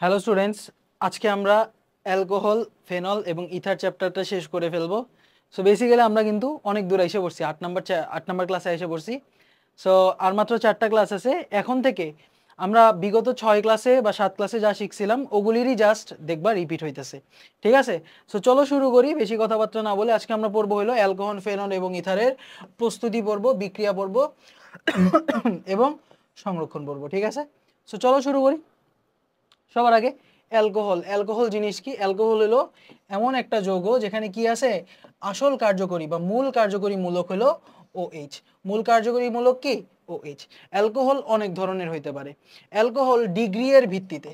Hello students, আজকে আমরা alcohol, phenol এবং ইথার চ্যাপ্টারটা শেষ করে ফেলবো। সো বেসিক্যালি আমরা কিন্তু অনেক দূর এসে পড়ছি, 8 নম্বর ক্লাসে এসে পড়ছি। সো আর মাত্র 4টা ক্লাস আছে। এখন থেকে আমরা বিগত 6 ক্লাসে বা 7 ক্লাসে যা শিখছিলাম ওগুলিরই জাস্ট দেখবা রিপিট হইতেছে, ঠিক আছে? সো চলো শুরু করি, বেশি কথাবার্তা না বলে। আজকে আমরা পড়বো হলো অ্যালকোহল, ফেনল এবং ইথারের প্রস্তুতি পর্ব, বিক্রিয়া পর্ব এবং সংরক্ষণ পর্ব, ঠিক আছে? সো চলো শুরু করি। সবার আগে অ্যালকোহল। অ্যালকোহল জিনিস কি? অ্যালকোহল হলো এমন একটা যৌগ যেখানে কি আছে, আসল কার্যকরী বা মূল কার্যকরী মূলক হলো OH। মূল কার্যকরী মূলক কি? OH। অ্যালকোহল অনেক ধরনের হইতে পারে। অ্যালকোহল ডিগ্রির ভিত্তিতে,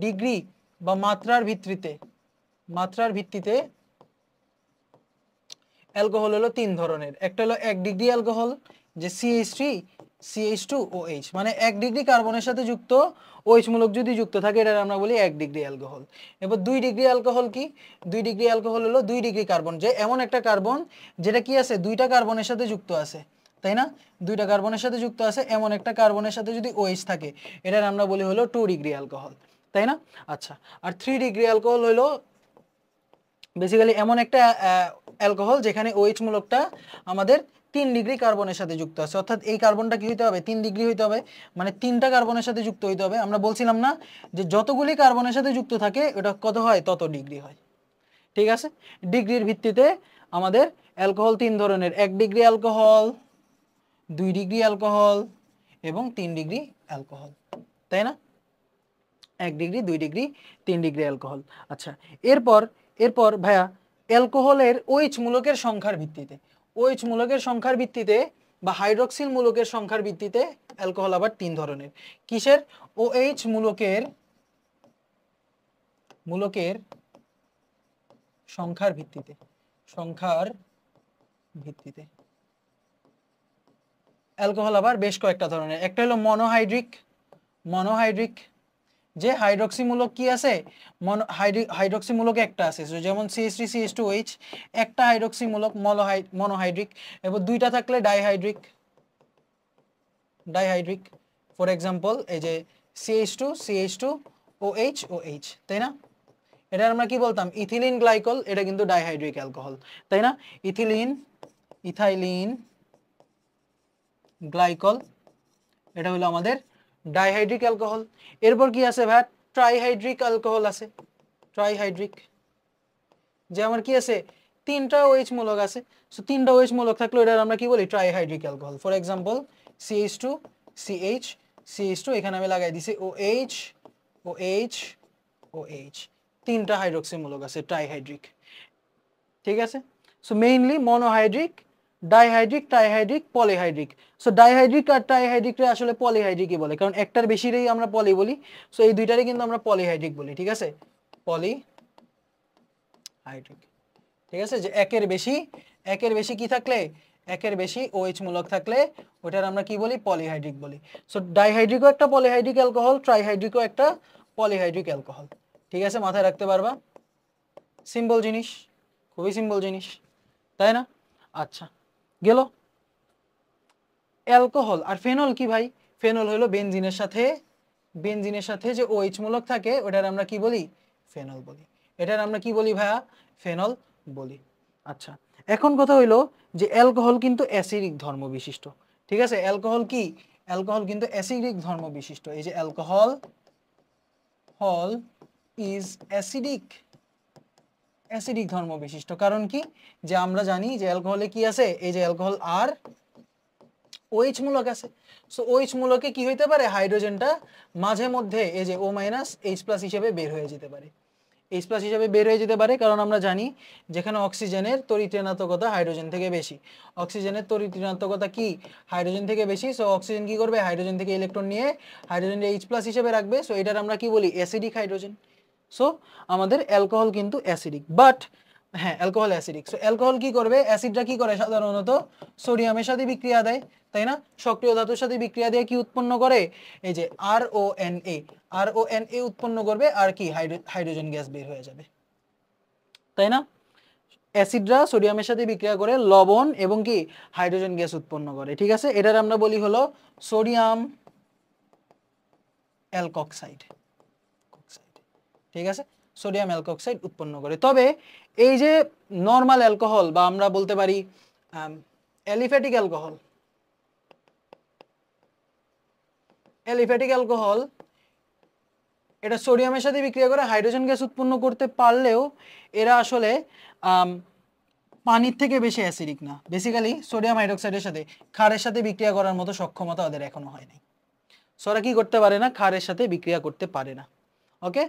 ডিগ্রি বা মাত্রার ভিত্তিতে অ্যালকোহল হলো 3 ধরনের। একটা হলো 1 ডিগ্রি অ্যালকোহল, যে CH3 CH2OH, মানে 1 ডিগ্রি কার্বনের সাথে যুক্ত OH মূলক যদি যুক্ত থাকে এটা আমরা বলি 1 ডিগ্রি অ্যালকোহল। এবার 2 ডিগ্রি অ্যালকোহল কি? 2 ডিগ্রি অ্যালকোহল হলো 2 ডিগ্রি কার্বন, যে এমন একটা কার্বন যেটা কি আছে, দুইটা কার্বনের সাথে যুক্ত আছে, তাই না? দুইটা কার্বনের সাথে যুক্ত আছে এমন একটা কার্বনের সাথে যদি OH থাকে এটার আমরা বলি হলো 2 ডিগ্রি অ্যালকোহল, তাই না? আচ্ছা, আর 3 ডিগ্রি অ্যালকোহল হলো বেসিক্যালি এমন একটা অ্যালকোহল যেখানে OH মূলকটা আমাদের 3 ডিগ্রি কার্বনের সাথে যুক্ত আছে, অর্থাৎ এই কার্বনটা কি হইতে হবে, 3 ডিগ্রি হইতে হবে, মানে 3টা কার্বনের সাথে যুক্ত হইতে হবে। আমরা বলছিলাম না যে যতগুলি কার্বনের সাথে যুক্ত থাকে ওটা কত হয়, তত ডিগ্রি হয়, ঠিক আছে? ডিগ্রির ভিত্তিতে আমাদের অ্যালকোহল 3 ধরনের: 1 ডিগ্রি অ্যালকোহল, 2 ডিগ্রি অ্যালকোহল এবং 3 ডিগ্রি অ্যালকোহল, তাই না? 1 ডিগ্রি, 2 ডিগ্রি, 3 ডিগ্রি অ্যালকোহল। আচ্ছা, এরপর এরপর ভাইয়া অ্যালকোহলের OH মূলকের সংখ্যার ভিত্তিতে, OH মূলকের সংখ্যার ভিত্তিতে বা হাইড্রক্সিল মূলকের সংখ্যার ভিত্তিতে অ্যালকোহল আবার 3 ধরনের। কিসের? OH মূলকের সংখ্যার ভিত্তিতে, সংখ্যার ভিত্তিতে অ্যালকোহল আবার বেশ কয়েকটা ধরনের। একটা হলো মনোহাইড্রিক, যে হাইড্রক্সি মূলক কি আছে, হাইড্রক্সি মূলক একটা আছে, যেমন CH3 CH2OH, একটা হাইড্রক্সি মূলক মনোহাইড্রিক। এবার দুইটা থাকলে ডাইহাইড্রিক। ফর এক্সাম্পল এই যে CH2 CH2OH OH, তাই না? এটা আমরা কি বলতাম, ইথিলিন গ্লাইকল, এটা কিন্তু ডাইহাইড্রিক অ্যালকোহল, তাই না? ইথাইলিন গ্লাইকল, এটা হলো আমাদের ডাইহাইড্রিক অ্যালকোহল। এরপর কি আছে ভাই, ট্রাইহাইড্রিক অ্যালকোহল আছে। ট্রাইহাইড্রিক, যে আমার কি আছে, 3টা OH মূলক আছে। সো 3টা OH মূলক থাকলে এটা আমরা কি বলি, trihydric alcohol. For example CH2 CH CH2, এখানে আমি লাগাই দিছি OH OH OH, 3টা হাইড্রক্সি মূলক আছে, ট্রাইহাইড্রিক, ঠিক আছে? So mainly monohydric, dihydric, trihydric, polyhydric. So dihydric আর ট্রাইহাইড্রিকরে আসলে পলিহাইড্রিকই বলে, কারণ একটার বেশিরেই আমরা পলি বলি। সো এই দুইটারই কিন্তু আমরা পলিহাইড্রিক বলি, ঠিক আছে? পলিহাইড্রিক, ঠিক আছে? যে একের বেশি কি থাকলে, একের বেশি OH মূলক থাকলে ওটার আমরা কি বলি, পলিহাইড্রিক বলি। সো ডাইহাইড্রিকও একটা পলিহাইড্রিক অ্যালকোহল, ট্রাইহাইড্রিকও একটা পলিহাইড্রিক অ্যালকোহল, ঠিক আছে? মাথায় রাখতে পারবা, সিম্পল জিনিস, খুবই সিম্পল জিনিস, তাই না? আচ্ছা, গেল অ্যালকোহল। আর ফেনল কি ভাই? ফেনল হলো বেনজিনের সাথে যে OH মূলক থাকে ওটার আমরা কি বলি, ফেনল বলি। এটার আমরা কি বলি ভাইয়া, ফেনল বলি। আচ্ছা, এখন কথা হইলো যে অ্যালকোহল কিন্তু অ্যাসিডিক ধর্ম বিশিষ্ট, ঠিক আছে? অ্যালকোহল কি? অ্যালকোহল কিন্তু অ্যাসিডিক ধর্ম বিশিষ্ট। এই যে অ্যালকোহল ইজ অ্যাসিডিক ধর্ম বিশিষ্ট। কারণ কি? যে আমরা জানি যে অ্যালকোহলে কি আছে, এই যে অ্যালকোহল আর OH মূলক আছে। সো OH মূলকে কি হইতে পারে, হাইড্রোজেনটা মাঝে মধ্যে এই যে O- H+ হিসেবে বের হয়ে যেতে পারে, H+ হিসেবে বের হয়ে যেতে পারে, কারণ আমরা জানি যেখানে অক্সিজেনের তড়িৎ ঋণাত্মকতা হাইড্রোজেন থেকে বেশি, অক্সিজেনের তড়িৎ ঋণাত্মকতা কি, হাইড্রোজেন থেকে বেশি। সো অক্সিজেন কি করবে, হাইড্রোজেন থেকে ইলেকট্রন নিয়ে হাইড্রোজেনকে H+ হিসেবে রাখবে। সো এটার আমরা কি বলি, অ্যাসিডিক হাইড্রোজেন। সো আমাদের অ্যালকোহল কিন্তু অ্যাসিডিক, বাট হ্যাঁ, অ্যালকোহল অ্যাসিডিক। সো অ্যালকোহল কি করবে, অ্যাসিডটা কি করে, সাধারণত সোডিয়ামের সাথে বিক্রিয়া দেয়, তাই না? সক্রিয় ধাতুর সাথে বিক্রিয়া দিয়ে কি উৎপন্ন করে, এই যে RONA উৎপন্ন করবে, আর কি হাইড্রোজেন গ্যাস বের হয়ে যাবে, তাই না? অ্যাসিডরা সোডিয়ামের সাথে বিক্রিয়া করে লবণ এবং কি হাইড্রোজেন গ্যাস উৎপন্ন করে, ঠিক আছে? এটার আমরা বলি হলো সোডিয়াম অ্যালকক্সাইড, ঠিক আছে, সোডিয়াম অ্যালকোক্সাইড উৎপন্ন করে। তবে এই যে নর্মাল অ্যালকোহল বা আমরা বলতে পারি অ্যালিফ্যাটিক অ্যালকোহল, অ্যালিফ্যাটিক অ্যালকোহল এটা সোডিয়ামের সাথে বিক্রিয়া করে হাইড্রোজেন গ্যাস উৎপন্ন করতে পারলেও এরা আসলে পানির থেকে বেশি অ্যাসিডিক না। বেসিক্যালি সোডিয়াম হাইড্রোক্সাইডের সাথে ক্ষারের সাথে বিক্রিয়া করার মতো সক্ষমতা ওদের এখনো হয় নাই। সো ওরা কি করতে পারে না, ক্ষারের সাথে বিক্রিয়া করতে পারে না। ওকে,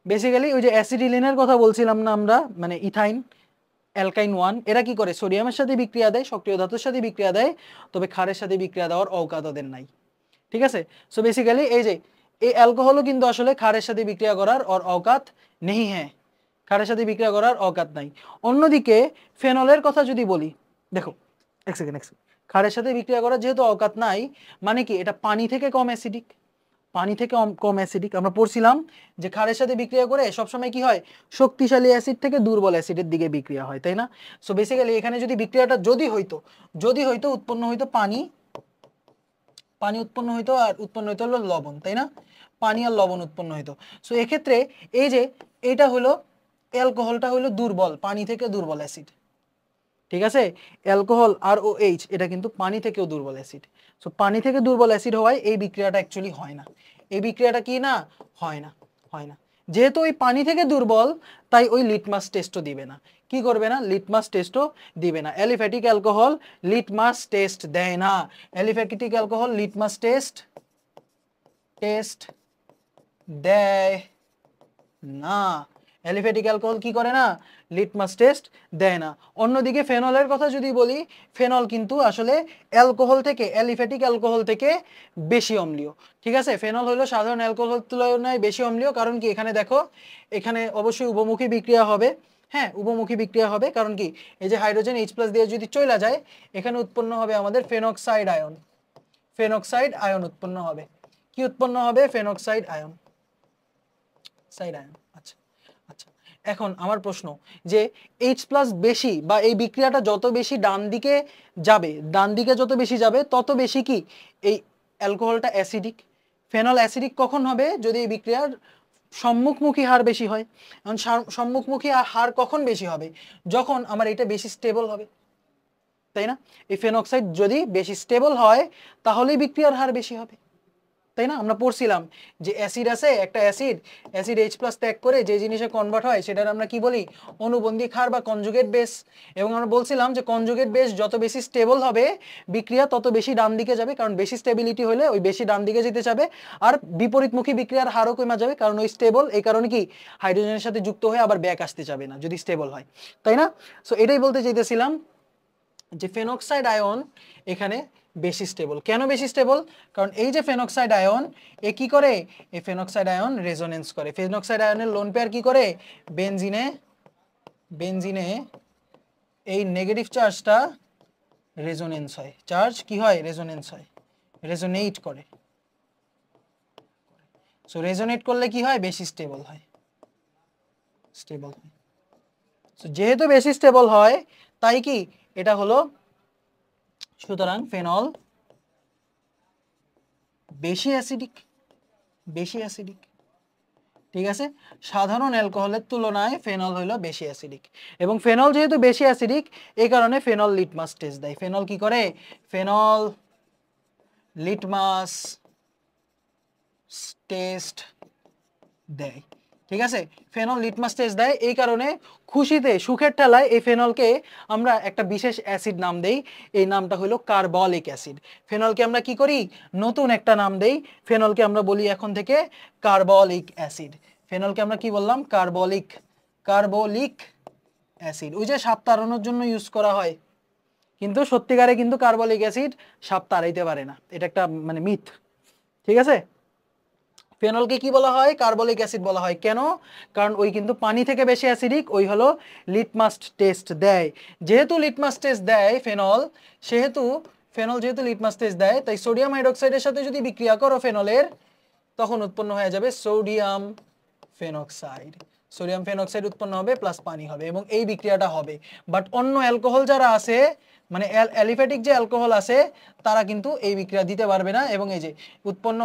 বেসিক্যালি ওই যে অ্যাসিডিলিনের কথা বলছিলাম না আমরা, মানে ইথাইন অ্যালকাইন 1, এরা কি করে সোডিয়ামের সাথে বিক্রিয়া দেয়, সক্রিয় ধাতুর সাথে বিক্রিয়া দেয়, তবে ক্ষারের সাথে বিক্রিয়া দেওয়ার অবকাশ ওদের নাই। ঠিক আছে, সো বেসিক্যালি এই যে এই অ্যালকোহলও কিন্তু আসলে ক্ষারের সাথে বিক্রিয়া করার ওর অবকাশ নেই, হ্যাঁ ক্ষারের সাথে বিক্রিয়া করার অবকাশ নাই। অন্যদিকে ফেনলের কথা যদি বলি, দেখো এক সেকেন্ড, ক্ষারের সাথে বিক্রিয়া করার যেহেতু অবকাশ নাই, মানে কি এটা পানি থেকে কম অ্যাসিডিক, পানি থেকে কম অ্যাসিডিক। আমরা পড়ছিলাম যে ক্ষারের সাথে বিক্রিয়া করে সবসময় কি হয়, শক্তিশালী অ্যাসিড থেকে দুর্বল অ্যাসিডের দিকে বিক্রিয়া হয়, তাই না? সো বেসিক্যালি এখানে যদি বিক্রিয়াটা যদি হইতো উৎপন্ন হইতো পানি উৎপন্ন হইতো, আর উৎপন্ন হইতো হলো লবণ, তাই না? পানি আর লবণ উৎপন্ন হইতো। সো এক্ষেত্রে এই যে এটা হলো অ্যালকোহলটা হলো দুর্বল, পানি থেকে দুর্বল অ্যাসিড। ঠিক আছে, অ্যালকোহল আর ও এইচ এটা কিন্তু পানি থেকেও দুর্বল অ্যাসিড। সো পানি থেকে দুর্বল অ্যাসিড হওয়ায় এই বিক্রিয়াটা অ্যাকচুয়ালি হয় না। এই বিক্রিয়াটা কি না, হয় না। যেহেতু ওই পানি থেকে দুর্বল, তাই ওই লিটমাস টেস্টও দিবে না। কি করবে না, লিটমাস টেস্টও দিবে না। অ্যালিফ্যাটিক অ্যালকোহল লিটমাস টেস্ট দেয় না। অ্যালিফ্যাটিক অ্যালকোহল লিটমাস টেস্ট দেয় না। অ্যালিফ্যাটিক অ্যালকোহল কি করে না, লিটমাস টেস্ট দেয় না। অন্যদিকে ফেনলের কথা যদি বলি, ফেনল কিন্তু আসলে অ্যালকোহল থেকে, অ্যালিফ্যাটিক অ্যালকোহল থেকে বেশি অম্লীয়। ঠিক আছে, ফেনল হলো সাধারণ অ্যালকোহলের তুলনায় বেশি অম্লীয়। কারণ কি, এখানে দেখো এখানে অবশ্যই উভমুখী বিক্রিয়া হবে। হ্যাঁ, উভমুখী বিক্রিয়া হবে, কারণ কি এই যে হাইড্রোজেন H+ দিয়ে যদি চলে যায়, এখানে উৎপন্ন হবে আমাদের ফেনক্সাইড আয়ন। ফেনক্সাইড আয়ন উৎপন্ন হবে। কি উৎপন্ন হবে, ফেনক্সাইড আয়ন। আচ্ছা আচ্ছা, এখন আমার প্রশ্ন যে H+ বেশি বা এই বিক্রিয়াটা যত বেশি ডান দিকে যত বেশি যাবে তত বেশি কি এই অ্যালকোহলটা অ্যাসিডিক। ফেনল অ্যাসিডিক কখন হবে, যদি এই বিক্রিয়ার সম্মুখমুখী হার বেশি হয়। এখন সম্মুখমুখী হার কখন বেশি হবে, যখন আমার এটা বেশি স্টেবল হবে, তাই না? এই ফেনক্সাইড যদি বেশি স্টেবল হয় তাহলেই বিক্রিয়ার হার বেশি হবে, তাই না? আমরা পড়ছিলাম যে অ্যাসিড আছে, একটা অ্যাসিড H+ ত্যাগ করে যে জিনিসে কনভার্ট হয় সেটার আমরা কি বলি, অনুবন্ধী ক্ষার বা কনজুগেট বেস। এবং আমরা বলছিলাম যে কনজুগেট বেস যত বেশি স্টেবল হবে বিক্রিয়া তত বেশি ডান দিকে যাবে, কারণ বেশি স্টেবিলিটি হলে ওই বেশি ডান দিকে যেতে যাবে। আর বিপরীতমুখী বিক্রিয়ার হারও কমে যাবে, কারণ ওই স্টেবল, এই কারণে কি হাইড্রোজেনের সাথে যুক্ত হয়ে আবার ব্যাক আসতে যাবে না যদি স্টেবল হয়, তাই না? সো এটাই বলতে চাইতেছিলাম যে ফেনক্সাইড আয়ন এখানে বেশি স্টেবল। কেন বেশি স্টেবল, কারণ এই যে ফেনক্সাইড আয়ন এ কি করে, এই ফেনক্সাইড আয়ন রেজোনেন্স করে। ফেনক্সাইড আয়নের লোন পেয়ার কি করে, বেনজিনে এই নেগেটিভ চার্জটা রেজোনেন্স হয়, চার্জ কি হয়, রেজোনেন্স হয়, রেজোনেট করে। সো রেজোনেট করলে কি হয়, বেশি স্টেবল হয়। সো যেহেতু বেশি স্টেবল হয় তাই কি এটা হলো, সুতরাং ফেনল বেশি অ্যাসিডিক। ঠিক আছে, সাধারণ অ্যালকোহলের তুলনায় ফেনল হলো বেশি অ্যাসিডিক। এবং ফেনল যেহেতু বেশি অ্যাসিডিক, এই কারণে ফেনল লিটমাস টেস্ট দেয়। ফেনল কি করে, ফেনল লিটমাস টেস্ট দেয়। ঠিক আছে, ফেনল লিটমাস টেস্ট দেয়, এই কারণে খুশিতে সুখের ঠেলায় এই ফেনলকে আমরা একটা বিশেষ অ্যাসিড নাম দেই, এই নামটা হলো কার্বলিক অ্যাসিড। ফেনলকে আমরা কি করি, নতুন একটা নাম দেই, ফেনলকে আমরা বলি এখন থেকে কার্বলিক অ্যাসিড। ফেনলকে আমরা কি বললাম, কার্বলিক অ্যাসিড। ওই যে সাপ তাড়ানোর জন্য ইউজ করা হয়, কিন্তু সত্যিকারে কিন্তু কার্বলিক অ্যাসিড সাপ তাড়াইতে পারে না, এটা একটা মানে মিথ। ঠিক আছে, ফেনলকে কি বলা হয়, কার্বলিক অ্যাসিড বলা হয়। কেন, কারণ ওই কিন্তু পানি থেকে বেশি অ্যাসিডিক, ওই হলো লিটমাস টেস্ট দেয়। যেহেতু লিটমাস টেস্ট দেয় ফেনল, যেহেতু লিটমাস টেস্ট দেয়, তাই সোডিয়াম হাইড্রোক্সাইডের সাথে যদি বিক্রিয়া করো ফেনলের, তখন উৎপন্ন হয়ে যাবে সোডিয়াম ফেনক্সাইড উৎপন্ন হবে প্লাস পানি হবে, এবং এই বিক্রিয়াটা হবে। বাট অন্য অ্যালকোহল যারা আছে, মানে অ্যালিফ্যাটিক যে অ্যালকোহল আছে, তারা কিন্তু এই বিক্রিয়া দিতে পারবে না, এবং এই যে উৎপন্ন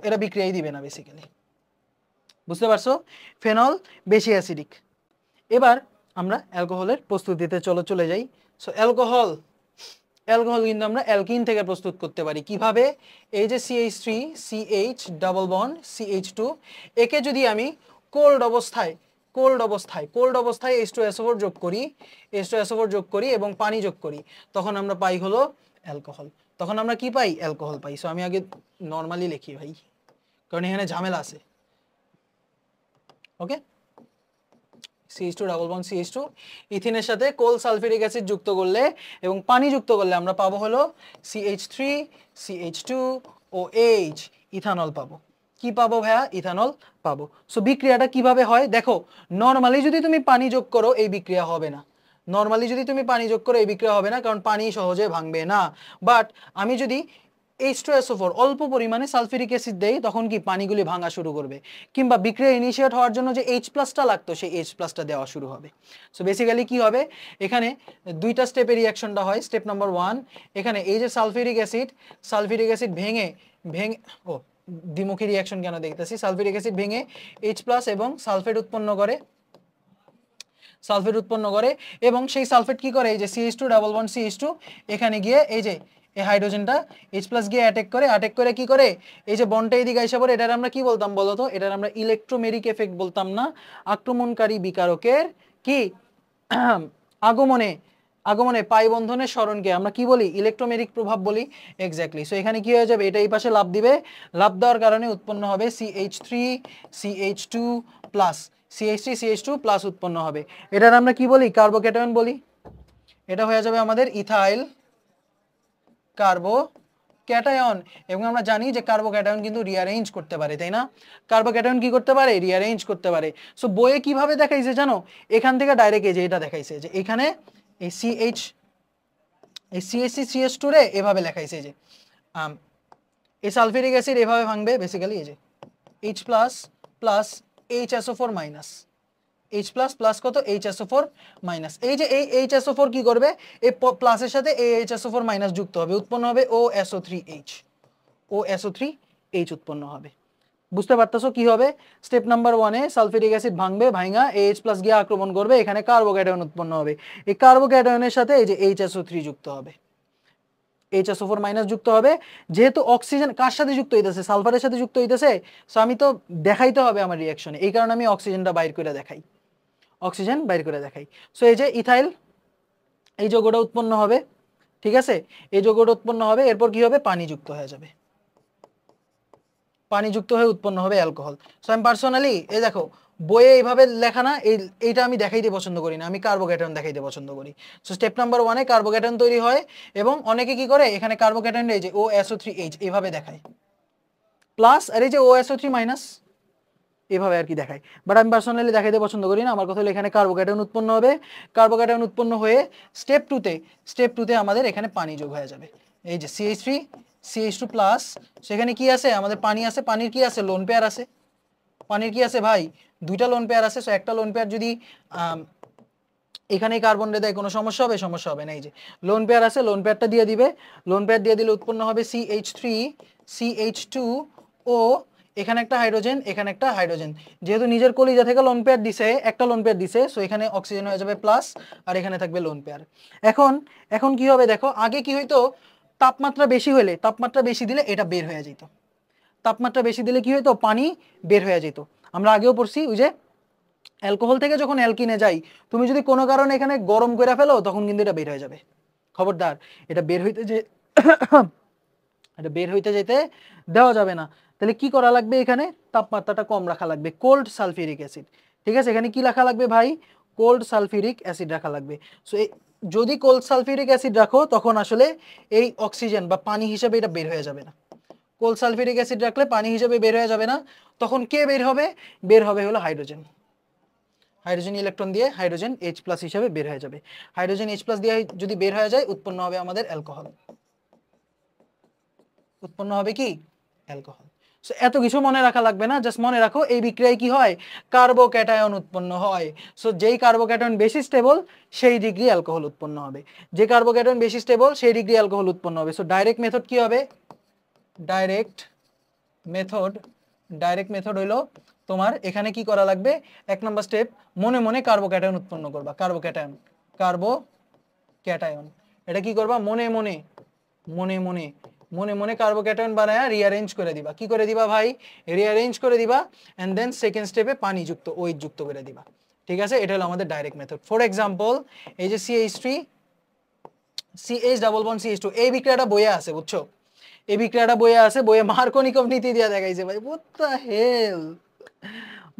এরা বিক্রিয়াই দিবে না বেসিক্যালি। বুঝতে পারছো? ফেনল বেশি অ্যাসিডিক। এবার আমরা অ্যালকোহলের প্রস্তুতিতে চলে যাই। সো অ্যালকোহল কিন্তু আমরা অ্যালকিন থেকে প্রস্তুত করতে পারি কিভাবে? এই যে CH3 CH double bond CH2, একে যদি আমি কোল্ড অবস্থায় H2SO4 যোগ করি এবং পানি যোগ করি, তখন আমরা পাই হলো অ্যালকোহল। তখন আমরা কি পাই? অ্যালকোহল পাই। সো আমি আগে নর্মালি লিখি ভাই, কারণ এখানে ঝামেলা আছে। ওকে, CH2 ডাবল বন্ড CH2 ইথিনের সাথে কোল সালফিউরিক অ্যাসিড যুক্ত করলে এবং পানি যুক্ত করলে আমরা পাবো হলো CH3 CH2OH, ইথানল পাবো। কি পাবো ভাইয়া? ইথানল পাবো। সো বিক্রিয়াটা কিভাবে হয় দেখো, নরমালি যদি তুমি পানি যোগ করো এই বিক্রিয়া হবে না। কারণ পানি সহজে ভাঙবে না। বাট আমি যদি H2SO4 অল্প পরিমাণে সালফিউরিক অ্যাসিড দেই, তখন কি পানিগুলি ভাঙা শুরু করবে, কিংবা বিক্রিয়া ইনিশিয়েট হওয়ার জন্য যে H+টা লাগতো সেই H+টা দেওয়া শুরু হবে। সো বেসিক্যালি কি হবে, এখানে দুইটা স্টেপে রিঅ্যাকশনটা হয়। স্টেপ নাম্বার 1, এখানে এই যে সালফিউরিক অ্যাসিড ভেঙে দ্বিমুখী রিঅ্যাকশন কেন দেখতেছি, সালফিউরিক অ্যাসিড ভেঙে H+ এবং সালফেট উৎপন্ন করে এবং সেই সালফেট কি করে, এই যে CH2 ডাবল বন্ড CH2 এখানে গিয়ে এই যে এই হাইড্রোজেনটা H+ গিয়ে অ্যাটাক করে কি করে, এই যে বন্ডটা এদিকে আইসা পড়ে, এটার আমরা কি বলতাম বলতো? এটার আমরা ইলেকট্রোমেরিক এফেক্ট বলতাম না, আক্রমণকারী বিকারকের কি আগমনে পাই বন্ধনের স্মরণকে আমরা কি বলি? ইলেকট্রোমেরিক প্রভাব বলি। এক্স্যাক্টলি। সো এখানে কি হয়ে যাবে, এটা এই পাশে লাফ দিবে, লাফ দেওয়ার কারণে উৎপন্ন হবে CH3 CH2 plus CH3 CH2 plus উৎপন্ন হবে। এটার আমরা কি বলি? কার্বোক্যাটায়ন বলি। এটা হয়ে যাবে আমাদের ইথাইল কার্বোক্যাটায়ন। এবং আমরা জানি যে কার্বোক্যাটায়ন কিন্তু রিঅ্যারেঞ্জ করতে পারে, তাই না? কার্বোক্যাটায়ন কি করতে পারে? রিঅ্যারেঞ্জ করতে পারে। সো বইয়ে কিভাবে দেখাইছে জানো? এখান থেকে ডাইরেক্ট এই যে এটা দেখাইছে, যে এখানে এই CH3CH2 রে এভাবে লেখাইছে, যে এই সালফিউরিক অ্যাসিড এভাবে ভাঙবে বেসিক্যালি, এই যে H+ plus HSO4 minus, H+ plus কত? HSO4 minus. এই যে এই HSO4 কি করবে, এই প্লাসের সাথে এই HSO4 মাইনাস যুক্ত হবে, উৎপন্ন হবে OSO3H উৎপন্ন হবে। বুঝতে পারতেছো কি হবে? স্টেপ নাম্বার 1-এ সালফিউরিক অ্যাসিড ভাঙবে, ভাঙা AH+ গিয়ে আক্রমণ করবে, এখানে কার্বোক্যাটায়ন উৎপন্ন হবে। এই কার্বোক্যাটায়নের সাথে এই যে HSO3 যুক্ত হবে, HSO4 মাইনাস যুক্ত হবে। যেহেতু অক্সিজেন কার সাথে যুক্ত হইতেছে? সালফারের সাথে যুক্ত হইতেছে। সো আমি তো দেখাইতে হবে আমার রিঅ্যাকশনে, এই কারণে আমি অক্সিজেন বাইর করে দেখাই। সো এই যে ইথাইল, এই যৌগটা উৎপন্ন হবে, ঠিক আছে? এই যৌগটা উৎপন্ন হবে, এরপর কি হবে? পানি যুক্ত হয়ে যাবে, পানি যুক্ত হয়ে উৎপন্ন হবে অ্যালকোহল। সো আমি পার্সোনালি এই দেখো বইয়ে এইভাবে লেখা না, এইটা আমি দেখাইতে পছন্দ করি না, আমি কার্বোক্যাটায়ন দেখাইতে পছন্দ করি। সো স্টেপ নাম্বার 1-এ কার্বোক্যাটায়ন তৈরি হয় এবং অনেকে কি করে, এখানে কার্বোক্যাটায়ন এই যে OSO3H এইভাবে দেখায় প্লাস, আর এই যে OSO3 মাইনাস এভাবে আর কি দেখায়। বাট আমি পার্সোনালি দেখাইতে পছন্দ করি না। আমার কথা হলো এখানে কার্বোক্যাটায়ন উৎপন্ন হবে, কার্বোক্যাটায়ন উৎপন্ন হয়ে স্টেপ টুতে আমাদের এখানে পানি যোগ হয়ে যাবে। এই যে CH3 CH2 প্লাস, সেখানে কি আছে? আমাদের পানি আছে। পানির কি আছে? লোন পেয়ার আছে। পানির কি আছে ভাই? দুইটা লোন পেয়ার আছে। সো একটা লোন পেয়ার যদি এখানে কার্বন রে দেয়, কোনো সমস্যা হবে? সমস্যা হবে না। এই যে লোন পেয়ার আছে, লোন পেয়ারটা দিয়ে দিবে। লোন পেয়ার দিয়ে দিলে উৎপন্ন হবে CH3 CH2O, এখানে একটা হাইড্রোজেন, এখানে একটা হাইড্রোজেন। যেহেতু নিজের কলিজা থেকে লোন পেয়ার দিছে, একটা লোন পেয়ার দিছে, সো এখানে অক্সিজেন হয়ে যাবে প্লাস, আর এখানে থাকবে লোন পেয়ার। এখন কি হবে দেখো, আগে কি হইতো, তাপমাত্রা বেশি দিলে এটা বের হয়ে যেত। তাপমাত্রা বেশি দিলে কি হইতো? পানি বের হয়ে যেত। আমরা আগেও পড়ছি, ওই যে অ্যালকোহল থেকে যখন অ্যালকিনে যাই, তুমি যদি কোনো কারণে এখানে গরম করে ফেলো, তখন কিন্তু এটা বের হয়ে যাবে। খবরদার, এটা বের হইতে যেতে দেওয়া যাবে না। তাহলে কি করা লাগবে? এখানে তাপমাত্রাটা কম রাখা লাগবে, কোল্ড সালফিউরিক অ্যাসিড। ঠিক আছে, এখানে কি রাখা লাগবে ভাই? কোল্ড সালফিউরিক অ্যাসিড রাখা লাগবে। সো যদি কোল্ড সালফিউরিক অ্যাসিড রাখো, তখন আসলে এই অক্সিজেন বা পানি হিসেবে এটা বের হয়ে যাবে না। কোল্ড সালফিউরিক অ্যাসিড রাখলে পানি হিসেবে বের হয়ে যাবে না। তখন কে বের হবে? বের হবে হলো হাইড্রোজেন। হাইড্রোজেন ইলেকট্রন দিয়ে হাইড্রোজেন H+ হিসেবে বের হয়ে যাবে। হাইড্রোজেন H+ দিয়ে যদি বের হয়ে যায়, উৎপন্ন হবে আমাদের অ্যালকোহল। উৎপন্ন হবে কি? অ্যালকোহল। সো এত কিছু মনে রাখা লাগবে না, জাস্ট মনে রাখো এই বিক্রিয়ায় কি হয়? কার্বোক্যাটায়ন উৎপন্ন হয়। সো যেই কার্বোক্যাটায়ন বেশি স্টেবল, সেই ডিগ্রি অ্যালকোহল উৎপন্ন হবে। যে কার্বোক্যাটায়ন বেশি স্টেবল, সেই ডিগ্রি অ্যালকোহল উৎপন্ন হবে। সো ডাইরেক্ট মেথড কি হবে? ডাইরেক্ট মেথড হইলো তোমার এখানে কি করা লাগবে, 1 নাম্বার স্টেপ, মনে মনে কার্বোক্যাটায়ন উৎপন্ন করবা। কার্বোক্যাটায়ন এটা কি করবা, মনে মনে মনে মনে মনে মনে কার্বোক্যাটায়ন বানায়া রিঅ্যারেঞ্জ করে দিবা। কি করে দিবা ভাই, রিঅ্যারেঞ্জ করে দিবা, এন্ড দেন সেকেন্ড স্টেপে পানি যুক্ত ওইচ যুক্ত করে দিবা। ঠিক আছে, এটা হলো আমাদের ডাইরেক্ট মেথড। ফর এক্সাম্পল এই যে CH3 CH double bond CH2, এই বিক্রিয়াটা বইয়ে আছে, বুঝছো, এই বিক্রিয়াটা বইয়ে আছে, বইয়ে মার্কোনিকভ নীতি দিয়া দেখাইছে ভাই। হোয়াট দ্য হেল,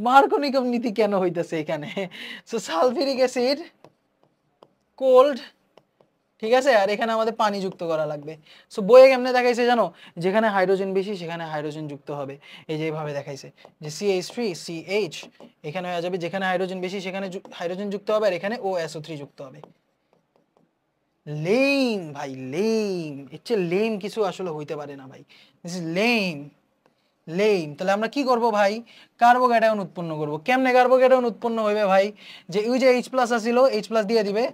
মার্কোনিকভ নীতি কেন হইতাছে এখানে? সো সালফিউরিক অ্যাসিড কোল্ড, ঠিক আছে, আর এখানে আমাদের পানি যুক্ত করা লাগবে। সো বইয়ে কেমনে দেখাইছে জানো, যেখানে হাইড্রোজেন বেশি সেখানে হাইড্রোজেন যুক্ত হবে, এই যে এইভাবে দেখাইছে যে CH3 CH এখানে হয়ে যাবে, যেখানে হাইড্রোজেন বেশি সেখানে হাইড্রোজেন যুক্ত হবে, আর এখানে OSO3 যুক্ত হবে। লেম ভাই, লেম, এর চেয়ে লেম কিছু আসলে হইতে পারে না ভাই, দিস ইজ লেম। তাহলে আমরা কি করব ভাই, কার্বোক্যাটায়ন উৎপন্ন করব। কেমনে কার্বোক্যাটায়ন উৎপন্ন হইবে ভাই, যে ওই যে H+ আছিল, H+ দিয়ে দিবে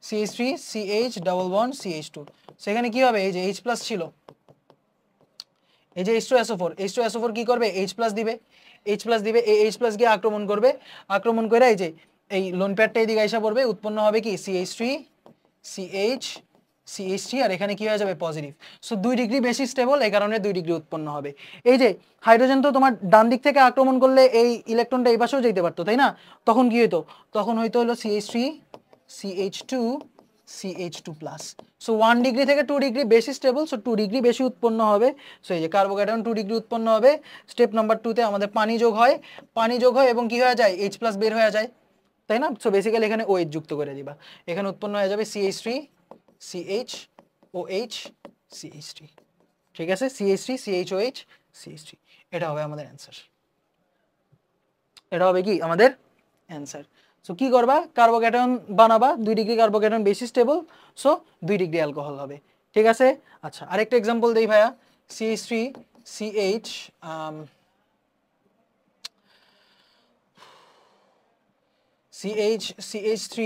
CH3 CH double bond CH2, সেখানে কি হবে, এই যে H+ ছিল, এই যে H2SO4 কি করবে, H+ দিবে, এই H+ গিয়ে আক্রমণ করবে, আক্রমণ করে এই যে এই লোন প্যাডটা এদিকে আইসা পড়বে, উৎপন্ন হবে কি CH3 CH আর এখানে কি হয়ে যাবে পজিটিভ। সো 2 ডিগ্রি বেশি স্টেবল, এই কারণে 2 ডিগ্রি উৎপন্ন হবে। এই যে হাইড্রোজেন তো তোমার ডান দিক থেকে আক্রমণ করলে এই ইলেকট্রনটা এই পাশেও যেতে পারতো, তাই না? তখন কি হইতো, তখন হইতো হলো CH3 CH2 plus. So 1 degree থেকে 2 ডিগ্রি বেশি স্টেবল, সো 2 ডিগ্রি বেশি উৎপন্ন হবে। সো এই যে কার্বোক্যাটায়ন 2 ডিগ্রি উৎপন্ন হবে। স্টেপ নাম্বার 2 তে আমাদের পানি যোগ হয়, এবং কি হয়ে যায়, H+ বের হয়ে যায়, তাই না? সো বেসিক্যালি এখানে OH যুক্ত করে দিবা, এখানে উৎপন্ন হয়ে যাবে CH3 CH OH CH3। ঠিক আছে, CH3 CH OH CH3, এটা হবে আমাদের অ্যান্সার, এটা হবে কি আমাদের অ্যান্সার। সো কি করবা, কার্বোক্যাটায়ন বানাবা, 2 ডিগ্রি কার্বোক্যাটায়ন বেশি স্টেবল, সো 2 ডিগ্রি অ্যালকোহল হবে। ঠিক আছে, আচ্ছা আরেকটা एग्जांपल দেই ভাইয়া, CH3 CH CH3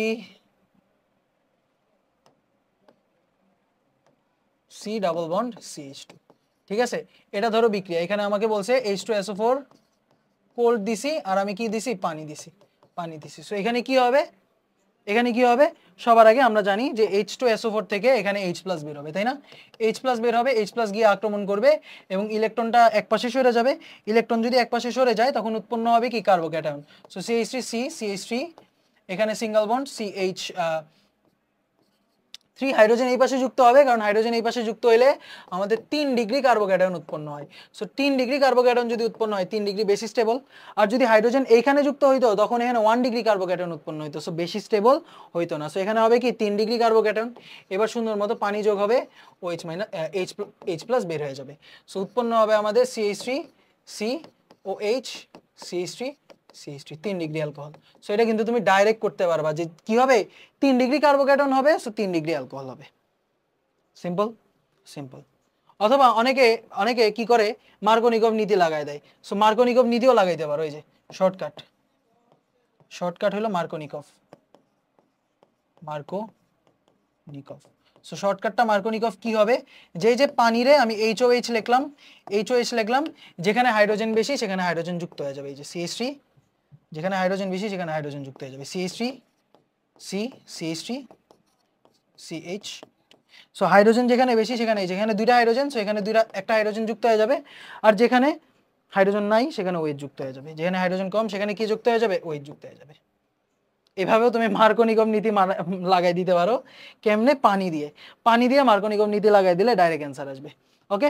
C double bond CH2। ঠিক আছে, এটা ধরো বিক্রিয়া, এখানে আমাকে বলছে H2SO4 কোল্ড দিছি, আর আমি কি দিছি, পানি দিছি। সো এখানে কি হবে, সবার আগে আমরা জানি যে H2SO4 থেকে এখানে H+ বের হবে, তাই না? H+ বের হবে, H+ গিয়ে আক্রমণ করবে এবং ইলেকট্রনটা একপাশে সরে যাবে। ইলেকট্রন যদি একপাশে সরে যায় তখন উৎপন্ন হবে কি, কার্বোক্যাটায়ন। সো CH3 CH3, এখানে সিঙ্গেল বন্ড CH3, হাইড্রোজেন এই পাশে যুক্ত হবে, কারণ হাইড্রোজেন এই পাশে যুক্ত হলে আমাদের 3 ডিগ্রি কার্বোক্যাটায়ন উৎপন্ন হয়। সো 3 ডিগ্রি কার্বোক্যাটায়ন যদি উৎপন্ন হয়, 3 ডিগ্রি বেশি স্টেবল। আর যদি হাইড্রোজেন এইখানে যুক্ত হইতো তখন এখানে 1 ডিগ্রি কার্বোক্যাটায়ন উৎপন্ন হইতো, সো বেশি স্টেবল হইতো না। সো এখানে হবে কি 3 ডিগ্রি কার্বোক্যাটায়ন। এবার সুন্দর মতো পানি যোগ হবে, OH মাইনাস H+ বের হয়ে যাবে। সো উৎপন্ন হবে আমাদের CH3 COH CH3 3 degree alcohol. So এটা কিন্তু তুমি ডাইরেক্ট করতে পারবা যে কি হবে, 3 ডিগ্রি কার্বোক্যাটায়ন হবে, সো 3 ডিগ্রি অ্যালকোহল হবে। সিম্পল। অথবা অনেকে কি করে, মার্কোনিকভ নীতি লাগায় দেয়। সো মার্কোনিকভ নীতিও লাগাইতে পারো, এই যে শর্টকাট হলো মার্কোনিকভ। সো শর্টকাটটা মার্কোনিকভ কি হবে, যে পানিরে আমি HOH লিখলাম, যেখানে হাইড্রোজেন বেশি সেখানে হাইড্রোজেন যুক্ত হয়ে যাবে, এই যে CH3, যেখানে হাইড্রোজেন বেশি সেখানে হাইড্রোজেন যুক্ত হয়ে যাবে, CH3 CH। সো হাইড্রোজেন যেখানে বেশি সেখানে, যেখানে দুইটা হাইড্রোজেন, সো এখানে একটা হাইড্রোজেন যুক্ত হয়ে যাবে, আর যেখানে হাইড্রোজেন নাই সেখানে OH যুক্ত হয়ে যাবে, যেখানে হাইড্রোজেন কম সেখানে কি যুক্ত হয়ে যাবে, OH যুক্ত হয়ে যাবে। এভাবেও তুমি মার্কোনিকভ নীতি লাগাই দিতে পারো। কেমনে, পানি দিয়ে মার্কোনিকভ নীতি লাগাই দিলে ডাইরেক্ট অ্যান্সার আসবে। ওকে,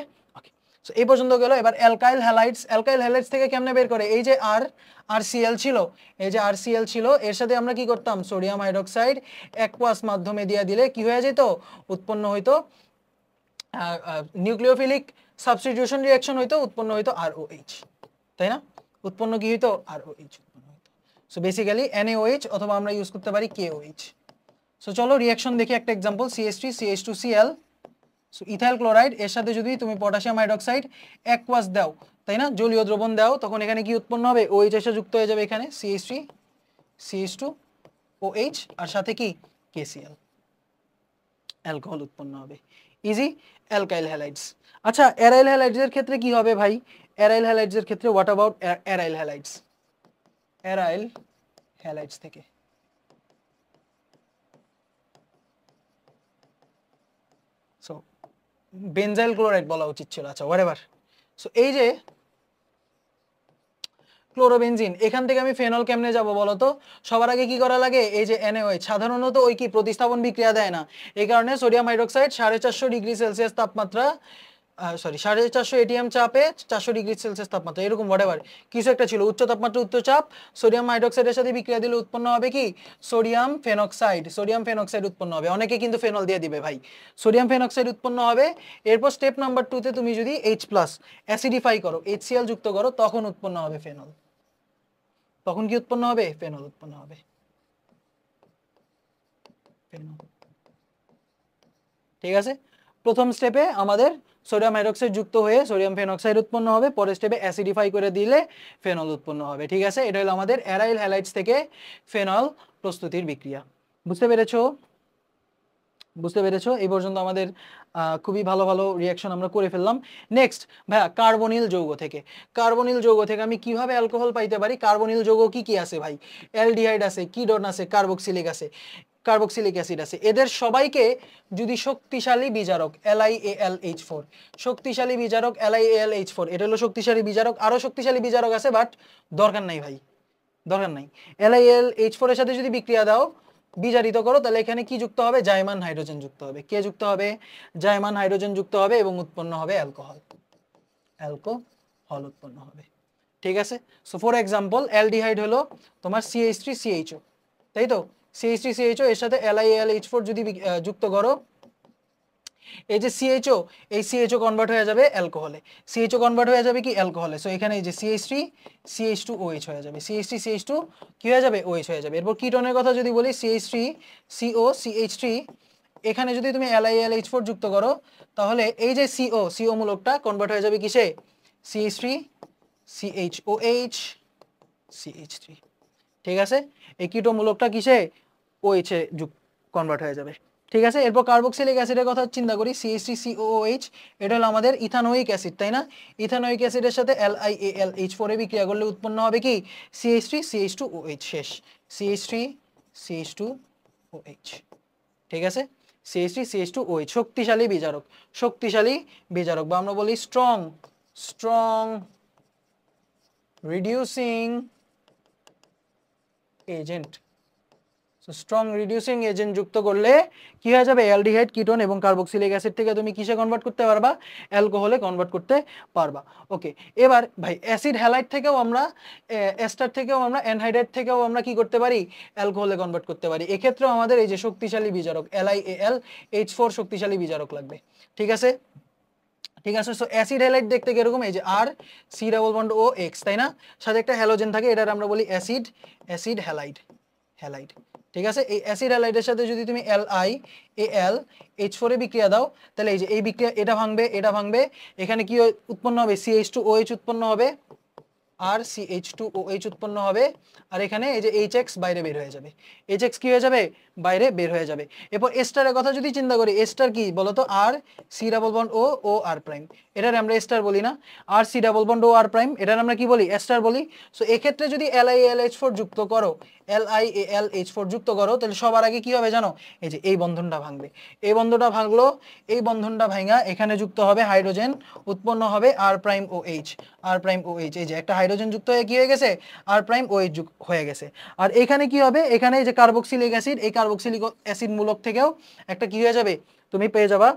সো এই পর্যন্ত গেল। এবার অ্যালকাইল হ্যালাইডস থেকে কেমনে বের করে, এই যে RCl ছিল, এর সাথে আমরা কি করতাম, সোডিয়াম হাইড্রোক্সাইড অ্যাকুয়াস মাধ্যমে দিয়ে দিলে কি হয়ে যেত, উৎপন্ন হইতো নিউক্লিওফিলিক সাবস্টিটিউশন রিঅ্যাকশন হইতো, উৎপন্ন হইতো ROH, তাই না? উৎপন্ন কি হইতো, ROH উৎপন্ন হইতো। সো বেসিক্যালি NaOH অথবা আমরা ইউজ করতে পারি KOH। সো চলো রিঅ্যাকশন দেখি একটা example, CH3 CH2Cl। So ethyl chloride এর সাথে যদি তুমি পটাশিয়াম হাইড্রোক্সাইড অ্যাকুয়াস দাও, তাই না, জলীয় দ্রবণ দাও, তখন এখানে কি উৎপন্ন হবে, OH এসে যুক্ত হয়ে যাবে এখানে CH3 CH2OH, আর সাথে কি KCl, অ্যালকোহল উৎপন্ন হবে। Easy, alkyl halides. আচ্ছা, অ্যারাইল হ্যালাইডস এর ক্ষেত্রে কি হবে ভাই, অ্যারাইল হ্যালাইডস এর ক্ষেত্রে হোয়াট অ্যাবাউট অ্যারাইল হ্যালাইডস? অ্যারাইল হ্যালাইডস থেকে সো বেনজাইল ক্লোরাইড বলা উচিত ছিল, আচ্ছা হোয়াটএভার। সো এই যে ক্লোরোবেনজিন, এখান থেকে আমি ফেনল কেমনে যাব বলো তো? সবার আগে কি করা লাগে, এই যে NaOH সাধারণত ওই কি প্রতিস্থাপন বিক্রিয়া দেয় না, এই কারণে সোডিয়াম হাইড্রোক্সাইড 450 ডিগ্রি সেলসিয়াস তাপমাত্রা, সরি 450 ATM চাপে 400 ডিগ্রি সেলসিয়াস তাপমাত্রা এরকম হোয়াটএভার কিছু একটা ছিল, উচ্চ তাপমাত্রা উচ্চ চাপ সোডিয়াম হাইড্রোক্সাইডের সাথে বিক্রিয়া দিলে উৎপন্ন হবে কি সোডিয়াম ফেনক্সাইড উৎপন্ন হবে। অনেকে কিন্তু ফেনল দিয়ে দিবে ভাই, সোডিয়াম ফেনক্সাইড উৎপন্ন হবে। এরপর স্টেপ নাম্বার 2 তে তুমি যদি H+ অ্যাসিডিফাই করো, HCl যুক্ত করো, তখন উৎপন্ন হবে ফেনল। তখন কি উৎপন্ন হবে? ফেনল উৎপন্ন হবে। ঠিক আছে, প্রথম স্টেপে আমাদের সোডিয়াম হাইড্রোক্সাইড যুক্ত হয়ে সোডিয়াম ফেনক্সাইড উৎপন্ন হবে, পরের স্টেপে অ্যাসিডিফাই করে দিলে ফেনল উৎপন্ন হবে। ঠিক আছে, এটা হলো আমাদের অ্যারাইল হ্যালাইডস থেকে ফেনল প্রস্তুতির বিক্রিয়া। বুঝতে পেরেছো? বুঝতে পেরেছো? এই পর্যন্ত আমাদের খুবই ভালো ভালো রিয়াকশন আমরা করে ফেললাম। নেক্সট ভাইয়া, কার্বনিল যৌগ থেকে, কার্বনিল যৌগ থেকে আমি কিভাবে অ্যালকোহল পাইতে পারি? কার্বনিল যৌগ কি কি আছে ভাই? অ্যালডিহাইড আছে, কিডন আছে, কার্বক্সিলিক অ্যাসিড আছে। এদের সবাইকে যদি শক্তিশালী বিজারক LiAlH4, শক্তিশালী বিজারক LiAlH4, এটা হলো শক্তিশালী বিজারক। আরো শক্তিশালী বিজারক আছে বাট দরকার নাই ভাই, দরকার নাই। LiAlH4 এর সাথে যদি বিক্রিয়া দাও, বিজারিত করো, তাহলে এখানে কি যুক্ত হবে? জাইমান হাইড্রোজেন যুক্ত হবে। কে যুক্ত হবে? জাইমান হাইড্রোজেন যুক্ত হবে এবং উৎপন্ন হবে অ্যালকোহল উৎপন্ন হবে। ঠিক আছে, সো ফর এক্সাম্পল অ্যালডিহাইড হলো তোমার CH3CHO, তাই তো? CH3CHO এর সাথে LiAlH4 যদি যুক্ত করো, এই যে CHO, এই CHO কনভার্ট হয়ে যাবে অ্যালকোহলে, CHO কনভার্ট হয়ে যাবে কি অ্যালকোহলে। সো এখানে এই যে CH3CH2OH হয়ে যাবে, CH3CH2 কি হয়ে যাবে? OH হয়ে যাবে। এরপর কিটোনের কথা যদি বলি, CH3COCH3, এখানে যদি তুমি LiAlH4 যুক্ত করো, তাহলে এই যে CO মূলকটা কনভার্ট হয়ে যাবে কিসে? CH3CHOH CH3। ঠিক আছে, এই কিটো মূলকটা কিসে? OH এ কনভার্ট হয়ে যাবে। ঠিক আছে, এরপর কার্বক্সিলিক অ্যাসিডের কথা চিন্তা করি, CH3COOH, এটা হলো আমাদের ইথানোয়িক অ্যাসিড, তাই না? ইথানোয়িক অ্যাসিডের সাথে LiAlH4 এ বিক্রিয়া করলে উৎপন্ন হবে কি CH3CH2OH। শেষ, CH3CH2OH। ঠিক আছে, CH3CH2OH শক্তিশালী বিজারক, বা আমরা বলি strong reducing agent. Strong reducing agent যুক্ত করলে কি হয়ে যাবে? অ্যালডিহাইড, কিটোন এবং কার্বক্সিলিক অ্যাসিড থেকে তুমি কিসে কনভার্ট করতে পারবা? অ্যালকোহলে কনভার্ট করতে পারবা। ওকে, এবার ভাই অ্যাসিড হ্যালাইড থেকেও আমরা, এস্টার থেকেও আমরা, অ্যানহাইড্রাইড থেকেও আমরা কি করতে পারি? অ্যালকোহলে কনভার্ট করতে পারি। এক্ষেত্রেও আমাদের এই যে শক্তিশালী বিজারক LiAlH4 শক্তিশালী বিজারক লাগবে। ঠিক আছে, সো অ্যাসিড হ্যালাইড দেখতে কিরকম? এই যে R, C≡O X, তাই না? সাথে একটা হ্যালোজেন থাকে, এটার আমরা বলি অ্যাসিড হ্যালাইড। ঠিক আছে, এই অ্যাসিড হ্যালাইডের সাথে যদি তুমি LiAlH4 এ বিক্রিয়া দাও, তাহলে এই যে এই বিক্রিয়া, এটা ভাঙবে, এখানে কি উৎপন্ন হবে? CH2OH উৎপন্ন হবে, আর CH2OH উৎপন্ন হবে, আর এখানে এই যে HX বাইরে বের হয়ে যাবে। HX কি হয়ে যাবে? বাইরে বের হয়ে যাবে। এরপর এস্টারের কথা যদি চিন্তা করি, এস্টার কি বলতো? R, C≡O, এটার আমরা এস্টার বলি না? R, C≡O, এটার আমরা কি বলি? এস্টার বলি। সো এক্ষেত্রে যদি LiAlH4 যুক্ত করো, তাহলে সবার আগে কি হবে জানো? এই যে এই বন্ধনটা ভাঙবে, এই বন্ধনটা ভাঙলো, এই বন্ধনটা ভাঙা এখানে যুক্ত হবে হাইড্রোজেন, উৎপন্ন হবে R'OH। এই যে একটা হাইড্রোজেন যুক্ত হয়ে কি হয়ে গেছে? R'OH হয়ে গেছে। আর এখানে কি হবে? এখানে এই যে কার্বক্সিলিক অ্যাসিড, এই কার্বক্সিলিক অ্যাসিড মূলক থেকেও একটা কি হয়ে যাবে? তুমি পেয়ে যাবা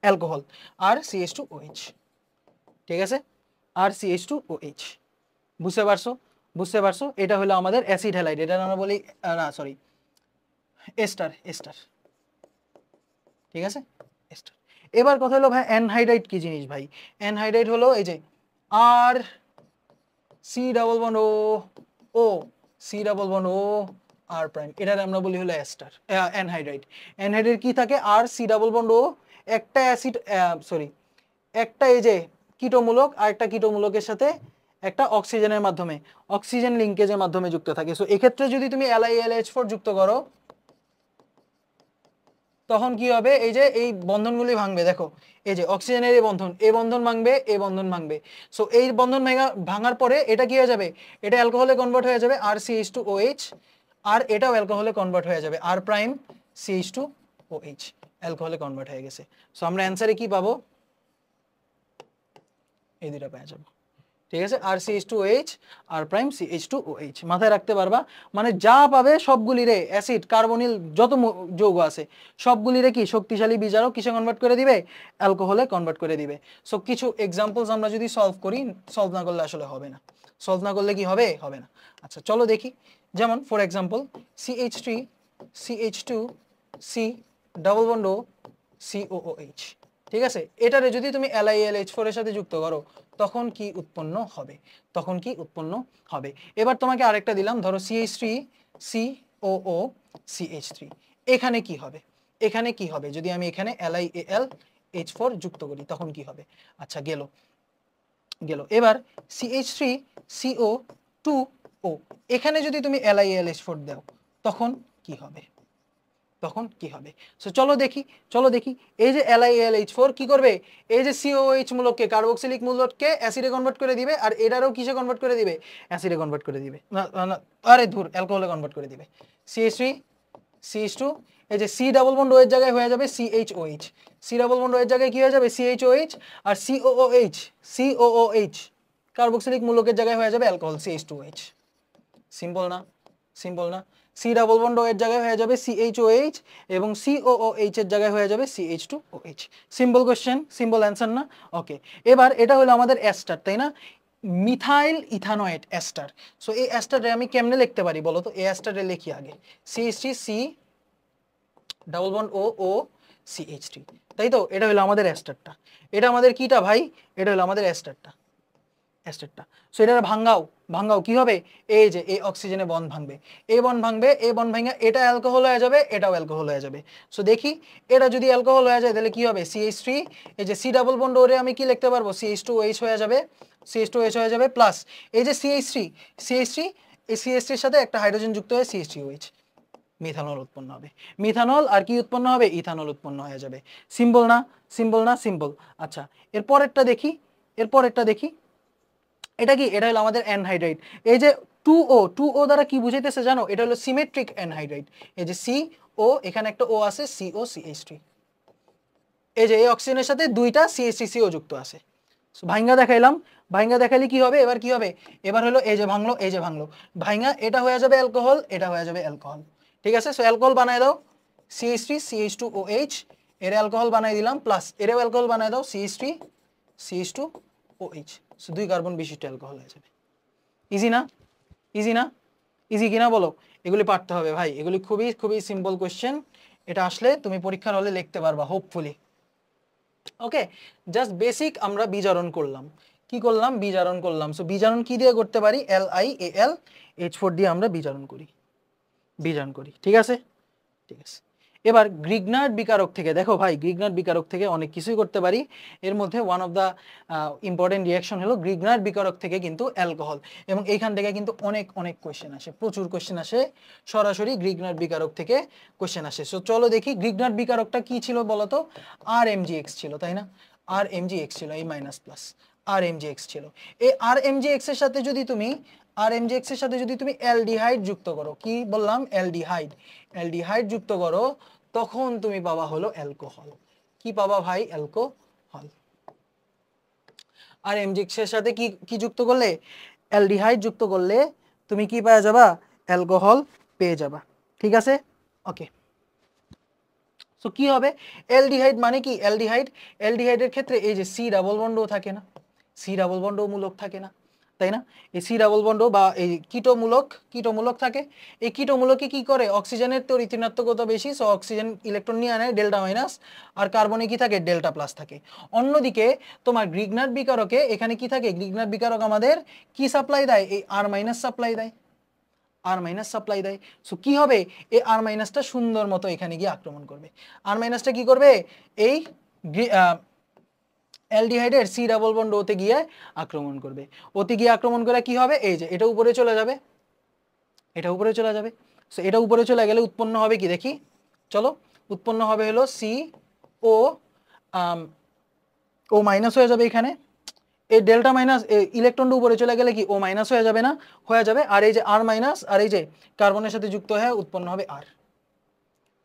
অ্যালকোহল, RCH2OH। ঠিক আছে, RCH2OH। বুঝতে পারছো? এটা হলো আমাদের অ্যাসিড হ্যালাইড, এটা আমরা বলি এস্টার। ঠিক আছে, এস্টার। এবার কথা হলো ভাই অ্যানহাইড্রাইড কি জিনিস ভাই? অ্যানহাইড্রাইড হলো এই যে R, C≡O, R', এটার আমরা বলি হলো এস্টার, অ্যানহাইড্রাইড কি থাকে? R, C≡O, একটা অ্যাসিড, একটা এই যে কিটোমূলক আর একটা কিটোমূলকের সাথে একটা অক্সিজেন লিঙ্কেজের মাধ্যমে যুক্ত থাকে। সো এক্ষেত্রে যদি তুমি LiAlH4 যুক্ত করো, তখন কি হবে, এই যে এই বন্ধনগুলি ভাঙবে, দেখো এই যে অক্সিজেনের এই বন্ধন ভাঙবে, এই বন্ধন ভাঙবে। সো এই বন্ধন ভাঙার পরে এটা কি হয়ে যাবে, এটা অ্যালকোহলে কনভার্ট হয়ে যাবে RCH2OH, আর এটাও অ্যালকোহলে কনভার্ট হয়ে যাবে R প্রাইম CH2OH, অ্যালকোহলে কনভার্ট হয়ে গেছে। সো আমরা অ্যান্সারে কি পাবো, এই দুটো পেয়ে যাবো, ঠিক আছে, RCH2OH R প্রাইম CH2OH মাথায় রাখতে পারবা। মানে যা পাবে সবগুলিরে অ্যাসিড কার্বনিল যত যৌগ আছে সবগুলিরে কি শক্তিশালী বিজারক কিসে কনভার্ট করে দিবে, অ্যালকোহলে কনভার্ট করে দিবে। সো কিছু এক্সাম্পলস আমরা যদি সলভ করি, সলভ না করলে আসলে হবে না, সলভ না করলে কি হবে, হবে না। আচ্ছা চলো দেখি, যেমন for example CH3 CH2 C double bond O COOH, ঠিক আছে, এটারে যদি তুমি LiAlH4 এর সাথে যুক্ত করো তখন কি উৎপন্ন হবে, তখন কি উৎপন্ন হবে। এবার তোমাকে আরেকটা দিলাম, ধরো CH3 COOCH3, এখানে কি হবে, এখানে কি হবে যদি আমি এখানে LiAlH4 যুক্ত করি তখন কি হবে। আচ্ছা গেল গেল। এবার CH3CO2O, এখানে যদি তুমি LiAlH4 দাও তখন কি হবে, তখন কি হবে। সো চলো দেখি, চলো দেখি, এই যে LiAlH4 কি করবে, এই যে COOH মূলককে কার্বক্সিলিক মূলককে অ্যাসিডে কনভার্ট করে দিবে, আর এটারও কিসে কনভার্ট করে দিবে, অ্যাসিডে কনভার্ট করে দিবে, না আরে ধুর, অ্যালকোহলে কনভার্ট করে দিবে। CH3 CH2, এই যে C ডাবল বন্ড O এর জায়গায় হয়ে যাবে CHOH, C double bond O এর জায়গায় কি হয়ে যাবে CHOH, আর COOH কার্বক্সিলিক মূলকের জায়গায় হয়ে যাবে অ্যালকোহল CH2OH। সিম্পল না, সিম্পল না। C ডাবল বন্ড O এর জায়গায় হয়ে যাবে CHOH এবং COOH এর জায়গায় হয়ে যাবে CH2OH। Simple question, simple answer না। ওকে, এবার এটা হলো আমাদের এস্টার, তাই না, মিথাইল ইথানয়েট এস্টার। সো এই এস্টারে আমি কেমনে লিখতে পারি বলো তো, এই এস্টারে লিখি আগে CH3 C double bond O CH3, তাই তো, এটা হলো আমাদের এস্টারটা, এটা আমাদের কিটা ভাই, এটা হলো আমাদের এস্টারটা, অ্যাসিডটা। সো এটা ভাঙাও, ভাঙাও কি হবে, এই যে এই অক্সিজেনে বন্ড ভাঙবে, এই বন্ড ভাঙবে, এই বন্ড ভাঙা এটা অ্যালকোহল হয়ে যাবে, এটাও অ্যালকোহল হয়ে যাবে। সো দেখি এটা যদি অ্যালকোহল হয়ে যায় তাহলে কি হবে, CH3, এই যে C ডাবল বন্ড ওরে আমি কি লিখতে পারবো, CH2OH হয়ে যাবে, CH2OH হয়ে যাবে, প্লাস এই যে CH3 এই CH3 এর সাথে একটা হাইড্রোজেন যুক্ত হয়ে CH3OH, মিথানল উৎপন্ন হবে, মিথানল আর কি উৎপন্ন হবে, ইথানল উৎপন্ন হয়ে যাবে। সিম্পল না, সিম্পল না, সিম্পল। আচ্ছা এরপরেরটা দেখি, এরপরেরটা দেখি, এটা কি, এটা হলো আমাদের অ্যানহাইড্রাইড। এই যে 2O দ্বারা কি বুঝাইতেছে জানো, এটা হলো সিমেট্রিক অ্যানহাইড্রাইড। এই যে CO, এখানে একটা O আছে, COCH3, এই যে এই অক্সিজেনের সাথে দুইটা CH3CO যুক্ত আছে। ভাইঙ্গা দেখাইলাম, ভাইঙ্গা দেখাইলে কি হবে, এবার কি হবে, এবার হলো এই যে ভাঙলো, এই যে ভাঙলো, ভাইঙ্গা এটা হয়ে যাবে অ্যালকোহল, এটা হয়ে যাবে অ্যালকোহল, ঠিক আছে। সো অ্যালকোহল বানাই দাও, CH3 CH2OH, এর অ্যালকোহল বানাই দিলাম, প্লাস এরও অ্যালকোহল বানাই দাও, CH3 CH2OH, সো 2 কার্বন বিশিষ্ট অ্যালকোহল হয়ে যাবে। ইজি না, ইজি না, ইজি কিনা বলো, এগুলি পারতে হবে ভাই, এগুলি খুবই খুবই সিম্পল কোশ্চেন, এটা আসলে তুমি পরীক্ষার হলে লিখতে পারবা হোপফুলি। ওকে, জাস্ট বেসিক আমরা বিজারণ করলাম, কি করলাম, বিজারণ করলাম। সো বিজারণ কি দিয়ে করতে পারি, LiAlH4 দিয়ে আমরা বিজারণ করি, বিজারণ করি, ঠিক আছে, ঠিক আছে। এবার গ্রিগনার্ড বিকারক থেকে দেখো ভাই, গ্রিগনার্ড বিকারক থেকে অনেক কিছুই করতে পারি, এর মধ্যে one of the important reaction হলো গ্রিগনার্ড বিকারক থেকে কিন্তু অ্যালকোহল, এবং এইখান থেকে কিন্তু অনেক অনেক কোয়েশ্চেন আসে, প্রচুর কোয়েশ্চেন আসে, সরাসরি গ্রিগনার্ড বিকারক থেকে কোয়েশ্চেন আসে। সো চলো দেখি গ্রিগনার্ড বিকারকটা কি ছিল বলতো, RMgX ছিল, তাই না, RMgX ছিল, এই মাইনাস প্লাস RMgX ছিল। এই RMgX এর সাথে যদি তুমি RMgX এর সাথে যদি তুমি অ্যালডিহাইড যুক্ত করো, কি বললাম, অ্যালডিহাইড, অ্যালডিহাইড যুক্ত করো তখন তুমি পাবা হলো অ্যালকোহল, কি পাবা ভাই, অ্যালকোহল। RMgX এর সাথে কি কি যুক্ত করলে, অ্যালডিহাইড যুক্ত করলে তুমি কি পেয়ে যাবা, অ্যালকোহল পেয়ে যাবা, ঠিক আছে। ওকে, সো কি হবে, অ্যালডিহাইড মানে কি, অ্যালডিহাইড, অ্যালডিহাইডের ক্ষেত্রে এই যে C ডাবল বন্ডও থাকে না, C ডাবল বন্ডও মূলক থাকে না, তাই না, এই C ডাবল বন্ড বা এই কিটোমূলক থাকে। এই কিটোমূলকে কি করে, অক্সিজেনের তো ঋণাত্মকতা বেশি, সো অক্সিজেন ইলেকট্রন নিয়ে আনে ডেল্টা মাইনাস, আর কার্বনে কি থাকে, ডেল্টা প্লাস থাকে। অন্যদিকে তোমার গ্রিগনার্ড বিকারকে এখানে কি থাকে, গ্রিগনার্ড বিকারক আমাদের কি সাপ্লাই দেয়, এই R মাইনাস সাপ্লাই দেয়, আর মাইনাস সাপ্লাই দেয়। সো কি হবে, এই আর মাইনাসটা সুন্দর মতো এখানে গিয়ে আক্রমণ করবে, আর মাইনাসটা কি করবে, এই অ্যালডিহাইডের C ডাবল বন্ড ওতে গিয়ে আক্রমণ করবে, ওতে গিয়ে আক্রমণ করে কি হবে, এই যে এটা উপরে চলে যাবে, এটা উপরে চলে যাবে। সো এটা উপরে চলে গেলে উৎপন্ন হবে কি দেখি, চলো উৎপন্ন হবে হলো সি ও ও মাইনাস হয়ে যাবে এখানে, এই ডেল্টা মাইনাস ইলেকট্রনটা উপরে চলে গেলে কি ও মাইনাস হয়ে যাবে না, হয়ে যাবে। আর এই যে আর মাইনাস আর এই যে কার্বনের সাথে যুক্ত হয়ে উৎপন্ন হবে আর,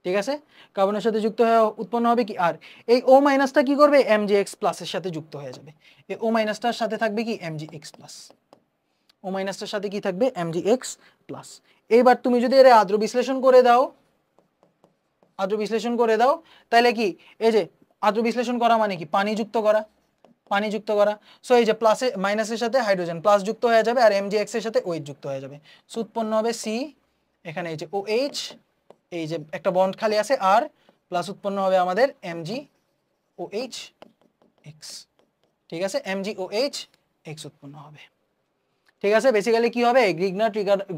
ঠিক আছে, কার্বনের সাথে যুক্ত হয়ে উৎপন্ন হবে কি আর। এই ও মাইনাসটা কি করবে এমজিএক্স প্লাসের সাথে যুক্ত হয়ে যাবে, এই ও মাইনাসটার সাথে থাকবে কি এমজিএক্স প্লাস, ও মাইনাসটার সাথে কি থাকবে এমজিএক্স প্লাস। এইবার তুমি যদি এর আদ্র বিশ্লেষণ করে দাও, আদ্র বিশ্লেষণ করে দাও তাহলে কি এই যে আদ্র বিশ্লেষণ করা মানে কি পানি যুক্ত করা, পানি যুক্ত করা। সো এই যে প্লাসে মাইনাসের সাথে হাইড্রোজেন প্লাস যুক্ত হয়ে যাবে আর এমজিএক্স এর সাথে ওইচ যুক্ত হয়ে যাবে। সো উৎপন্ন হবে সি, এখানে এই যে ওএইচ, এই যে একটা বন্ড খালি আছে আর, প্লাস উৎপন্ন হবে আমাদের এমজি ওএইচ এক্স, ঠিক আছে, এমজি ওএইচ এক্স উৎপন্ন হবে, ঠিক আছে। বেসিক্যালি কি হবে গ্রিগনার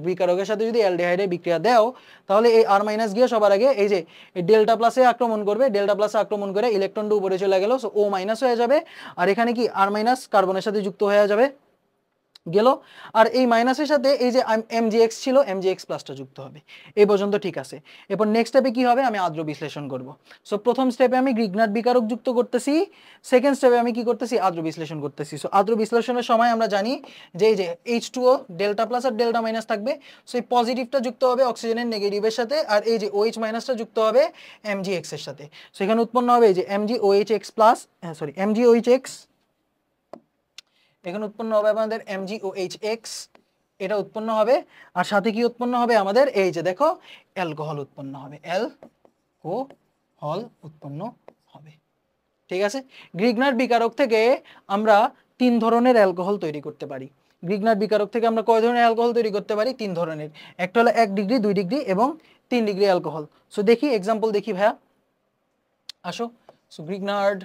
বিকারকের সাথে যদি অ্যালডিহাইডে বিক্রিয়া দাও তাহলে এই আর মাইনাস গিয়ে সবার আগে এই যে ডেল্টা প্লাসে আক্রমণ করবে, ডেল্টা প্লাসে আক্রমণ করে ইলেকট্রনটা উপরে চলে গেল, সো ও মাইনাস হয়ে যাবে আর এখানে কি আর মাইনাস কার্বনের সাথে যুক্ত হয়ে যাবে গেল, আর এই মাইনাসের সাথে এই যে এমজিএক্স ছিল এমজিএক্স প্লাসটা যুক্ত হবে। এই পর্যন্ত ঠিক আছে। এরপর নেক্সট স্টেপে কি হবে আমি আদ্র বিশ্লেষণ করব। সো প্রথম স্টেপে আমি গ্রিগনার বিকারক যুক্ত করতেছি, সেকেন্ড স্টেপে আমি কি করতেছি আদ্র বিশ্লেষণ করতেছি। সো আদ্র বিশ্লেষণের সময় আমরা জানি যে এই যে H2O ডেল্টা প্লাস আর ডেল্টা মাইনাস থাকবে, সো এই পজিটিভটা যুক্ত হবে অক্সিজেনের নেগেটিভের সাথে আর এই যে OH মাইনাসটা যুক্ত হবে এমজিএক্স এর সাথে। সো এখানে উৎপন্ন হবে এই যে MgOH প্লাস সরি MgOH, এখানে উৎপন্ন হবে আমাদের MgOH, এটা উৎপন্ন হবে আর সাথে কি উৎপন্ন হবে আমাদের এই যে দেখো অ্যালকোহল উৎপন্ন হবে, অ্যালকোহল উৎপন্ন হবে, ঠিক আছে। গ্রিগনার বিকারক থেকে আমরা 3 ধরনের অ্যালকোহল তৈরি করতে পারি। গ্রিগনার বিকারক থেকে আমরা কয় ধরনের অ্যালকোহল তৈরি করতে পারি 3 ধরনের, একটা হলো 1 ডিগ্রি 2 ডিগ্রি এবং 3 ডিগ্রি অ্যালকোহল। সো দেখি এক্সাম্পল দেখি ভাইয়া, আসো। সো গ্রিগনার্ড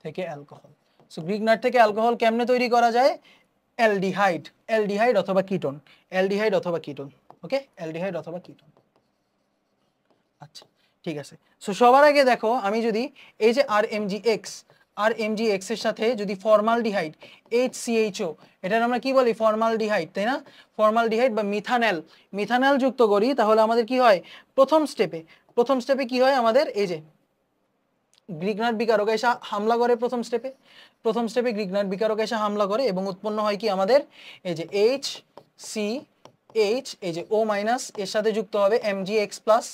থেকে অ্যালকোহল, সো গ্রিগনার থেকে অ্যালকোহল কেমনে তৈরি করা যায়, অ্যালডিহাইড, অ্যালডিহাইড অথবা কিটোন, অ্যালডিহাইড অথবা কিটোন, ওকে, অ্যালডিহাইড অথবা কিটোন। আচ্ছা ঠিক আছে। সো সবার আগে দেখো আমি যদি এই যে আর এমজিএক্স এর সাথে যদি ফর্মালডিহাইড HCHO, এটার আমরা কি বলি ফর্মালডিহাইড, তাই না, ফর্মালডিহাইড বা মিথানল যুক্ত করি তাহলে আমাদের কি হয় প্রথম স্টেপে কি হয় আমাদের এই যে গ্রিগনার বিকারক এসে হামলা করে, প্রথম স্টেপে গ্রিগনার বিকারক এসে হামলা করে এবং উৎপন্ন হয় কি আমাদের এই যে HCH, এই যে O মাইনাস এর সাথে যুক্ত হবে MgX প্লাস,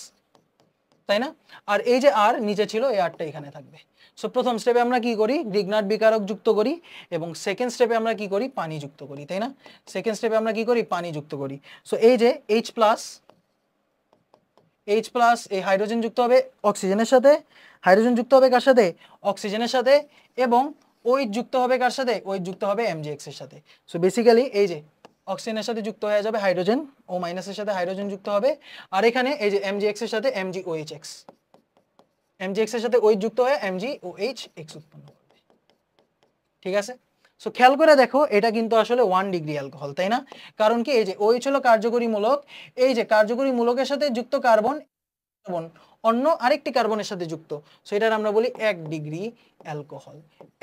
তাই না, আর এই যে আর নিচে ছিল এই আরটা এখানে থাকবে। সো প্রথম স্টেপে আমরা কি করি গ্রিগনার বিকারক যুক্ত করি এবং সেকেন্ড স্টেপে আমরা কি করি পানি যুক্ত করি, তাই না, সেকেন্ড স্টেপে আমরা কি করি পানি যুক্ত করি। সো এই যে H প্লাস এই হাইড্রোজেন যুক্ত হবে অক্সিজেনের সাথে, হাইড্রোজেন যুক্ত হবে কার সাথে অক্সিজেনের সাথে, এবং OH যুক্ত হবে কার সাথে OH যুক্ত হবে MgX এর সাথে। সো বেসিক্যালি এই যে অক্সিজেনের সাথে যুক্ত হয়ে যাবে হাইড্রোজেন, O মাইনাসের সাথে হাইড্রোজেন যুক্ত হবে আর এখানে এই যে MgX এর সাথে MgOH, MgX এর সাথে OH যুক্ত হয়ে MgOH উৎপন্ন করবে, ঠিক আছে। সো খেয়াল করে দেখো এটা কিন্তু আসলে 1 ডিগ্রি অ্যালকোহল, তাই না, কারণ কি এই যে OH হলো কার্যকরী মূলক, এই যে কার্যকরী মূলকের সাথে যুক্ত কার্বন অন্য আরেকটি কার্বনের সাথে যুক্ত, সো এটার আমরা বলি 1 ডিগ্রি অ্যালকোহল,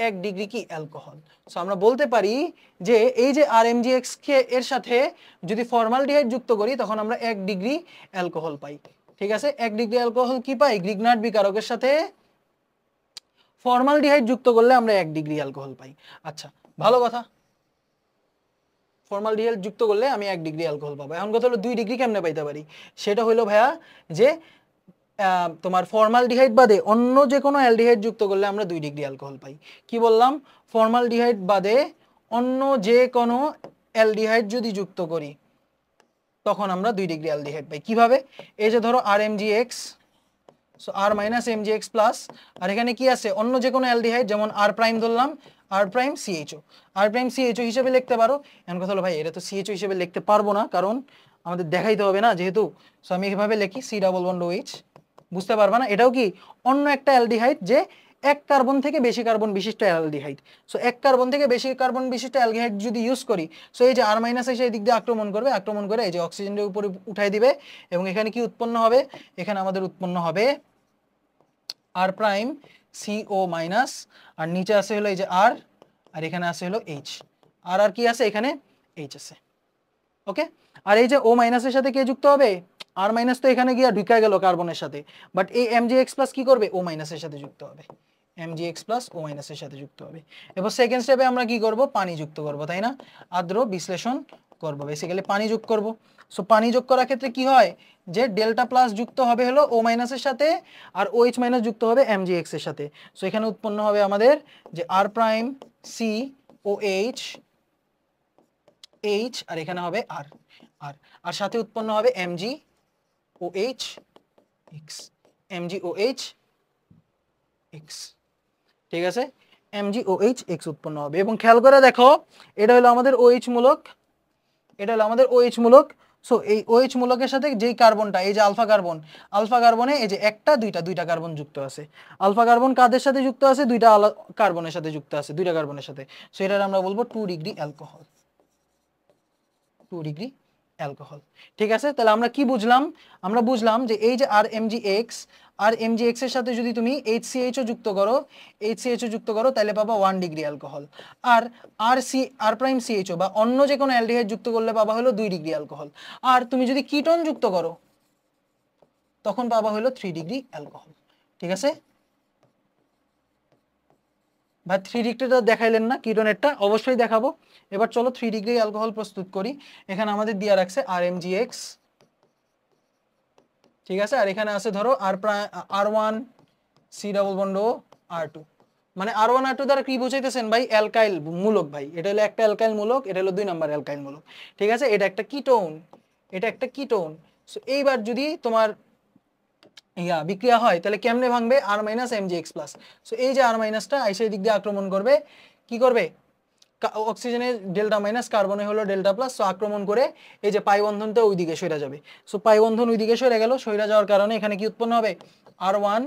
1 ডিগ্রি কি অ্যালকোহল। সো আমরা বলতে পারি যে এই যে RMgX কে এর সাথে যদি ফর্মালডিহাইড যুক্ত করি তখন আমরা 1 ডিগ্রি অ্যালকোহল পাই, ঠিক আছে। 1 ডিগ্রি অ্যালকোহল কি পাই গ্রিগনার্ড বিকারকের সাথে ফর্মালডিহাইড যুক্ত করলে আমরা 1 ডিগ্রি অ্যালকোহল পাই। আচ্ছা ভালো কথা, ফর্মালডিহাইড যুক্ত করলে আমি 1 ডিগ্রি অ্যালকোহল পাবো। এখন কথা হলো 2 ডিগ্রি কেমনে পাইতে পারি, সেটা হলো ভাইয়া যে তোমার ফর্মালডিহাইড বাদে অন্য যে কোনো অ্যালডিহাইড যুক্ত করলে আমরা 2 ডিগ্রি অ্যালকোহল পাই। কি বললাম ফর্মালডিহাইড বাদে অন্য যে কোনো অ্যালডিহাইড যদি যুক্ত করি তখন আমরা 2 ডিগ্রি অ্যালডিহাইড পাই। কিভাবে, এই যে ধরো RMgX, so R minus MgX plus, আর এখানে কি আছে অন্য যে কোনো অ্যালডিহাইড যেমন R প্রাইম ধরলাম R প্রাইম CHO হিসেবে লিখতে পারো। এখন কথা হলো ভাই এটা তো CHO হিসেবে লিখতে পারবো না কারণ আমাদের দেখাইতে হবে না যেহেতু, সো আমি এভাবে লিখি C ডাবল বন্ড OH, বুঝতে পারবা না এটাও কি অন্য একটা অ্যালডিহাইড যে 1 কার্বন থেকে বেশি কার্বন বিশিষ্ট অ্যালডিহাইড। সো 1 কার্বন থেকে বেশি কার্বন বিশিষ্ট অ্যালডিহাইড যদি ইউজ করি, সো এই যে R মাইনাস এসে এই দিক দিয়ে আক্রমণ করে এই যে অক্সিজেনের উপরে উঠাই দিবে এবং এখানে কি উৎপন্ন হবে, এখানে আমাদের উৎপন্ন হবে R প্রাইম CO মাইনাস, আর নিচে আছে হলো এই যে R আর এখানে আছে হলো H, আর কি আছে এখানে H আছে, ওকে। আর এই যে O মাইনাসের সাথে কে যুক্ত হবে আর মাইনাস তো এখানে গিয়ে ঢুকে গেল কার্বনের সাথে, বাট এই এমজিএক্স প্লাস কি করবে, ও মাইনাসের সাথে যুক্ত হবে, এমজিএক্স প্লাস ও মাইনাসের সাথে যুক্ত হবে। এবার সেকেন্ড স্টেপে আমরা কি করব, পানি যুক্ত করব, তাই না, আর্দ্র বিশ্লেষণ করব, বেসিক্যালি পানি যোগ করব। সো পানি যোগ করার ক্ষেত্রে কি হয়, যে ডেল্টা প্লাস যুক্ত হবে হলো ও মাইনাসের সাথে, আর ওএইচ মাইনাস যুক্ত হবে এমজিএক্স এর সাথে। সো এখানে উৎপন্ন হবে আমাদের যে R prime C O H, H আর এখানে হবে আর, আর আর সাথে উৎপন্ন হবে MG O H X, MG O H X, ঠিক আছে, এমজি ও এইচ এক্স উৎপন্ন হবে। এবং খেয়াল করে দেখো, এটা হলো আমাদের ওএইচ মূলক, এটা হলো আমাদের ওএইচ মূলক। সো এই ওএইচ মূলকের সাথে যেই কার্বনটা, এই যে আলফা কার্বন, আলফা কার্বনে এই যে একটা দুইটা কার্বন যুক্ত আছে। আলফা কার্বন কাদের সাথে যুক্ত আছে, দুইটা কার্বনের সাথে যুক্ত আছে, দুইটা কার্বনের সাথে। সো এটা আমরা বলবো 2 ডিগ্রি অ্যালকোহল, 2 ডিগ্রি অ্যালকোহল। ঠিক আছে, তাহলে আমরা কি বুঝলাম, আমরা বুঝলাম যে এই যে আর এমজিএক্স, আর এমজিএক্স এর সাথে যদি তুমি এইচসিএইচও যুক্ত করো, এইচসিএইচও যুক্ত করো, তাহলে পাবা 1 ডিগ্রি অ্যালকোহল। আর আর প্রাইম সিএইচও বা অন্য যে কোনো অ্যালডিহাইড যুক্ত করলে পাবা হলো 2 ডিগ্রি অ্যালকোহল। আর তুমি যদি কিটোন যুক্ত করো তখন পাবা হলো 3 ডিগ্রি অ্যালকোহল। ঠিক আছে ভাই, 3 ডিগ্রিটা দেখাইলেন না, কিটোনেরটা অবশ্যই দেখাবো। এবার চলো 3 ডিগ্রি অ্যালকোহল প্রস্তুত করি। এখানে আমাদের দেয়া রাখছে আর এমজিএক্স, ঠিক আছে, আর এখানে আছে ধরো আর ওয়ান সি ডাবল বন্ড ও আর টু, মানে আর ওয়ান আর টু দ্বারা কি বুঝাইতেছেন ভাই, অ্যালকাইল মূলক ভাই, এটা হলো একটা অ্যালকাইল মূলক, এটা হলো 2 নাম্বার অ্যালকাইল মূলক। ঠিক আছে, এটা একটা কিটোন, এটা একটা কিটোন। সো এইবার যদি তোমার বিক্রিয়া হয় তাহলে কেমনে ভাঙবে, আর মাইনাস এমজিএক্স প্লাস। সো এই যে আর মাইনাসটা আইসা এই দিক দিয়ে আক্রমণ করবে, কি করবে, অক্সিজেনের ডেল্টা মাইনাস, কার্বনে হলো ডেল্টা প্লাস। সো আক্রমণ করে এই যে পাই বন্ধনটা ওইদিকে সরে যাবে। সো পাই বন্ধন ওইদিকে সরে গেল, সরে যাওয়ার কারণে এখানে কি উৎপন্ন হবে, আর ওয়ান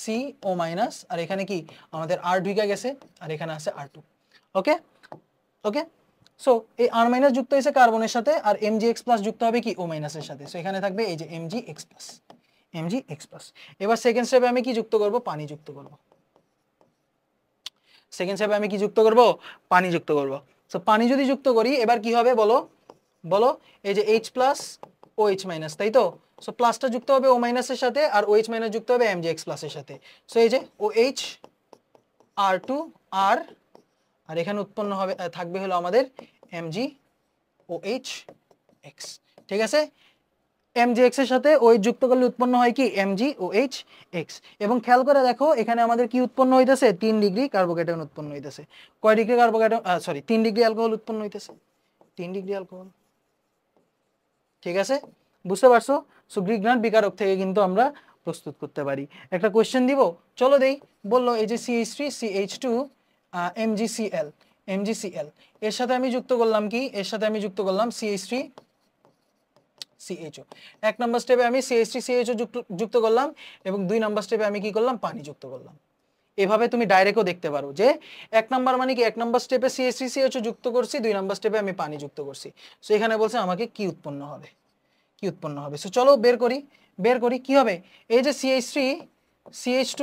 সি ও মাইনাস, আর এখানে কি আমাদের আর ঢুকে গেছে, আর এখানে আছে আর টু। ওকে ওকে, সো এই আর মাইনাস যুক্ত হয়েছে কার্বনের সাথে, আর এমজিএক্স প্লাস যুক্ত হবে কি ও মাইনাসের সাথে। সো এখানে থাকবে এই যে এমজিএক্স প্লাস, এমজিএক্স প্লাস। এবার সেকেন্ড স্টেপে আমি কি যুক্ত করব, পানি যুক্ত করব। সেকেন্ড স্টেপে আমি কি যুক্ত করব, পানি যুক্ত করব। সো পানি যদি যুক্ত করি এবার কি হবে বলো, বলো, এই যে H plus O H minus, তাই তো। সো প্লাসটা যুক্ত হবে ও মাইনাসের সাথে, আর ও এইচ মাইনাস যুক্ত হবে এমজিএক্স প্লাসের সাথে। সো এই যে ও এইচ আর টু আর, আর এখানে উৎপন্ন হবে থাকবে হলো আমাদের এমজি ও এইচ এক্স। ঠিক আছে, এমজিএক্স এর সাথে ওই যুক্ত করলে উৎপন্ন হয় কি এমজি ও এইচ এক্স। এবং খেয়াল করে দেখো এখানে আমাদের কি উৎপন্ন হইতেছে, 3 ডিগ্রি কার্বোক্যাটায়ন উৎপন্ন হইতেছে। কয় degree carbocation, sorry 3 degree alcohol উৎপন্ন হইতেছে, 3 ডিগ্রি অ্যালকোহল। ঠিক আছে, বুঝতে পারছো। সো গ্রিগনাট বিকারক থেকে কিন্তু আমরা প্রস্তুত করতে পারি। একটা কোশ্চেন দিব, চলো দেই। বললো এই যে CH3 CH2 MgCl, MgCl এর সাথে আমি যুক্ত করলাম কি, এর সাথে আমি যুক্ত করলাম CH3 CHO। 1 নম্বর স্টেপে আমি CH3 CHO যুক্ত করলাম, এবং 2 নম্বর স্টেপে আমি কি করলাম, পানি যুক্ত করলাম। এভাবে তুমি ডাইরেক্টও দেখতে পারো যে 1 নম্বর মানে কি, 1 নম্বর স্টেপে CH3 CHO যুক্ত করছি, 2 নম্বর স্টেপে আমি পানি যুক্ত করছি। সো এখানে বলছে আমাকে কি উৎপন্ন হবে, কি উৎপন্ন হবে। সো চলো বের করি, বের করি কি হবে। এই যে CH3 CH2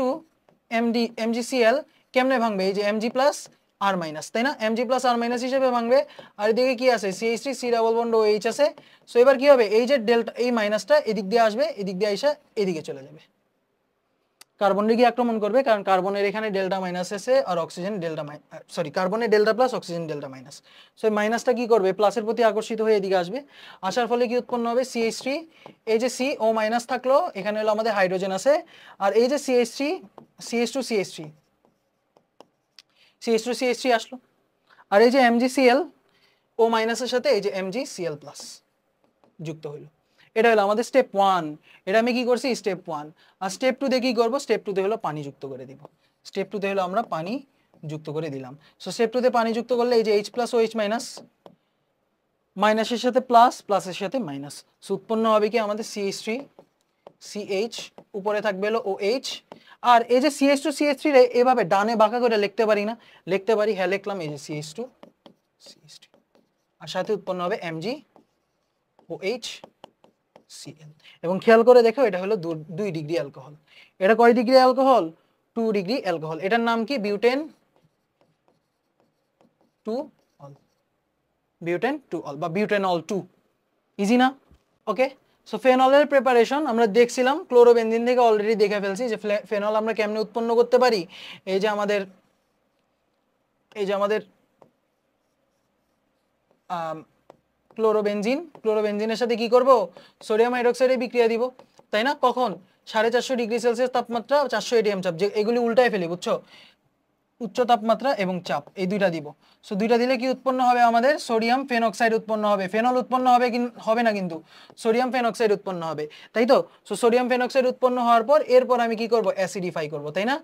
MgCl কেমনে ভাঙবে, এই যে Mg প্লাস আর মাইনাস, তাই না, Mg প্লাস আর মাইনাস হিসেবে ভাঙবে। আর এদিকে কি আছে, CH3 C double bond OH আছে। সো এবার কি হবে, এই যে ডেল্টা, এই মাইনাসটা এদিক দিয়ে আসবে, এদিক দিয়ে আইসা এদিকে চলে যাবে, কার্বনের কি আক্রমণ করবে, কারণ কার্বনের এখানে ডেল্টা মাইনাস আছে, আর অক্সিজেন ডেল্টা সরি কার্বনের delta plus, oxygen delta minus. So এই মাইনাসটা কি করবে, প্লাসের প্রতি আকর্ষিত হয়ে এদিকে আসবে, আসার ফলে কি উৎপন্ন হবে, CH3, এই যে সি ও মাইনাস থাকলো, এখানে হলো আমাদের হাইড্রোজেন আছে, আর এই যে CH3 CH2 CH3 CH2 CH3 আসলো, আর এই যে MgCl ও মাইনাসের সাথে এই যে MgCl প্লাস যুক্ত হইলো। এটা হলো আমাদের স্টেপ 1, এটা আমি কি করছি, স্টেপ 1। আর স্টেপ 2 তে কি করব, স্টেপ 2 তে হলো পানি যুক্ত করে দিব। স্টেপ 2 তে হলো আমরা পানি যুক্ত করে দিলাম। সো স্টেপ 2 তে পানি যুক্ত করলে এই যে H প্লাস ও H মাইনাস, মাইনাসের সাথে প্লাস, প্লাসের সাথে মাইনাস। সো উৎপন্ন হবে কি আমাদের CH3 CH, উপরে থাকবে হলো OH। আর এই যে CH2 CH3 রে এভাবে ডানে বাঁকা করে লিখতে পারি না, লিখতে পারি, হ্যাঁ লিখলাম, এই যে CH2 CH2, আর সাথে উৎপন্ন হবে Mg OH Cl। এবং খেয়াল করে দেখো এটা হলো 2 ডিগ্রি অ্যালকোহল। এটা কয় ডিগ্রি অ্যালকোহল, 2 ডিগ্রি অ্যালকোহল। এটার নাম কি, বিউটেন 2 অল, বিউটেন 2 অল বা বিউটেনল 2। ইজি না, ওকে। সো ফেনলের প্রিপারেশন আমরা দেখছিলাম, ক্লোরোবেনজিন থেকে অলরেডি দেখে ফেলছি যে ফেনল আমরা কেমনে উৎপন্ন করতে পারি। এই যে আমাদের ক্লোরোবেনজিনের সাথে কি করব, সোডিয়াম হাইড্রোক্সাইডে বিক্রিয়া দিব, তাই না? কখন? 450 ডিগ্রি সেলসিয়াস তাপমাত্রা, 400 এটিএম চাপ, যে এগুলি উল্টায় ফেলি, বুঝছো? উচ্চ তাপমাত্রা এবং চাপ, এই দুইটা দিব। সো দুইটা দিলে কি উৎপন্ন হবে আমাদের? সোডিয়াম ফেনক্সাইড উৎপন্ন হবে। ফেনল উৎপন্ন হবে হবে না, কিন্তু সোডিয়াম ফেনক্সাইড উৎপন্ন হবে, তাই তো? সো সোডিয়াম ফেনক্সাইড উৎপন্ন হওয়ার পর এরপর আমি কি করব? অ্যাসিডিফাই করব, তাই না?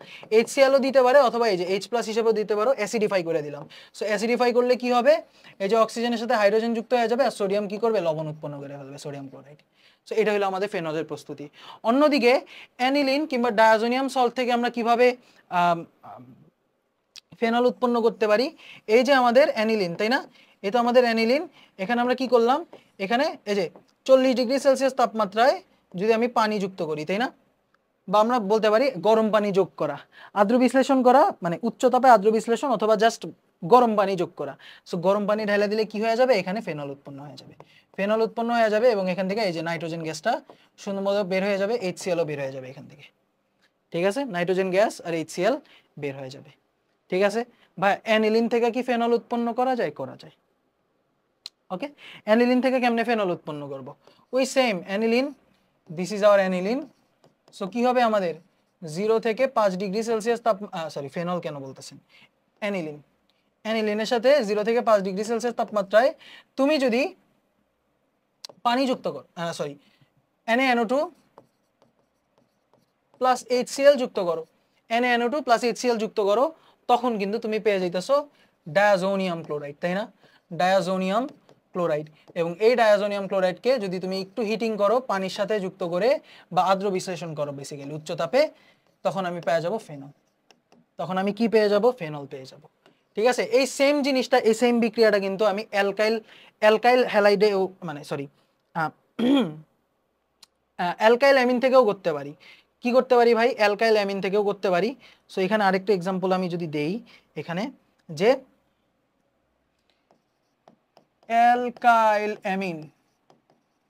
HCl ও দিতে পারে, অথবা এই যে H+ হিসেবেও দিতে পারো, অ্যাসিডিফাই করে দিলাম। সো অ্যাসিডিফাই করলে কি হবে? এই যে অক্সিজেনের সাথে হাইড্রোজেন যুক্ত হয়ে যাবে, আর সোডিয়াম কি করবে? লবণ উৎপন্ন করে ফেলবে, সোডিয়াম ক্লোরাইড। সো এটা হলো আমাদের ফেনলের প্রস্তুতি। অন্যদিকে অ্যানিলিন কিংবা ডায়াজোনিয়াম সল্ট থেকে আমরা কিভাবে ফেনল উৎপন্ন করতে পারি? এই যে আমাদের অ্যানিলিন, তাই না? এই তো আমাদের অ্যানিলিন। এখানে আমরা কি করলাম? এখানে এই যে 40 ডিগ্রি সেলসিয়াস তাপমাত্রায় যদি আমি পানি যুক্ত করি, তাই না? বা আমরা বলতে পারি গরম পানি যোগ করা, আর্দ্র বিশ্লেষণ করা, মানে উচ্চ তাপে আর্দ্র বিশ্লেষণ, অথবা জাস্ট গরম পানি যোগ করা। সো গরম পানি ঢেলে দিলে কি হয়ে যাবে? এখানে ফেনল উৎপন্ন হয়ে যাবে। ফেনল উৎপন্ন হয়ে যাবে এবং এখান থেকে এই যে নাইট্রোজেন গ্যাসটা সুন্দরভাবে বের হয়ে যাবে, HCl ও বের হয়ে যাবে এখান থেকে। ঠিক আছে, নাইট্রোজেন গ্যাস আর HCl বের হয়ে যাবে। ঠিক আছে ভাই, অ্যানিলিন থেকে কি ফেনল উৎপন্ন করা যায়? করা যায়। ওকে, অ্যানিলিন থেকে কেমনে ফেনল উৎপন্ন করব? ওই same aniline, this is our aniline. So কি হবে আমাদের? 0 থেকে 5 ডিগ্রি সেলসিয়াস সরি ফেনল কেন বলতেছেন, অ্যানিলিন। অ্যানিলিনের সাথে 0 থেকে 5 ডিগ্রি সেলসিয়াস তাপমাত্রায় তুমি যদি পানি যুক্ত করো, সরি NaNO2 প্লাস HCl যুক্ত করো, NaNO2 প্লাস HCl যুক্ত করো, তখন কিন্তু তুমি পেয়ে যাইতেছো ডায়াজোনিয়াম ক্লোরাইড, তাই না? Diazonium chloride. এবং এই ডায়াজোনিয়াম ক্লোরাইডকে যদি তুমি একটু হিটিং করো পানির সাথে যুক্ত করে, বা আর্দ্র বিশ্লেষণ করো বেসিক্যালি উচ্চ তাপে, তখন আমি পেয়ে যাব ফেনল। তখন আমি কি পেয়ে যাব? ফেনল পেয়ে যাব। ঠিক আছে, এই সেম জিনিসটা, এই সেম বিক্রিয়াটা কিন্তু আমি অ্যালকাইল হ্যালাইডে, মানে সরি অ্যালকাইল অ্যামিন থেকেও করতে পারি। কি করতে পারি ভাই? অ্যালকাইল অ্যামিন থেকেও করতে পারি। সো এখানে আরেকটা এক্সাম্পল আমি যদি দেই, এখানে যে অ্যালকাইল অ্যামিন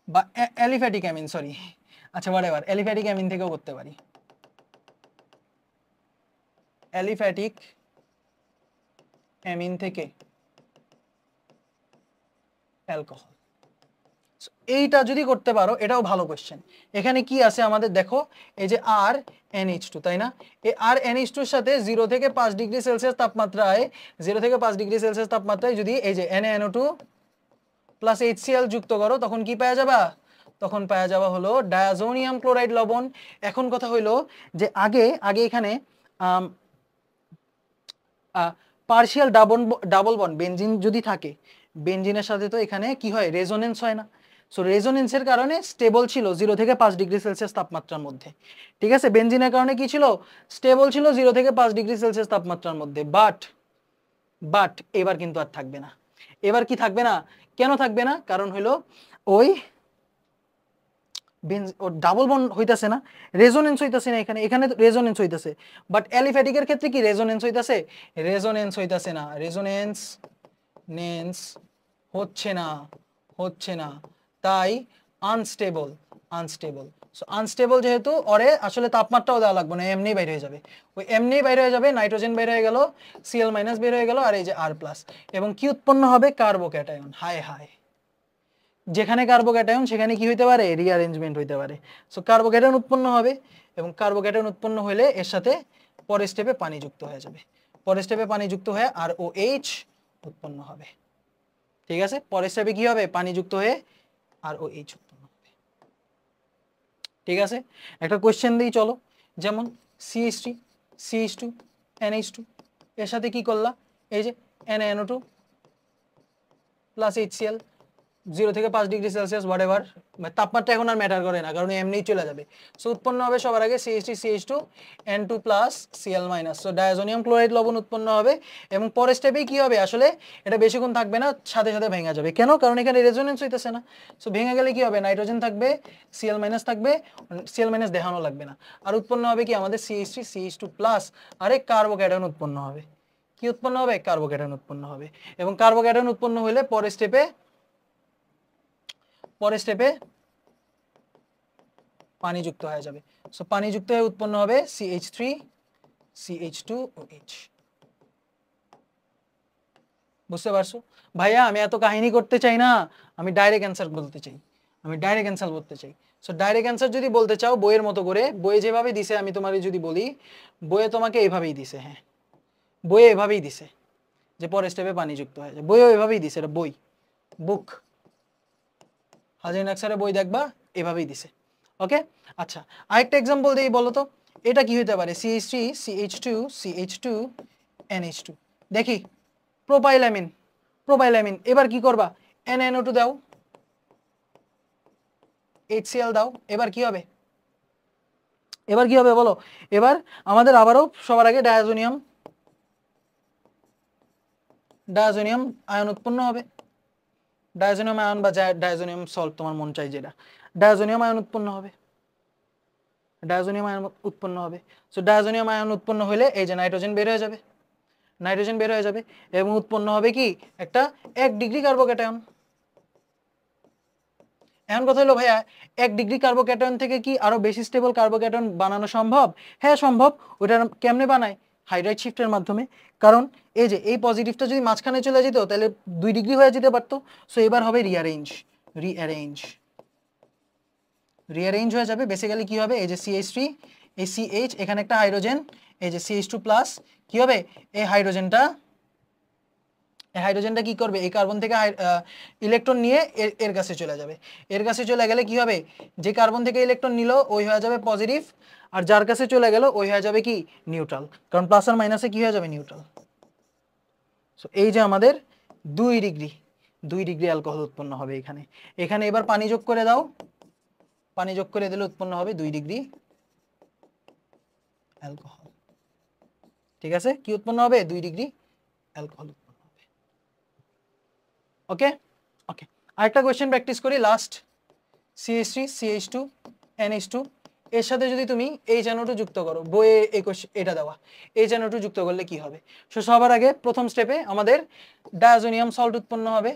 বা অ্যালিফ্যাটিক অ্যামিন, সরি, আচ্ছা হোয়াটএভার, অ্যালিফ্যাটিক অ্যামিন থেকেও করতে পারি। অ্যালিফ্যাটিক অ্যামিন থেকে অ্যালকোহল, এইটা যদি করতে পারো, এটাও ভালো কোশ্চেন। এখানে কি আছে আমাদের দেখো, এই যে RnH2, তাই না? এই RnH2 এর সাথে 0 থেকে 5 ডিগ্রি সেলসিয়াস তাপমাত্রায়, 0 থেকে 5 ডিগ্রি সেলসিয়াস তাপমাত্রায় যদি এই যে NaNO2 প্লাস HCl যুক্ত করো, তখন কি পাওয়া যাবা? তখন পাওয়া যাওয়া হলো ডায়াজোনিয়াম ক্লোরাইড লবণ। এখন কথা হইলো যে আগে আগে এখানে পার্শিয়াল ডাবল বন্ড বেনজিন যদি থাকে, বেনজিনের সাথে তো এখানে কি হয়? রেজোনেন্স হয় না। সো রেজোনেন্সের কারণে স্টেবল ছিল 0 থেকে 5 ডিগ্রি সেলসিয়াস তাপমাত্রার মধ্যে। ঠিক আছে, বেনজিনের কারণে কি ছিল? স্টেবল ছিল 0 থেকে 5 ডিগ্রি সেলসিয়াস তাপমাত্রার মধ্যে। বাট এবার কিন্তু আর থাকবে না। এবার কি থাকবে না? কেন থাকবে না? কারণ হলো ওই ডাবল বন্ড হইতাছে না, রেজোনেন্স হইতাছে না, এখানে এখানে রেজোনেন্স হইতাছে। বাট অ্যালিফ্যাটিকের ক্ষেত্রে কি রেজোনেন্স হইতাছে? রেজোনেন্স হইতাছে না, রেজোনেন্স হচ্ছে না, তাই আনস্টেবল। সো আনস্টেবল যেহেতু, ওরে আসলে তাপমাত্রাও দেওয়া লাগবে না, এমনি বাইরে হয়ে যাবে। ওই এমনি বাইরে হয়ে যাবে, নাইট্রোজেন বের হয়ে গেল, Cl- বের হয়ে গেল, আর এই যে R+, এবং কি উৎপন্ন হবে? কার্বোক্যাটায়ন। হায় হায়, যেখানে কার্বোক্যাটায়ন সেখানে কি হইতে পারে? রিঅ্যারেঞ্জমেন্ট হইতে পারে। সো কার্বোক্যাটায়ন উৎপন্ন হবে, এবং কার্বোক্যাটায়ন উৎপন্ন হলে এর সাথে পরের স্টেপে পানি যুক্ত হয়ে যাবে। পরের স্টেপে পানি যুক্ত হয়ে ROH উৎপন্ন হবে। ঠিক আছে, পরের স্টেপে কি হবে? পানি যুক্ত হয়ে ROH উৎপন্ন হবে। ঠিক আছে, একটা কোশ্চেন দিই চলো, যেমন CH3 CH2 NH2 এর সাথে কি করলা? এই যে NaNO2 প্লাস HCl, 0 থেকে 5 ডিগ্রি সেলসিয়াস হোয়াটএভার, তাপমাত্রা এখন আর ম্যাটার করে না, কারণ এমনিই চলে যাবে। সো উৎপন্ন হবে সবার আগে CH3 CH2 N2 plus Cl minus. So diazonium chloride লবণ উৎপন্ন হবে, এবং পরের স্টেপেই কি হবে? আসলে এটা বেশিক্ষণ থাকবে না, সাথে সাথে ভেঙে যাবে। কেন? কারণ এখানে রেজোনেন্স হইতেছে না। সো ভেঙে গেলে কি হবে? নাইট্রোজেন থাকবে, Cl মাইনাস থাকবে, Cl মাইনাস দেখানো লাগবে না। আর উৎপন্ন হবে কি আমাদের? CH3 CH2 প্লাস, আরে কার্বোক্যাটায়ন উৎপন্ন হবে। কি উৎপন্ন হবে? কার্বোক্যাটায়ন উৎপন্ন হবে। এবং কার্বোক্যাটায়ন উৎপন্ন হলে পরের স্টেপে পানিযুক্ত হয়ে যাবে। সো পানিযুক্ত হয়ে উৎপন্ন হবে CH3 CH2OH। বুঝতে পারছো ভাইয়া? আমি এত কাহিনী করতে চাই না, আমি ডাইরেক্ট অ্যান্সার বলতে চাই, আমি ডাইরেক্ট অ্যান্সার বলতে চাই। সো ডাইরেক্ট অ্যান্সার যদি বলতে চাও বইয়ের মতো করে, বইয়ে যেভাবে দিছে আমি তোমাকে যদি বলি, বইয়ে তোমাকে এভাবেই দিছে, হ্যাঁ বইয়ে এভাবেই দিছে যে পরের স্টেপে পানিযুক্ত হয়ে যায়, বইও এভাবেই দিছে, এটা বই, বুক, হাজি নাকসারের বই দেখবা এভাবেই দিছে। ওকে, আচ্ছা আরেকটা এক্সাম্পল দিই, বলো তো এটা কি হতে পারে? CH3 CH2 CH2 NH2। দেখি প্রোপাইলামিন, প্রোপাইলামিন এবার কি করবা? NaNO2 দাও, HCl দাও, এবার কি হবে? এবার কি হবে বলো? এবার আমাদের আবারও সবার আগে ডায়াজোনিয়াম, ডায়াজোনিয়াম আয়ন উৎপন্ন হবে, ডায়াজোনিয়াম আয়ন বা ডায়াজোনিয়াম সল্ট তোমার মন চাই যেটা, ডায়াজোনিয়াম আয়ন উৎপন্ন হবে, ডায়াজোনিয়াম আয়ন উৎপন্ন হবে। সো ডায়াজোনিয়াম আয়ন উৎপন্ন হলে এই যে নাইট্রোজেন বের হয়ে যাবে, নাইট্রোজেন বের হয়ে যাবে এবং উৎপন্ন হবে কি? একটা 1 ডিগ্রি কার্বোক্যাটায়ন। এখন কথা হলো ভাইয়া 1 ডিগ্রি কার্বোক্যাটায়ন থেকে কি আরো বেশি স্টেবল কার্বোক্যাটায়ন বানানো সম্ভব? হ্যাঁ সম্ভব। ওটা কেমনে বানায়? হাইড্রাইড শিফটের মাধ্যমে। কারণ এই যে এই পজিটিভটা যদি মাঝখানে চলে যেত তাহলে 2 ডিগ্রি হয়ে যেতে পারতো। সো এবার হবে রিঅ্যারেঞ্জ, রিঅ্যারেঞ্জ, রিঅ্যারেঞ্জ হয়ে যাবে। বেসিক্যালি কি হবে? এই যে CH3, এই CH, এখানে একটা হাইড্রোজেন, এই যে CH2 প্লাস, কি হবে? এই হাইড্রোজেনটা, এই হাইড্রোজেনটা কি করবে? এই কার্বন থেকে ইলেকট্রন নিয়ে এর কাছে চলে যাবে। এর কাছে চলে গেলে কি হবে? যে কার্বন থেকে ইলেকট্রন নিল ওই হয়ে যাবে পজিটিভ, আর যার কাছে চলে গেল ওই হয়ে যাবে কি? নিউট্রাল। কারণ প্লাস আর মাইনাসে কি হয়ে যাবে? নিউট্রাল। সো এই যে আমাদের 2 ডিগ্রি, 2 ডিগ্রি অ্যালকোহল উৎপন্ন হবে এখানে। এখানে এবার পানি যোগ করে দাও, পানি যোগ করে দিলে উৎপন্ন হবে 2 ডিগ্রি অ্যালকোহল। ঠিক আছে, কি উৎপন্ন হবে? 2 ডিগ্রি অ্যালকোহল উৎপন্ন হবে। ওকে ওকে, আরেকটা কোয়েশ্চেন প্র্যাকটিস করি লাস্ট। CH3 CH2 NH2 এর সাথে যদি তুমি HNO2 যুক্ত করো, বইয়ে এটা দেওয়া, HNO2 যুক্ত করলে কি হবে? সো সবার আগে প্রথম স্টেপে আমাদের ডায়াজোনিয়াম সল্ট উৎপন্ন হবে।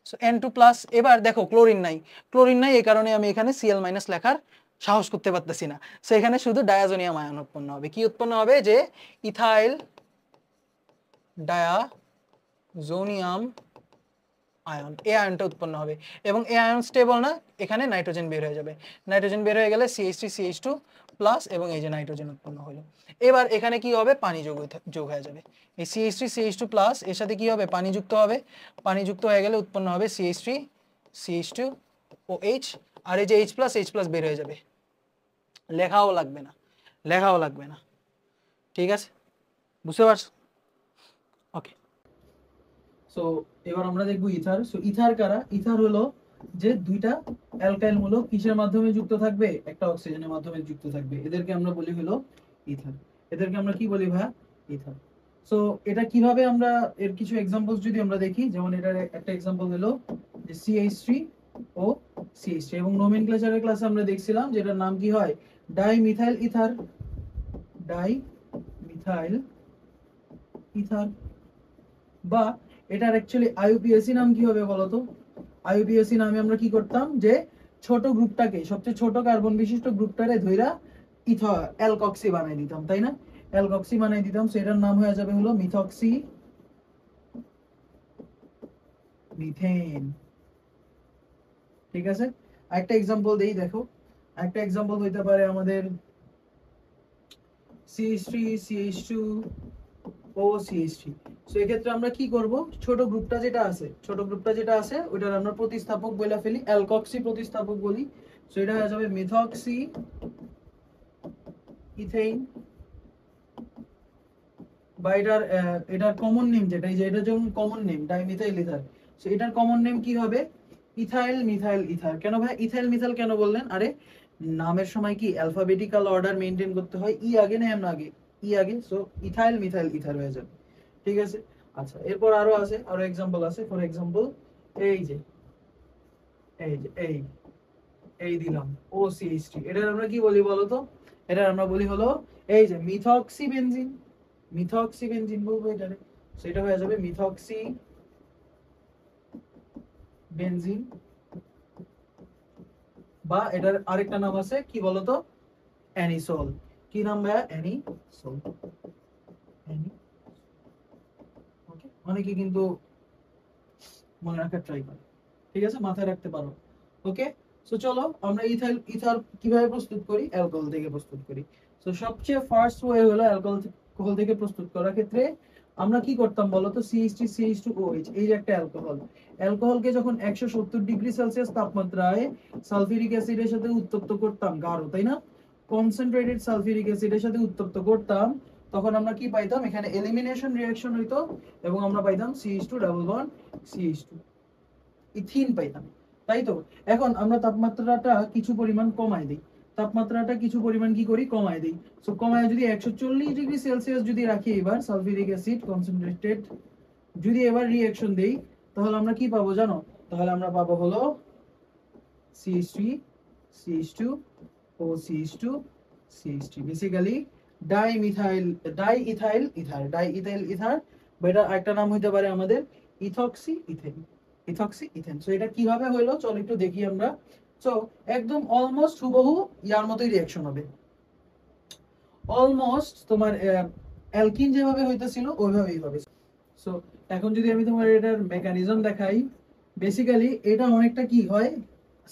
সো N2 প্লাস, এবার দেখো ক্লোরিন নাই, ক্লোরিন নাই এই কারণে আমি এখানে Cl মাইনাস লেখার সাহস করতে পারতেছি না। সো এখানে শুধু ডায়াজোনিয়াম আয়ন উৎপন্ন হবে। কি উৎপন্ন হবে? যে ইথাইল ডায়াজোনিয়াম আয়ন, এই আয়নটা উৎপন্ন হবে এবং এই আয়ন স্টেবল না, এখানে নাইট্রোজেন বের হয়ে যাবে। নাইট্রোজেন বের হয়ে গেলে CH3 CH2 প্লাস এবং এই যে নাইট্রোজেন উৎপন্ন হলো। এবার এখানে কি হবে? পানি যোগ হয়ে যাবে। এই CH3 CH2 প্লাস এর সাথে কি হবে? পানি যুক্ত হবে। পানি যুক্ত হয়ে গেলে উৎপন্ন হবে CH3 CH2OH, আর এই যে H প্লাস বের হয়ে যাবে। লেখাও লাগবে না, লেখাও লাগবে না। ঠিক আছে, বুঝতে পারছো? ওকে, সো এবার আমরা দেখব ইথার। সো ইথার কারা? ইথার হলো যে দুইটা অ্যালকাইল মূলক কিসের মাধ্যমে যুক্ত থাকবে? একটা অক্সিজেনের মাধ্যমে যুক্ত থাকবে। এদেরকে আমরা বলি হলো ইথার। এদেরকে আমরা কি বলি ভাই? ইথার। সো এটা কিভাবে আমরা, এর কিছু एग्जांपल्स যদি আমরা দেখি, যেমন এটার একটা एग्जांपल হলো যে CH3 ও CH3, এবং নোমেনক্লেচারের ক্লাসে আমরা দেখছিলাম যে এটার নাম কি হয়? Dimethyl ether, dimethyl ether. বা এটার অ্যাকচুয়ালি আইইউপিএসি নাম কি হবে বলতো? আইইউপিএসি নামে আমরা কি করতাম? যে ছোট গ্রুপটাকে, সবচেয়ে ছোট কার্বন বিশিষ্ট গ্রুপটারে ধইরা অ্যালকক্সি বানাই দিতাম, তাই না? অ্যালকক্সি বানাই দিতাম। সো এটার নাম হয়ে যাবে হলো মিথক্সি মিথেন। ঠিক আছে, একটা एग्जांपल দেই, দেখো একটা एग्जांपल হইতে পারে আমাদের CH3 CH2 ও CH3। সো এই ক্ষেত্রে আমরা কি করব? ছোট গ্রুপটা যেটা আছে ওটার আমরা প্রতিস্থাপক বলে ফেলি, অ্যালকক্সি প্রতিস্থাপক বলি। সো এটা হয়ে যাবে মিথক্সি ইথেন, বা এটার কমন নেম যেটা, এই যে এটা যেমন common name dimethyl ether, so এটার কমন নেম কি হবে? Ethyl methyl ether. কেন ভাই ইথাইল মিথাইল কেন বললেন? আরে নামের সময় কি অ্যালফাবেটিক্যাল অর্ডার মেইনটেইন করতে হয়, ই আগে না এম আগে? ই আগে। সো ইথাইল মিথাইল ইথার হয়ে যাবে। ঠিক আছে, আচ্ছা এরপর আরো আছে, আরো एग्जांपल আছে। ফর एग्जांपल এই যে এই দিলাম OCH3, এটার আমরা কি বলি বলো তো? এটার আমরা বলি হলো এই যে মিথক্সি বেনজিন, মিথক্সি বেনজিন বলবো এটারে। সেটা হয়ে যাবে মিথক্সি বেনজিন বা এটার আরেকটা নাম আছে কি বলতো, অ্যানিসোল। কি নাম ভাইয়া? অ্যানিসোল। ওকে, অনেকে কিন্তু মনে রাখার ট্রাই করে, ঠিক আছে, মাথায় রাখতে পারো। ওকে, সো চলো আমরা ইথার কিভাবে প্রস্তুত করি, অ্যালকোহল থেকে প্রস্তুত করি। সো সবচেয়ে ফার্স্ট ওয়ে হলো অ্যালকোহল থেকে প্রস্তুত করার ক্ষেত্রে আমরা কি করতাম বলো তো, CH3 CH2OH, এই যে একটা অ্যালকোহলকে যখন 170 ডিগ্রি সেলসিয়াস তাপমাত্রায় সালফিউরিক অ্যাসিডের সাথে উত্তপ্ত করতাম, গাঢ় তাই না, কনসেন্ট্রেটেড সালফিউরিক অ্যাসিডের সাথে উত্তপ্ত করতাম, তখন আমরা কি পাইতাম, এখানে এলিমিনেশন রিঅ্যাকশন হইতো এবং আমরা পাইতাম CH2 double bond CH2, ethene পাইতাম, তাই তো। এখন আমরা তাপমাত্রাটা কিছু পরিমাণ কমাই দিই, তাপমাত্রাটা কিছু পরিমাণ কি করি, কমাই দিই। সো কমায় যদি 140 ডিগ্রি সেলসিয়াস যদি রাখি, এবার সালফিউরিক অ্যাসিড কনসেন্ট্রেটেড যদি এবার রিঅ্যাকশন দেই, তাহলে আমরা কি পাবো জানো, তাহলে আমরা পাবো হলো CH3 CH2 ও CH2 CH3, basically diethyl ether, বা এটা একটা নাম হইতে পারে আমাদের ইথক্সি ইথেন। সো এটা কিভাবে হলো চল একটু দেখি আমরা। সো একদম অলমোস্ট হুবহু ইয়ার মতোই রিঅ্যাকশন হবে, অলমোস্ট তোমার অ্যালকিন যেভাবে হইতেছিল ওইভাবেই হবে। সো এখন যদি আমি তোমার এটার মেকানিজম দেখাই, বেসিক্যালি এটা অনেকটা কি হয়,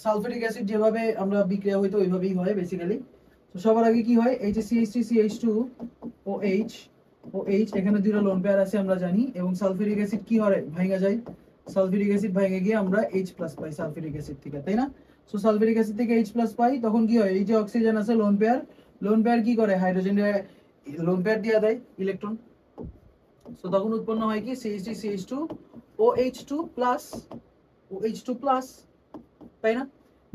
সালফিউরিক অ্যাসিড যেভাবে আমরা বিক্রিয়া হইতো ওইভাবেই হয় বেসিক্যালি। তো সবার আগে কি হয়, এই যে CH3 CH2OH এখানে দুটো লোন পেয়ার আছে আমরা জানি, এবং সালফিউরিক অ্যাসিড কি হয়, ভাঙা যায়, সালফিউরিক অ্যাসিড ভেঙে গিয়ে আমরা H+ পাই সালফিউরিক অ্যাসিড থেকে, তাই না। সো সালফিউরিক অ্যাসিড থেকে H+ পাই, তখন কি হয়, এই যে অক্সিজেন আছে লোন পেয়ার কি করে, হাইড্রোজেনের লোন পেয়ার দিয়ে দেয় ইলেকট্রন। সো তখন উৎপন্ন হয় কি CH3 CH2OH2+, তাই না।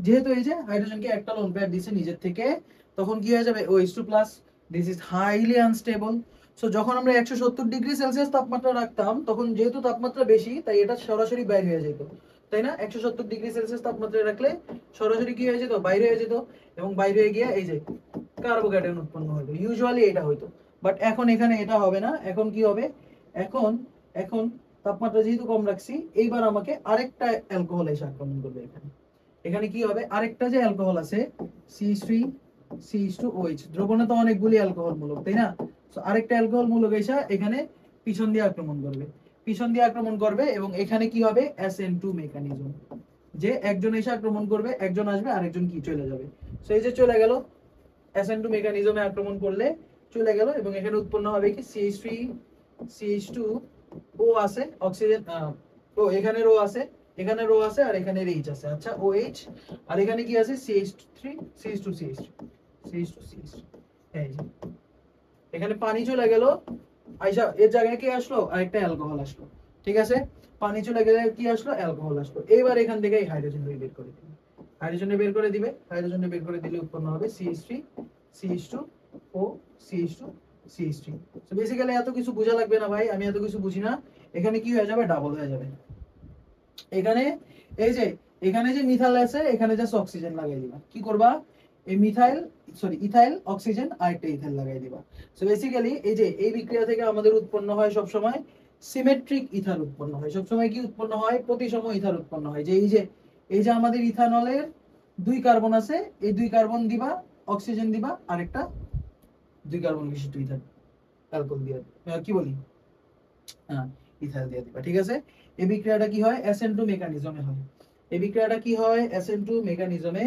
যেহেতু এই যে হাইড্রোজেনকে একটা লোন পেয়ার দিছে নিজের থেকে, তখন কি হয়ে যাবে OH2+, this is highly unstable. So যখন আমরা 170 ডিগ্রি সেলসিয়াস তাপমাত্রা রাখতাম, তখন যেহেতু তাপমাত্রা বেশি তাই এটা সরাসরি বাইরে হয়ে যেত, তাই না। 170 ডিগ্রি সেলসিয়াস তাপমাত্রায় রাখলে সরাসরি কি হয়ে যেত, বাইরে হয়ে যেত, এবং বাইরে হয়ে গিয়ে এই যে কার্বোক্যাটায়ন উৎপন্ন হতো, ইউজুয়ালি এটা হইতো। বাট এখন এখানে এটা হবে না, এখন কি হবে, এখন এখন তাপমাত্রা যেহেতু কম রাখছি, এইবার আমাকে আরেকটা অ্যালকোহল এসে আক্রমণ করবে এখানে। এখানে কি হবে, আরেকটা যে অ্যালকোহল আছে CH3 CH2OH, দ্রবণে তো অনেকগুলি অ্যালকোহল মূলক, তাই না। সো আরেকটা অ্যালকোহল মূলক এসে এখানে পিছন দিয়ে আক্রমণ করবে, এবং এখানে কি হবে, SN2 মেকানিজম, যে একজন এসে আক্রমণ করবে, একজন আসবে, আরেকজন কি চলে যাবে। সো এই যে চলে গেল, SN2 মেকানিজমে আক্রমণ করলে চলে গেল, এবং এখানে উৎপন্ন হবে কি CH3 CH2O আছে, অক্সিজেন ও এখানে রো আছে, এখানে রো আছে, আর এখানে এইচ আছে, আচ্ছা OH, আর এখানে কি আছে CH3 CH2 CH2 এই যে এখানে পানি চলে গেল, আইসা এর জায়গায় কি আসলো, আরেকটা অ্যালকোহল আসলো, ঠিক আছে। পানি চলে গেলে কি আসলো, অ্যালকোহল আসলো। এইবার এখান থেকে হাইড্রোজেন বের করে দিবে, হাইড্রোজেনে বের করে দিলে উৎপন্ন হবে CH3 CH2O CH2 so basically এত কিছু বোঝা লাগবে না ভাই, আমি এত কিছু বুঝি না। এখানে কি হয়ে যাবে, ডাবল হয়ে যাবে। এখানে এই যে এখানে যে মিথাইল আছে, এখানে জাস্ট অক্সিজেন লাগাই দিবা, কি করবা, এই ইথাইল অক্সিজেন আর একটা ইথাইল লাগাই দিবা। সো বেসিক্যালি এই যে এই বিক্রিয়া থেকে আমাদের উৎপন্ন হয় সব সময় সিমেট্রিক ইথার উৎপন্ন হয়, সব সময় কি উৎপন্ন হয়, প্রতিসম ইথার উৎপন্ন হয়। যে এই যে আমাদের ইথানলের 2 কার্বন আছে, এই 2 কার্বন দিবা, অক্সিজেন দিবা, আরেকটা 2 কার্বন বিশিষ্ট ইথার অ্যালকোহল দিয়ে, কি বলি, হ্যাঁ, ইথাইল দিয়ে দিবা, ঠিক আছে। এই বিক্রিয়াটা কি হয়, SN2 মেকানিজমে হয়, এই বিক্রিয়াটা কি হয়, SN2 মেকানিজমে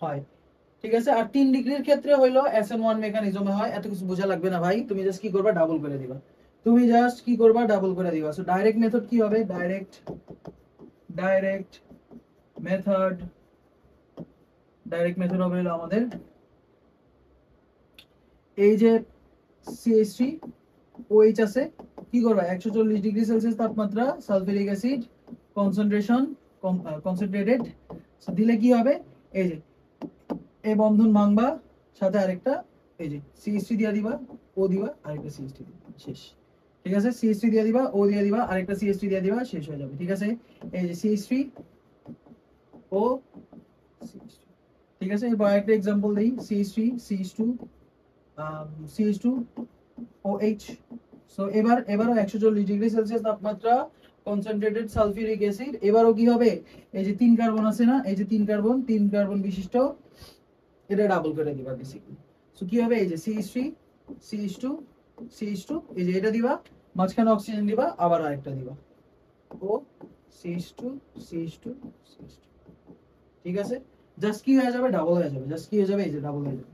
হয়, ঠিক আছে। আর 3 ডিগ্রির ক্ষেত্রে হইলো SN1 মেকানিজমে হয়। এত কিছু বোঝা লাগবে না ভাই, তুমি জাস্ট কি করবা, ডাবল করে দিবা, সো ডাইরেক্ট মেথড কি হবে, ডাইরেক্ট মেথড হবে হলো আমাদের এই যে CH3OH আছে, কি করবা, 140 ডিগ্রি সেলসিয়াস তাপমাত্রা, সালফিউরিক অ্যাসিড কনসেন্ট্রেটেড দিলে কি হবে, এই যে এই বন্ধন ভাঙবা, সাথে আরেকটা এই যে CH3 দিয়া দিবা, O দিবা, আরেকটা CH3 দিবা, শেষ, ঠিক আছে। CH3 দিয়া দিবা, O দিয়া দিবা, আরেকটা CH3 দিয়া দিবা, শেষ হয়ে যাবে, ঠিক আছে। এই যে CH3O CH2, ঠিক আছে। এরপর আরেকটা एग्जांपल দেই, CH3 CH2OH। সো এবারও 140 ডিগ্রি সেলসিয়াস তাপমাত্রা, কনসেন্ট্রেটেড সালফিউরিক অ্যাসিড, এবারও কি হবে, এই যে 3 কার্বন আছে না, এই যে 3 কার্বন বিশিষ্ট এটা ডাবল করে দিবা বেসিক্যালি। সো কি হবে, এই যে CH3 CH2 CH2, এই যে এটা দিবা, মাঝখানে অক্সিজেন দিবা, আবার আরেকটা দিবা, ও CH2 CH2 CH2, ঠিক আছে। জাস্ট কি হয়ে যাবে, ডাবল হয়ে যাবে, জাস্ট কি হয়ে যাবে, এই যে ডাবল হয়ে যাবে,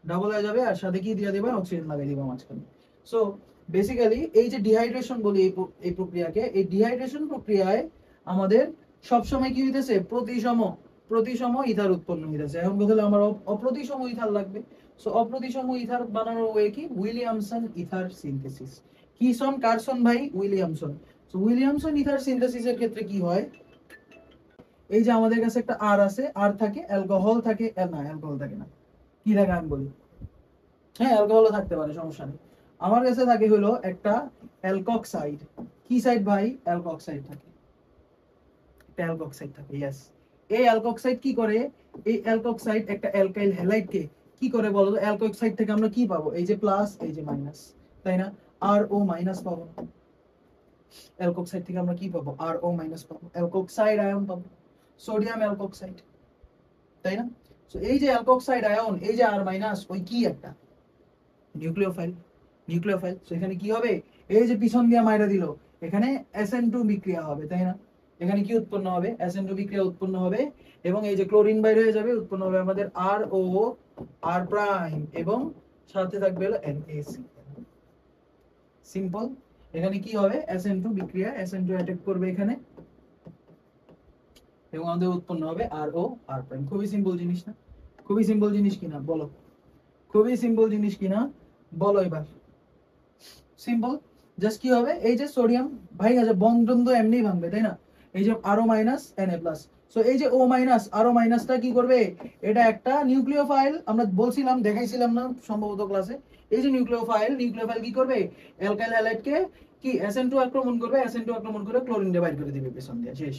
ডাবল হয়ে যাবে, আর সাথে কি দিয়ে দিবা, অক্সিজেন লাগিয়ে দিবা মাঝখানে। সো বেসিক্যালি এই যে ডিহাইড্রেশন বলি এই প্রক্রিয়াকে, এই ডিহাইড্রেশন প্রক্রিয়ায় আমাদের সব সময় কি হইতেছে, প্রতিসম ইথার উৎপন্ন হইতেছে। এখন বলতে আমার অপ্রতিসম ইথার লাগবে। সো অপ্রতিসম ইথার বানানোর ওয়ে কি, উইলিয়ামসন ইথার সিনথেসিস। কি সন, কারসন ভাই, উইলিয়ামসন। সো উইলিয়ামসন ইথার সিনথেসিসের ক্ষেত্রে কি হয়, এই যে আমাদের কাছে একটা আর আছে, আর থাকে, অ্যালকোহল থাকে, না অ্যালকোহল থাকে না, কি থাকে আমি বলি, হ্যাঁ অ্যালকোহলও থাকতে পারে, সমস্যা নেই। আমার কাছে থাকে হলো একটা অ্যালকক্সাইড। কি সাইড ভাই, অ্যালকক্সাইড থাকে, একটা অ্যালকক্সাইড থাকে, ইয়েস। এই অ্যালকক্সাইড কি করে, এই অ্যালকক্সাইড একটা অ্যালকাইল হ্যালাইডকে কি করে বলো তো, অ্যালকক্সাইড থেকে আমরা কি পাবো, এই যে প্লাস, এই যে মাইনাস, তাই না, আর ও মাইনাস পাবো। অ্যালকক্সাইড থেকে আমরা কি পাবো, আর ও মাইনাস পাবো, অ্যালকক্সাইড আয়ন পাবো, সোডিয়াম অ্যালকক্সাইড, তাই না। সো এই যে অ্যালকক্সাইড আয়ন, এই যে আর মাইনাস, ওই কি একটা নিউক্লিওফাইল, নিউক্লিওফাইল। সো এখানে কি হবে, এই যে পিছন দিয়ে মাইরা দিল, এখানে SN2 বিক্রিয়া হবে, তাই না। এখানে কি উৎপন্ন হবে, SN2 বিক্রিয়া উৎপন্ন হবে, এবং এই যে ক্লোরিন বাইর হয়ে যাবে, উৎপন্ন হবে আমাদের RO R প্রাইম, এবং সাথে থাকবে হলো NaC। সিম্পল। এখানে কি হবে, SN2 বিক্রিয়া, SN2 অ্যাটাক করবে এখানে, এবং আমাদের উৎপন্ন হবে RO R প্রাইম। খুবই সিম্পল জিনিস না, খুবই সিম্পল জিনিস কিনা বলো, খুবই সিম্পল জিনিস কিনা বলো এবার। সিম্পল। জাস্ট কি হবে, এই যে সোডিয়াম ভাই আছে, বন্ধন তো এমনিই ভাঙবে, তাই না। এই যে আরও মাইনাস Na প্লাস, সো এই যে ও মাইনাস আরও মাইনাসটা কি করবে, এটা একটা নিউক্লিওফাইল, আমরা বলছিলাম, দেখাইছিলাম না সম্ভবত ক্লাসে। এই যে নিউক্লিওফাইল, নিউক্লিওফাইল কি করবে, অ্যালকাইল হ্যালাইডকে কি SN2 আক্রমণ করবে, SN2 আক্রমণ করে ক্লোরিন দিয়ে বাইর করে দিবে পেছন দিয়ে, শেষ।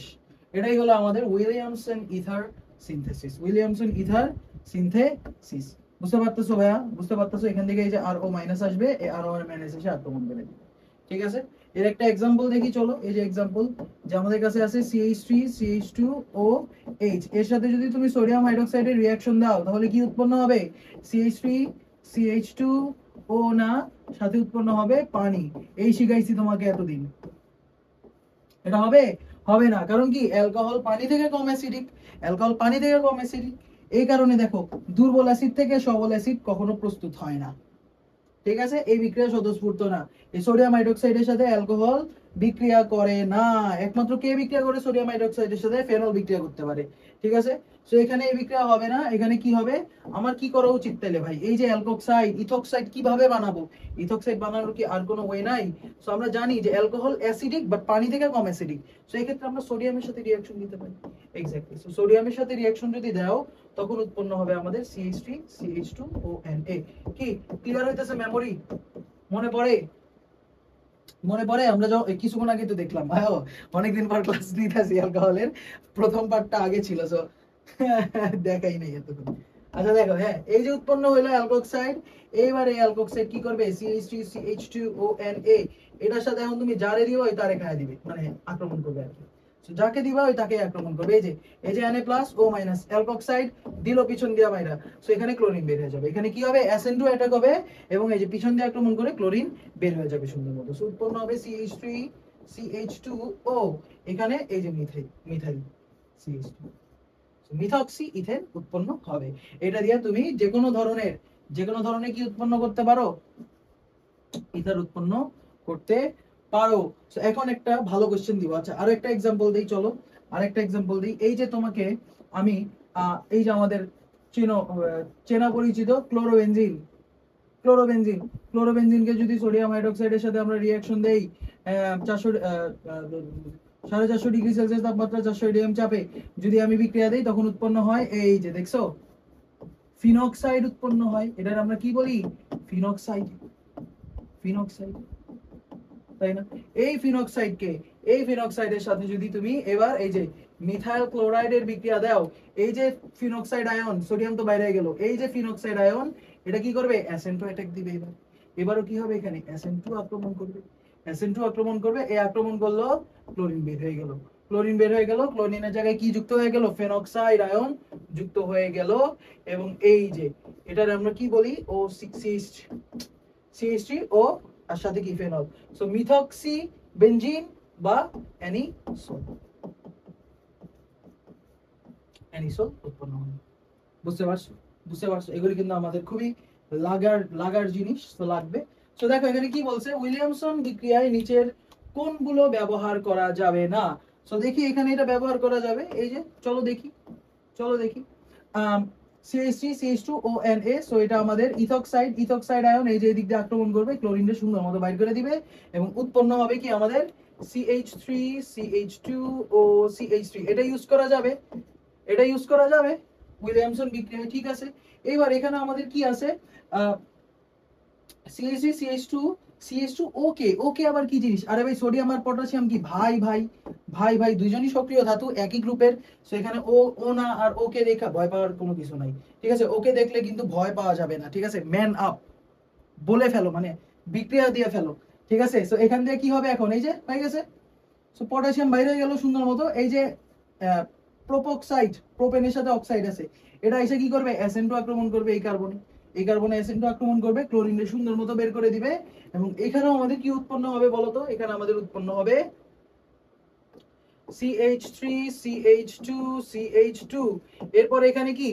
এটাই হলো আমাদের Williamson ether synthesis, Williamson ether synthesis. বুঝতে পারতেছো ভাইয়া, বুঝতে পারতেছো, এখান থেকে এই যে আর ও মাইনাস আসবে, এই আর ও মাইনাস এসে আক্রমণ করে দিবে, ঠিক আছে। এর একটা एग्जांपल দেখি, চলো। এই যে एग्जांपल যে আমাদের কাছে আছে CH3 CH2OH, এর সাথে যদি তুমি সোডিয়াম হাইড্রোক্সাইডের রিঅ্যাকশন দাও, তাহলে কি উৎপন্ন হবে, CH3 CH2O না, সাথে উৎপন্ন হবে পানি। এই শিখাইছি তোমাকে এতদিন, এটা হবে, হবে না, কারণ কি, অ্যালকোহল পানি থেকে কম অ্যাসিডিক, অ্যালকোহল পানি থেকে কম অ্যাসিডিক। এই কারণে দেখো, দুর্বল অ্যাসিড থেকে সবল অ্যাসিড কখনো প্রস্তুত হয় না, ঠিক আছে। এই বিক্রিয়া স্বতঃস্ফূর্ত না, এই সোডিয়াম হাইড্রোক্সাইডের সাথে অ্যালকোহল বিক্রিয়া করে না, একমাত্র কে বিক্রিয়া করে, সোডিয়াম হাইড্রোক্সাইডের সাথে ফেনল বিক্রিয়া করতে পারে, ঠিক আছে। সো এখানে এই বিক্রিয়া হবে না, এখানে কি হবে, আমার কি করা উচিত তাহলে ভাই, এই যে অ্যালকোক্সাইড ইথোক্সাইড কিভাবে বানাবো, ইথোক্সাইড বানানোর কি আর কোনো ওয়ে নাই। সো আমরা জানি যে অ্যালকোহল অ্যাসিডিক, বাট পানি থেকে কম অ্যাসিডিক। সো এই ক্ষেত্রে আমরা সোডিয়ামের সাথে রিঅ্যাকশন দিতে পারি, এক্স্যাক্টলি। সো সোডিয়ামের সাথে রিঅ্যাকশন যদি দাও, তখন উৎপন্ন হবে আমাদের CH3 CH2ONA। কি ক্লিয়ার হইতেছে, মেমোরি মনে পড়ে, মনে পড়ে, আমরা কিছুক্ষণ আগে তো দেখলাম ভাই, অনেকদিন পর ক্লাস নিতেছি, অ্যালকোহলের প্রথম পার্টটা আগে ছিল, সো দেখাই নাই এতক্ষণ। আচ্ছা দেখো, হ্যাঁ এই যে উৎপন্ন হইলো অ্যালকোক্সাইড, এইবার এই অ্যালকোক্সাইড কি করবে, CH3 CH2ONA, এটার সাথে এখন তুমি যারে দিবা ওই তারে খায় দিবে, মানে আক্রমণ করবে আর কি। সো যাকে দিবা ওই তাকে আক্রমণ করবে। এই যে Na প্লাস ও মাইনাস, অ্যালকোক্সাইড দিল পিছন দিয়া মাইরা, সো এখানে ক্লোরিন বের হয়ে যাবে, এখানে কি হবে, SN2 অ্যাটাক হবে, এবং এই যে পিছন দিয়ে আক্রমণ করে ক্লোরিন বের হয়ে যাবে সুন্দর মতো। সো উৎপন্ন হবে CH3 CH2O, এখানে এই যে মিথাইল CH2, মিথক্সি ইথেন উৎপন্ন হবে। এটা দিয়ে তুমি যে কোনো ধরনের কি উৎপন্ন করতে পারো, ইথার উৎপন্ন করতে পারো। সো এখন একটা ভালো কোশ্চেন দিব, আচ্ছা আরো একটা एग्जांपल দেই, চলো আরেকটা एग्जांपल দিই। এই যে তোমাকে আমি এই যে আমাদের চেনা পরিচিত ক্লোরোবেনজিন, ক্লোরোবেনজিনকে যদি সোডিয়াম হাইড্রোক্সাইডের সাথে আমরা রিঅ্যাকশন দেই 450 ডিগ্রি সেলসিয়াস তাপমাত্রা, 400 ADM চাপে যদি আমি বিক্রিয়া দেই, তখন উৎপন্ন হয় এই যে দেখছো, ফিনক্সাইড উৎপন্ন হয়। এটার আমরা কি বলি, ফিনক্সাইড, তাই না। এই ফিনক্সাইডের সাথে যদি তুমি এবার এই যে মিথাইল ক্লোরাইডের বিক্রিয়া দাও, এই যে ফিনক্সাইড আয়ন, সোডিয়াম তো বাইরে গেল, এই যে ফিনক্সাইড আয়ন, এটা কি করবে, SN2 অ্যাটাক দিবে। এবারও কি হবে, এখানে SN2 আক্রমণ করবে, এই আক্রমণ করলো, ক্লোরিন বের হয়ে গেল, ক্লোরিনের জায়গায় কি যুক্ত হয়ে গেল, ফেনক্সাইড আয়ন যুক্ত হয়ে গেল, এবং এই যে এটার আমরা কি বলি, ও CH3 ও আর সাথে কি ফেনল, সো মিথক্সি বেনজিন বা অ্যানিসোল উৎপন্ন হবে। বুঝতে পারছো, এগুলি কিন্তু আমাদের খুবই লাগার জিনিস, তো লাগবে। তো দেখো এখানে কি বলছে, উইলিয়ামসন বিক্রিয়ায় নিচের কোনগুলো ব্যবহার করা যাবে না। তো দেখি এখানে এটা ব্যবহার করা যাবে, এই যে চলো দেখি CH3 CH2 ও Na, সো এটা আমাদের ইথক্সাইড আয়ন এই যে এদিক দিয়ে আক্রমণ করবে, ক্লোরিনকে সুন্দর মতো বাইর করে দিবে, এবং উৎপন্ন হবে কি আমাদের CH3 CH2 ও CH3। এটা ইউজ করা যাবে উইলিয়ামসন বিক্রিয়ায়, ঠিক আছে। এবার এখানে আমাদের কি আছে, CH3 CH2 ওকে আবার কি জিনিস, আরে ভাই সোডিয়াম আর পটাশিয়াম কি ভাই দুইজনই সক্রিয় ধাতু, একই গ্রুপের। সো এখানে ও না আর ওকে দেখা ভয় পাওয়ার কোনো কিছু নাই, ঠিক আছে। ওকে দেখলে কিন্তু ভয় পাওয়া যাবে না, ঠিক আছে। ম্যান আপ, বলে ফেলো, মানে বিক্রিয়া দিয়ে ফেলো, ঠিক আছে। সো এখান দিয়ে কি হবে এখন, এই যে হয়ে গেছে, সো পটাশিয়াম বাইরে হয়ে গেল সুন্দর মতো। এই যে প্রোপক্সাইড, প্রোপেনের সাথে অক্সাইড আছে, এটা এসে কি করবে, SN2 আক্রমণ করবে এই কার্বনে SN2 আক্রমণ করবে, ক্লোরিনের সুন্দর মতো বের করে দিবে, এবং এখানেও আমাদের কি উৎপন্ন হবে বলতো, এখানে আমাদের উৎপন্ন হবে CH3 CH2 CH2। এরপর এখানে কি,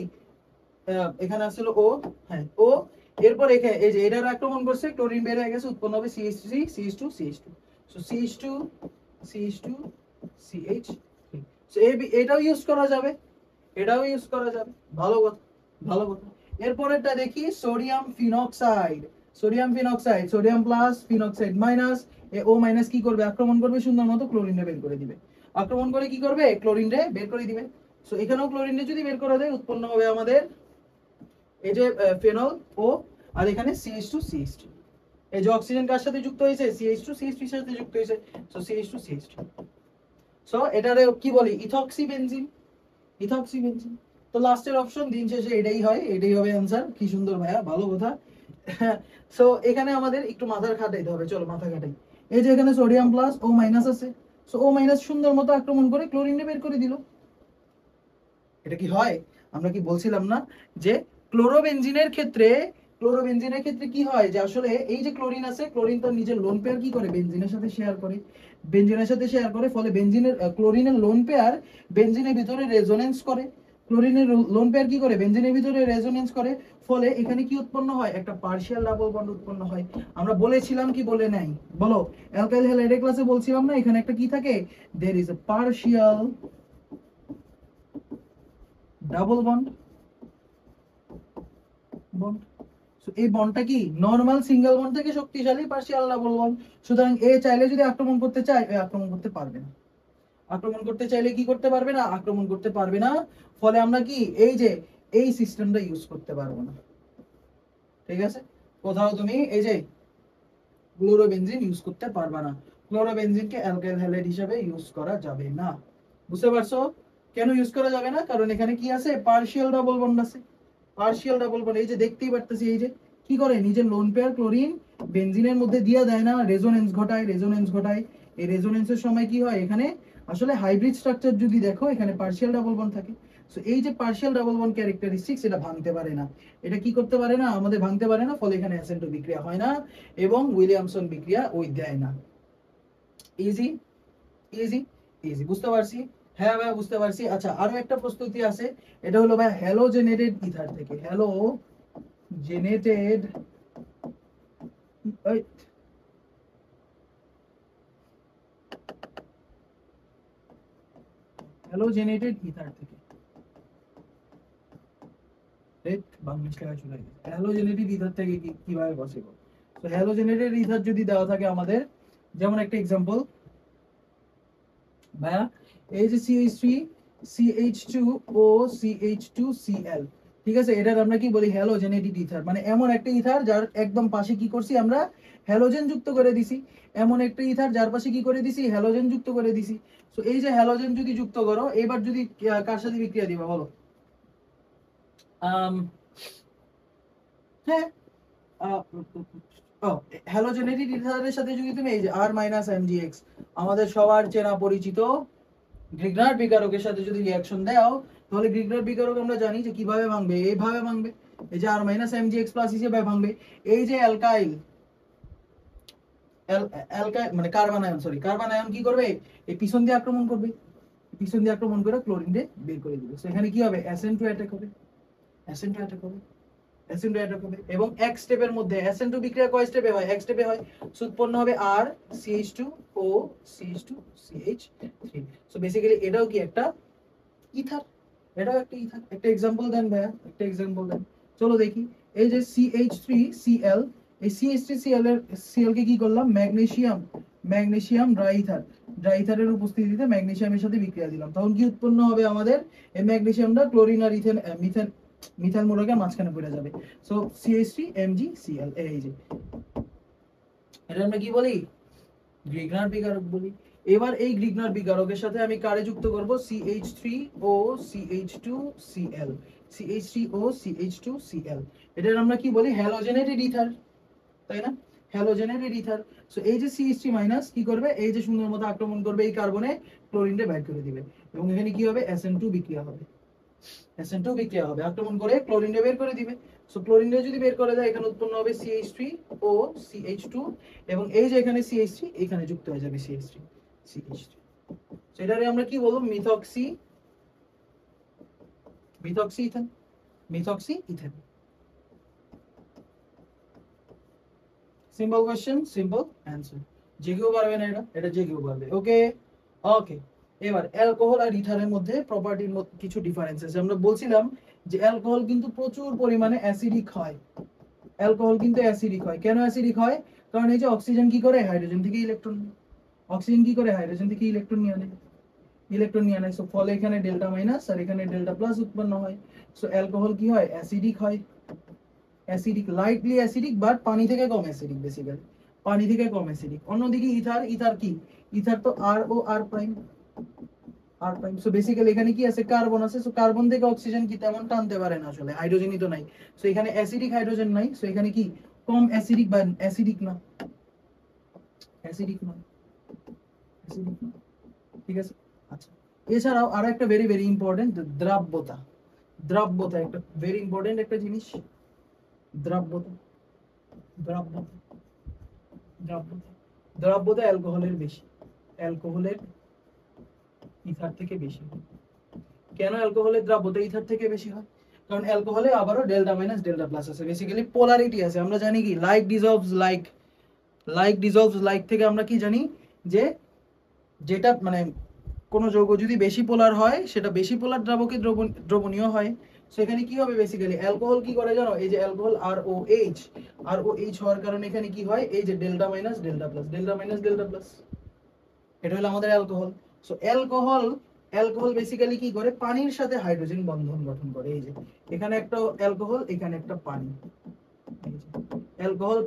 এখানে আসছিল ও, হ্যাঁ ও, এরপর এখানে এই যে এটার আক্রমণ করছে, ক্লোরিন বের হয়ে গেছে, উৎপন্ন হবে CH3 CH2 CH2। So CH2 CH2 CH3, so এটাও ইউজ করা যাবে, ভালো কথা। এরপরেরটা দেখি সোডিয়াম ফিনক্সাইড, সোডিয়াম প্লাস ফিনক্সাইড মাইনাস, ও মাইনাস কি করবে, আক্রমণ করবে সুন্দর মতো, ক্লোরিনে বের করে দিবে, আক্রমণ করে কি করবে, ক্লোরিনে বের করে দিবে। সো এখানেও ক্লোরিনে যদি বের করা যায়, উৎপন্ন হবে আমাদের এই যে ফেনল ও, আর এখানে CH2 CH2। এই যে অক্সিজেন কার সাথে যুক্ত হয়েছে, CH2 CH3 এর সাথে যুক্ত হয়েছে, সো CH2 CH2। সো এটারে কি বলি, ইথক্সি বেনজিন। তো লাস্টের অপশন দিন শেষে এটাই হবে অ্যানসার। কি সুন্দর ভাইয়া, ভালো কথা। সো এখানে আমাদের একটু মাথা খাটাইতে হবে, চলো মাথা খাটাই। এই যে এখানে সোডিয়াম প্লাস ও মাইনাস আছে, সো ও মাইনাস সুন্দর মতো আক্রমণ করে ক্লোরিনে বের করে দিল। এটা কি হয়, আমরা কি বলছিলাম না যে ক্লোরোবেনজিনের ক্ষেত্রে কি হয়, যে আসলে এই যে ক্লোরিন আছে, ক্লোরিন তার নিজের লোন পেয়ার কি করে, বেনজিনের সাথে শেয়ার করে, ফলে ক্লোরিনের লোন পেয়ার বেনজিনের ভিতরে রেজোনেন্স করে, ক্লোরিনের লোন পেয়ার কি করে, বেনজিনের ভিতরে রেজোনেন্স করে, ফলে এখানে কি উৎপন্ন হয়, একটা পার্শিয়াল ডাবল বন্ড উৎপন্ন হয়। আমরা বলেছিলাম কি বলে নাই, বলো, অ্যালকাইল হ্যালাইডে ক্লাসে বলছিলাম না, এখানে একটা কি থাকে, there is a partial double bond. So এই বন্ডটা কি নরমাল সিঙ্গেল বন্ড থেকে শক্তিশালী পার্শিয়াল ডাবল বন্ড। সুতরাং এ চাইলে যদি আক্রমণ করতে চায়, আক্রমণ করতে পারবে না, আক্রমণ করতে চাইলে কি করতে পারবে না, আক্রমণ করতে পারবে না। ফলে আমরা কি এই যে এই সিস্টেমটা ইউজ করতে পারবো না, ঠিক আছে। কোথাও তুমি এই যে ক্লোরোবেনজিন ইউজ করতে পারবে না, ক্লোরোবেনজিনকে অ্যালকাইল হ্যালাইড হিসেবে ইউজ করা যাবে না। বুঝতে পারছো কেন ইউজ করা যাবে না, কারণ এখানে কি আছে, পার্শিয়াল ডাবল বন্ড আছে, এই যে দেখতেই পারতেছি, এই যে কি করে, নিজের লোন পেয়ার ক্লোরিন বেনজিনের মধ্যে দিয়ে দেয় না, রেজোনেন্স ঘটায়। এই রেজোনেন্সের সময় কি হয়, এখানে আসলে হাইব্রিড স্ট্রাকচার যদি দেখো, এখানে পার্শিয়াল ডাবল বন্ড থাকে। সো এই যে পার্শিয়াল ডাবল বন্ড ক্যারেক্টারিস্টিক্স, এটা ভাঙতে পারে না, এটা কি করতে পারে না, আমাদের ভাঙতে পারে না, ফলে এখানে অ্যাসেন্টো বিক্রিয়া হয় না, এবং উইলিয়ামসন বিক্রিয়া ওই দেয় না। ইজি ইজি বুঝতে পারছি, হ্যাঁ ভাই বুঝতে পারছি। আচ্ছা, আরো একটা প্রস্তুতি আছে, এটা হলো ভাই হ্যালোজেনেটেড ইথার থেকে, হ্যালোজেনেটেড ইথার থেকে, হ্যালোজেনেটেড ইথার থেকে কিভাবে পসিবল। তো হ্যালোজেনেটেড ইথার যদি দেওয়া থাকে আমাদের, যেমন একটা এক্সাম্পল ভাইয়া, এই যে CH3 CH2 ও CH2Cl, ঠিক আছে, এটার আমরা কি বলি, হ্যালোজেনেটেড ইথার। মানে এমন একটা ইথার যার একদম পাশে কি করছি আমরা, হ্যালোজেন যুক্ত করে দিছি, এমন একটা ইথার যার পাশে কি করে দিছি, হ্যালোজেন যুক্ত করে দিছি। সো এই যে হ্যালোজেন যদি যুক্ত করো, এবার যদি কার সাথে বিক্রিয়া দিবা বলো, হ্যাঁ হ্যালোজেনেটেড ইথারের সাথে যদি তুমি এই যে R-MgX, আমাদের সবার চেনা পরিচিত গ্রিগনার্ড বিকারকের সাথে যদি রিঅ্যাকশন দাও, তাহলে গ্রিগনার বিকারক আমরা জানি যে কিভাবে ভাঙবে, এইভাবে ভাঙবে, এই যে আর মাইনাস mgx প্লাস হিসেবে ভাঙবে। এই যে অ্যালকাইল মানে carbon ion, sorry carbon ion কি করবে, এই পিছন দিয়ে আক্রমণ করবে, পিছন দিয়ে আক্রমণ করে ক্লোরিনকে বের করে দিবে। সো এখানে কি হবে, SN2 অ্যাটাক হবে, SN2 অ্যাটাক হবে, SN2 অ্যাটাক হবে। এবং এক স্টেপের মধ্যে SN2 বিক্রিয়া কয় স্টেপে হয়, এক স্টেপে হয়। সো উৎপন্ন হবে R CH2O CH2 CH3। So basically এটাও কি একটা ইথার, এটাও একটা ইথার। একটা এক্সাম্পল দেন ভাইয়া, একটা এক্সাম্পল দেন। চলো দেখি, এই যে CH3Cl, এই CH3Cl এর Cl কে কি করলাম, ম্যাগনেসিয়াম ড্রাইথারের উপস্থিতিতে ম্যাগনেসিয়ামের সাথে বিক্রিয়া দিলাম, তখন কি উৎপন্ন হবে আমাদের, এই ম্যাগনেসিয়ামটা ক্লোরিন আর মিথেন মূলকের মাঝখানে পড়ে যাবে। সো CH3MgCl, এই যে এটা আমরা কি বলি, গ্রিগনার বিকারক বলি। এবার এই গ্রিগনার বিকারকের সাথে আমি কারে যুক্ত করব, CH3O CH2Cl, CH3O CH2Cl, এটার আমরা কি বলি, হ্যালোজেনেটেড ইথার, তাই না, হ্যালোজেনেটেড ইথার। সো এই যে CH3 মাইনাস কি করবে, এই যে শূন্যের মতো আক্রমণ করবে এই কার্বনে, ক্লোরিনকে বের করে দিবে, এবং এখানে কি হবে, SN2 বিক্রিয়া হবে, SN2 বিক্রিয়া হবে, আক্রমণ করে ক্লোরিনকে বের করে দিবে। সো ক্লোরিনকে যদি বের করে দেয়, এখানে উৎপন্ন হবে CH3O CH2, এবং এই যে এখানে CH3, এখানে যুক্ত হয়ে যাবে CH3 CH3। সো এটারে আমরা কি বলবো, methoxy ethane, methoxy ethane. Simple question, simple answer, যে কেউ পারবে না, এটা যে কেউ পারবে। ওকে ওকে। এবার অ্যালকোহল আর ইথারের মধ্যে প্রপার্টির কিছু ডিফারেন্স আছে। আমরা বলছিলাম যে অ্যালকোহল কিন্তু প্রচুর পরিমাণে অ্যাসিডিক হয়, অ্যালকোহল কিন্তু অ্যাসিডিক হয়। কেন অ্যাসিডিক হয়, কারণ এই যে অক্সিজেন কি করে, হাইড্রোজেন থেকে ইলেকট্রন, অক্সিজেন কি করে, হাইড্রোজেন থেকে ইলেকট্রন নিয়ে নেয়, সো ফলে এখানে ডেল্টা মাইনাস আর এখানে ডেল্টা প্লাস উৎপন্ন হয়। সো অ্যালকোহল কি হয়, অ্যাসিডিক হয়, অ্যাসিডিক, লাইটলি অ্যাসিডিক, বাট পানি থেকে কম অ্যাসিডিক, বেসিক্যালি পানি থেকে কম অ্যাসিডিক। অন্যদিকে ইথার কি, ইথার তো আর ও আর প্রাইম, সো বেসিক্যালি এখানে কি আছে, কার্বন আছে। সো কার্বন থেকে অক্সিজেন কি তেমন টানতে পারে না, আসলে হাইড্রোজেনই তো নাই। সো এখানে অ্যাসিডিক হাইড্রোজেন নাই, সো এখানে কি কম অ্যাসিডিক, বা অ্যাসিডিক না, অ্যাসিডিক না, অ্যাসিডিক না, ঠিক আছে। আচ্ছা, এছাড়াও আরো একটা ভেরি ভেরি ইম্পর্টেন্ট, দ্রাব্যতা, দ্রাব্যতা একটা ভেরি ইম্পর্টেন্ট একটা জিনিস, দ্রাব্যতা, দ্রাব্যতা, দ্রাব্যতা, দ্রাব্যতা অ্যালকোহলের বেশি, অ্যালকোহলের ইথার থেকে বেশি। কেন অ্যালকোহলের দ্রাব্যতা ইথার থেকে বেশি হয়, কারণ অ্যালকোহলে আবারও ডেল্টা মাইনাস ডেল্টা প্লাস আছে, বেসিক্যালি পোলারিটি আছে। আমরা জানি কি, লাইক ডিসলভস লাইক, লাইক ডিসলভস লাইক থেকে আমরা কি জানি, যে যেটা মানে কোন যৌগ যদি বেশি পোলার হয়, সেটা বেশি পোলার দ্রাবকে দ্রবণীয় হয়। সেখানে কি হবে, বেসিক্যালি অ্যালকোহল কি করে জানো, এই যে অ্যালকোহল ROH হওয়ার কারণে এখানে কি হয়, এই যে delta minus delta plus, delta minus delta plus, এটা হলো আমাদের অ্যালকোহল। সো অ্যালকোহল বেসিক্যালি কি করে, পানির সাথে হাইড্রোজেন বন্ধন গঠন করে। এই যে এখানে একটা অ্যালকোহল, এখানে একটা পানি, অ্যালকোহল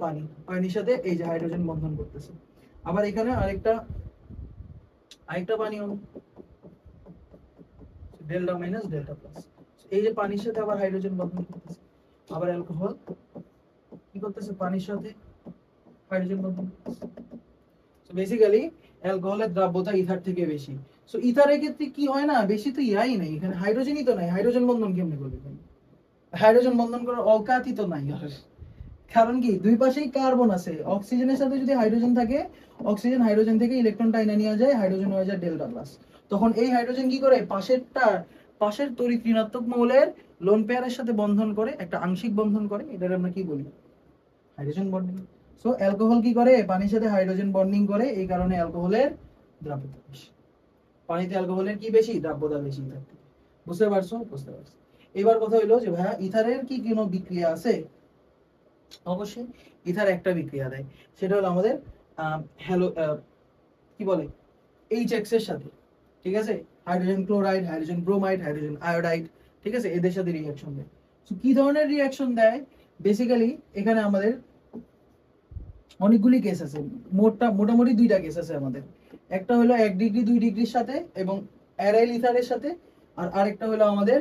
পানির সাথে এই যে হাইড্রোজেন বন্ধন করতেছে। আবার এখানে আরেকটা পানি অণু, ডেল্টা মাইনাস ডেল্টা প্লাস, এই যে পানির সাথে আবার হাইড্রোজেন বন্ধন করতেছে। আবার অ্যালকোহল কি করতেছে, পানির সাথে হাইড্রোজেন বন্ধন করতেছে। সো বেসিক্যালি অ্যালকোহলের দ্রাব্যতা ইথার থেকে বেশি। সো ইথারের ক্ষেত্রে কি হয় না, বেশি তো ইয়াই নাই, এখানে হাইড্রোজেনই তো নাই, হাইড্রোজেন বন্ধন কেমনে করবে, হাইড্রোজেন বন্ধন করার অকাতই তো নাই। কারণ কি, দুই পাশেই কার্বন আছে, অক্সিজেনের সাথে যদি হাইড্রোজেন থাকে, অক্সিজেন হাইড্রোজেন থেকে ইলেকট্রন টাইনা নিয়ে যায়, হাইড্রোজেন হয়ে যায় ডেল্টা প্লাস। তখন এই হাইড্রোজেন কি করে, পাশের তড়িৎ ঋণাত্মক মৌলের লোন পেয়ারের সাথে বন্ধন করে, একটা আংশিক বন্ধন করে, এটা আমরা কি বলি, হাইড্রোজেন বন্ডিং। সো অ্যালকোহল কি করে, পানির সাথে হাইড্রোজেন বন্ডিং করে, এই কারণে অ্যালকোহলের দ্রাব্যতা বেশি। পানিতে অ্যালকোহলের কি বেশি, দ্রাব্যতা বেশি ইথার থেকে। বুঝতে পারছো, বুঝতে পারছো। এবার কথা হইলো যে ভাইয়া ইথারের কি কোনো বিক্রিয়া আছে, অবশ্যই ইথার একটা বিক্রিয়া দেয়, সেটা হলো আমাদের হ্যালো কি বলে, HX এর সাথে, ঠিক আছে, hydrogen chloride, hydrogen bromide, hydrogen iodide, ঠিক আছে, এদের সাথে রিঅ্যাকশন দেয়। সো কি ধরনের রিঅ্যাকশন দেয়, বেসিক্যালি এখানে আমাদের অনেকগুলি কেস আছে, মোটামুটি দুইটা কেস আছে আমাদের। একটা হলো 1 ডিগ্রি 2 ডিগ্রির সাথে এবং অ্যারাইল ইথারের সাথে, আর আরেকটা হলো আমাদের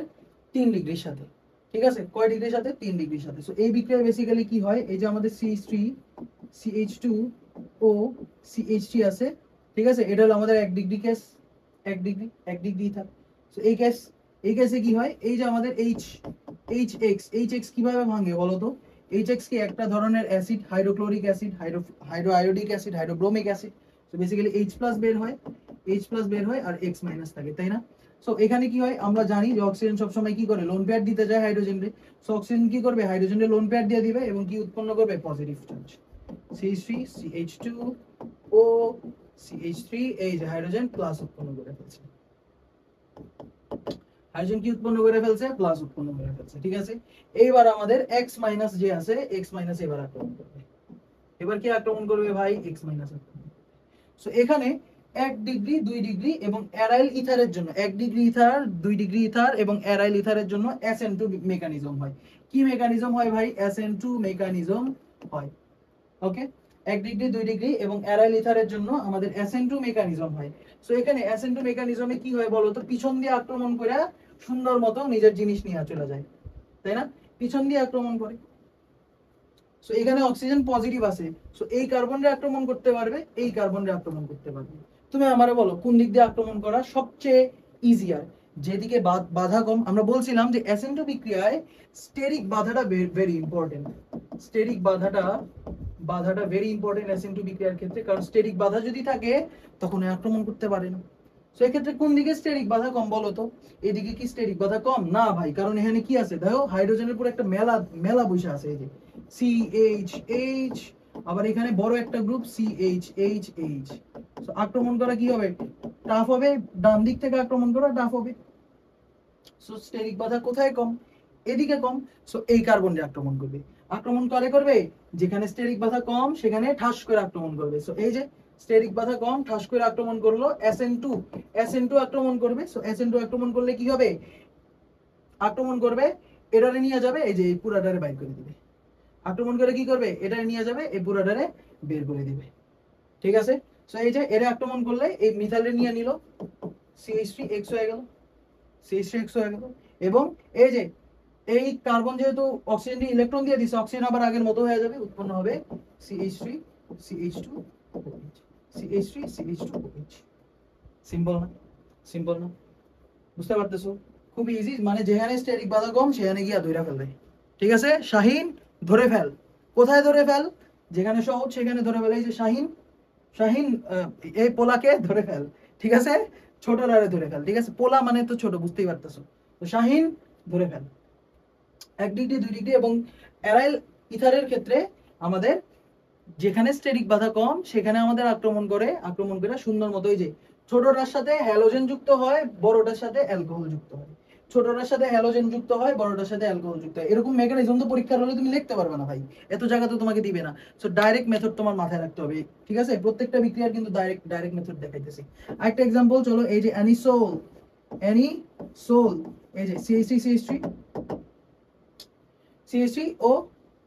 3 ডিগ্রির সাথে, ঠিক আছে, কয় ডিগ্রির সাথে, 3 ডিগ্রির সাথে। সো এই বিক্রিয়ায় বেসিক্যালি কি হয়, এই যে আমাদের CH3 CH2 ও CH3 আছে, ঠিক আছে, এটা হলো আমাদের 1 degree case, 1 degree ether. So এই কেস এই কেসে কি হয়, এই যে আমাদের এইচ এক্স কিভাবে ভাঙে বলো তো? এইচ এক্স কি একটা ধরনের acid, hydrochloric acid, hydroiodic acid, hydrobromic acid. তো বেসিক্যালি এইচ প্লাস বের হয়, এইচ প্লাস বের হয় আর এক্স মাইনাস থাকে, তাই না? সো এখানে কি হয়, আমরা জানি যে অক্সিজেন সবসময় কি করে, লোন পেয়ার দিতে যায় হাইড্রোজেনকে। সো অক্সিজেন কি করবে, হাইড্রোজেনের লোন পেয়ার দিয়ে দিবে এবং কি উৎপন্ন করবে, positive charge. CH3 CH2 O CH3, এই যে হাইড্রোজেন প্লাস উৎপন্ন করে ফেলছে, হাইড্রোজেন কি উৎপন্ন করে ফেলছে, প্লাস উৎপন্ন করে ফেলছে, ঠিক আছে। এইবার আমাদের x মাইনাস যে আছে, x মাইনাস এবার আক্রমণ করবে। এবার কি আক্রমণ করবে ভাই, x মাইনাস। সো এখানে 1 ডিগ্রি 2 ডিগ্রি এবং অ্যারাইল ইথারের জন্য 1 ডিগ্রি ইথার 2 ডিগ্রি ইথার এবং অ্যারাইল ইথারের জন্য SN2 মেকানিজম হয়। কি মেকানিজম হয় ভাই, SN2 মেকানিজম হয়। ওকে, 1 ডিগ্রি 2 ডিগ্রি এবং অ্যারাইল ইথারের জন্য আমাদের SN2 মেকানিজম হয়। সো এখানে SN2 মেকানিজমে কি হয় বলো তো, পিছন দিয়ে আক্রমণ করে সুন্দর মতো নিজের জিনিস নিয়ে চলে যায়, তাই না? পিছন দিয়ে আক্রমণ করে। সো এখানে অক্সিজেন পজিটিভ আছে, সো এই কার্বনরে আক্রমণ করতে পারবে, এই কার্বনরে আক্রমণ করতে পারবে। তুমি আমারে বলো কোন দিক দিয়ে আক্রমণ করা সবচেয়ে ইজিয়ার, যেদিকে বাধা কম। আমরা বলছিলাম যে SN2 বিক্রিয়ায় স্টেরিক বাধাটা ভেরি ইম্পর্টেন্ট, স্টেরিক বাধাটা ভেরি ইম্পর্টেন্ট SN2 বিক্রিয়ার ক্ষেত্রে, কারণ স্টেরিক বাধা যদি থাকে তখন আক্রমণ করতে পারে না। সো এক্ষেত্রে কোন দিকে স্টেরিক বাধা কম বলো তো? এদিকে কি স্টেরিক বাধা কম না ভাই, কারণ এখানে কি আছে দেখো, হাইড্রোজেনের পুরো একটা মেলা মেলা বসে আছে, এই যে CHH, আবার এখানে বড় একটা গ্রুপ CHHH। সো আক্রমণ করা কি হবে, টাফ হবে, ডান দিক থেকে আক্রমণ করা টাফ হবে। সো স্টেরিক বাধা কোথায় কম, এদিকে কম। সো এই কার্বনকে আক্রমণ করবে, আক্রমণ করবে যেখানে স্টেরিক বাধা কম সেখানে ঠাস করে আক্রমণ করবে। সো এই যে স্টেরিক বাধা কম, ঠাস করে আক্রমণ করলো SN2 আক্রমণ করবে। সো SN2 আক্রমণ করলে কি হবে, আক্রমণ করবে এটারে নিয়ে যাবে, এই যে এই পুরাটারে বাইর করে দিবে। আক্রমণ করে কি করবে, এটারে নিয়ে যাবে, এই পুরাটারে বের করে দিবে, ঠিক আছে। সো এই যে এরে আক্রমণ করলে এই মিথাইলরে নিয়ে নিল, CH3X হয়ে গেল, CH3X হয়ে গেল। এবং এই যে এই কার্বন যেহেতু অক্সিজেন ইলেকট্রন দিয়ে দিছে, অক্সিজেন আবার আগের মতো হয়ে যাবে, উৎপন্ন হবে CH3 CH2OH, CH3 CH2OH। Simple না, সিম্পল না, বুঝতে পারতেছো? খুব ইজি, মানে যেখানে স্টেরিক বাধা কম সেখানে গিয়া ধরে ফেলবে, ঠিক আছে। শাহিন ধরে ফেল, কোথায় ধরে ফেল, যেখানে সহজ সেখানে ধরে ফেল। এই যে শাহিন, শাহিন এই পোলাকে ধরে ফেল, ঠিক আছে, ছোট রারে ধরে ফেল, ঠিক আছে। পোলা মানে তো ছোট, বুঝতেই পারতেছো। তো শাহিন ধরে ফেল। 1 ডিগ্রি 2 ডিগ্রি এবং অ্যারাইল ইথারের ক্ষেত্রে আমাদের যেখানে স্টেরিক বাধা কম সেখানে আমাদের আক্রমণ করে সুন্দর মতো, এই যে ছোটটার সাথে হ্যালোজেন যুক্ত হয়, বড়টার সাথে অ্যালকোহল যুক্ত হয়, ছোটটার সাথে হ্যালোজেন যুক্ত হয়, বড়টার সাথে অ্যালকোহল যুক্ত হয়। এরকম মেকানিজম তো পরীক্ষার হলে তুমি লিখতে পারবে না ভাই, এত জায়গা তো তোমাকে দিবে না। সো ডাইরেক্ট মেথড তোমার মাথায় রাখতে হবে, ঠিক আছে। প্রত্যেকটা বিক্রিয়ার কিন্তু ডাইরেক্ট মেথড দেখাইতেছি। আরেকটা एग्जांपल চলো, এই যে অ্যানিসোল, এই যে CH3 ও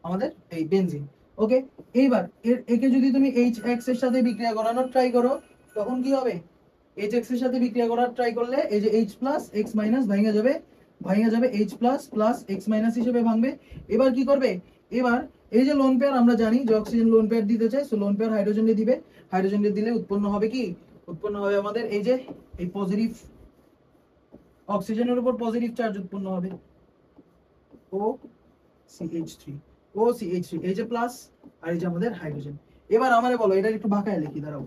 আমাদের এই বেনজিন। ওকে, এইবার একে যদি তুমি HX এর সাথে বিক্রিয়া করানোর ট্রাই করো তখন কি হবে, HX এর সাথে বিক্রিয়া করার ট্রাই করলে এই যে H প্লাস X মাইনাস ভাঙা যাবে, H plus plus X minus হিসেবে ভাঙবে। এবার কি করবে, এবার এই যে লোন পেয়ার, আমরা জানি যে অক্সিজেন লোন পেয়ার দিতে চাই, সো লোন পেয়ার হাইড্রোজেনে দিবে, হাইড্রোজেনে দিলে উৎপন্ন হবে কি, উৎপন্ন হবে আমাদের এই যে এই পজিটিভ, অক্সিজেনের উপর পজিটিভ চার্জ উৎপন্ন হবে, OCH3 এই যে প্লাস আর এই যে আমাদের হাইড্রোজেন। এবার আমারে বলো এটা একটু বাঁকায় লিখি, দাঁড়াও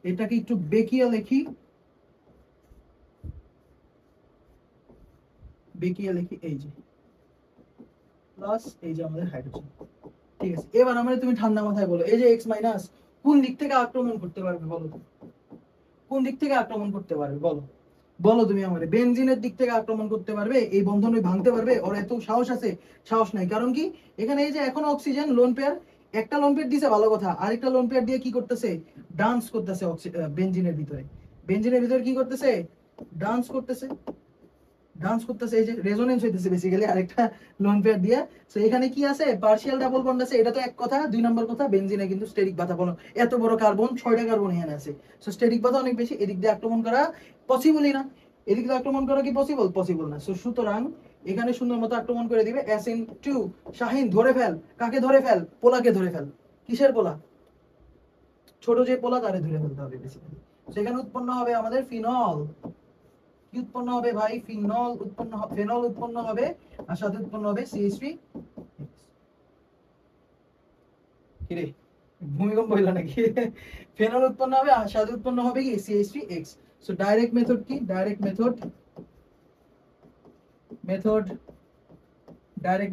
এটাকে একটু বেঁকিয়ে লিখি, এই যে প্লাস এই যে আমাদের হাইড্রোজেন, ঠিক আছে। এবার আমারে তুমি ঠান্ডা মাথায় বলো, এই যে X মাইনাস কোন দিক থেকে আক্রমণ করতে পারবে বলো তো, কোন দিক থেকে আক্রমণ করতে পারবে বলো, বলো তুমি আমারে। বেনজিনের দিক থেকে আক্রমণ করতে পারবে, এই বন্ধন ভাঙতে পারবে, ওর এত সাহস আছে? সাহস নাই, কারণ কি এখানে এই যে এখন অক্সিজেন লোন পেয়ার, একটা লোন পেয়ার দিছে ভালো কথা, আরেকটা লোন পেয়ার দিয়ে কি করতেছে, ডান্স করতেছে বেনজিনের ভিতরে, বেনজিনের ভিতরে কি করতেছে, ডান্স করতেছে, এই যে রেজোনেন্স হইতেছে বেসিক্যালি আরেকটা লোন পেয়ার দিয়া। সো এখানে কি আছে, পার্শিয়াল ডাবল বন্ড আছে, এটা তো এক কথা। দুই নম্বর কথা, বেনজিনে কিন্তু স্টেরিক বাধা, বলো এত বড় কার্বন 6টা কার্বন এখানে আছে, সো স্টেরিক বাধা অনেক বেশি, এদিক দিয়ে আক্রমণ করা পসিবলই না, এদিক দিয়ে আক্রমণ করা কি পসিবল না। সো সুতরাং এখানে সুন্দর মতো আক্রমণ করে দিবে SN2। শাহিন ধরে ফেল, কাকে ধরে ফেল, পোলাকে ধরে ফেল। কিসের পোলা, ছোট যে পোলা তারে ধরে ফেলতে হবে বেসিক্যালি। সেখানে উৎপন্ন হবে আমাদের ফিনল, কি উৎপন্ন হবে ভাই? ফেনল উৎপন্ন হবে আর সাথে উৎপন্ন হবে CH3। কি রে, ভূমিকম্প হইলো নাকি? ফেনল উৎপন্ন হবে আর সাথে উৎপন্ন হবে কি CH3X। সো ডাইরেক্ট মেথড কি? ডাইরেক্ট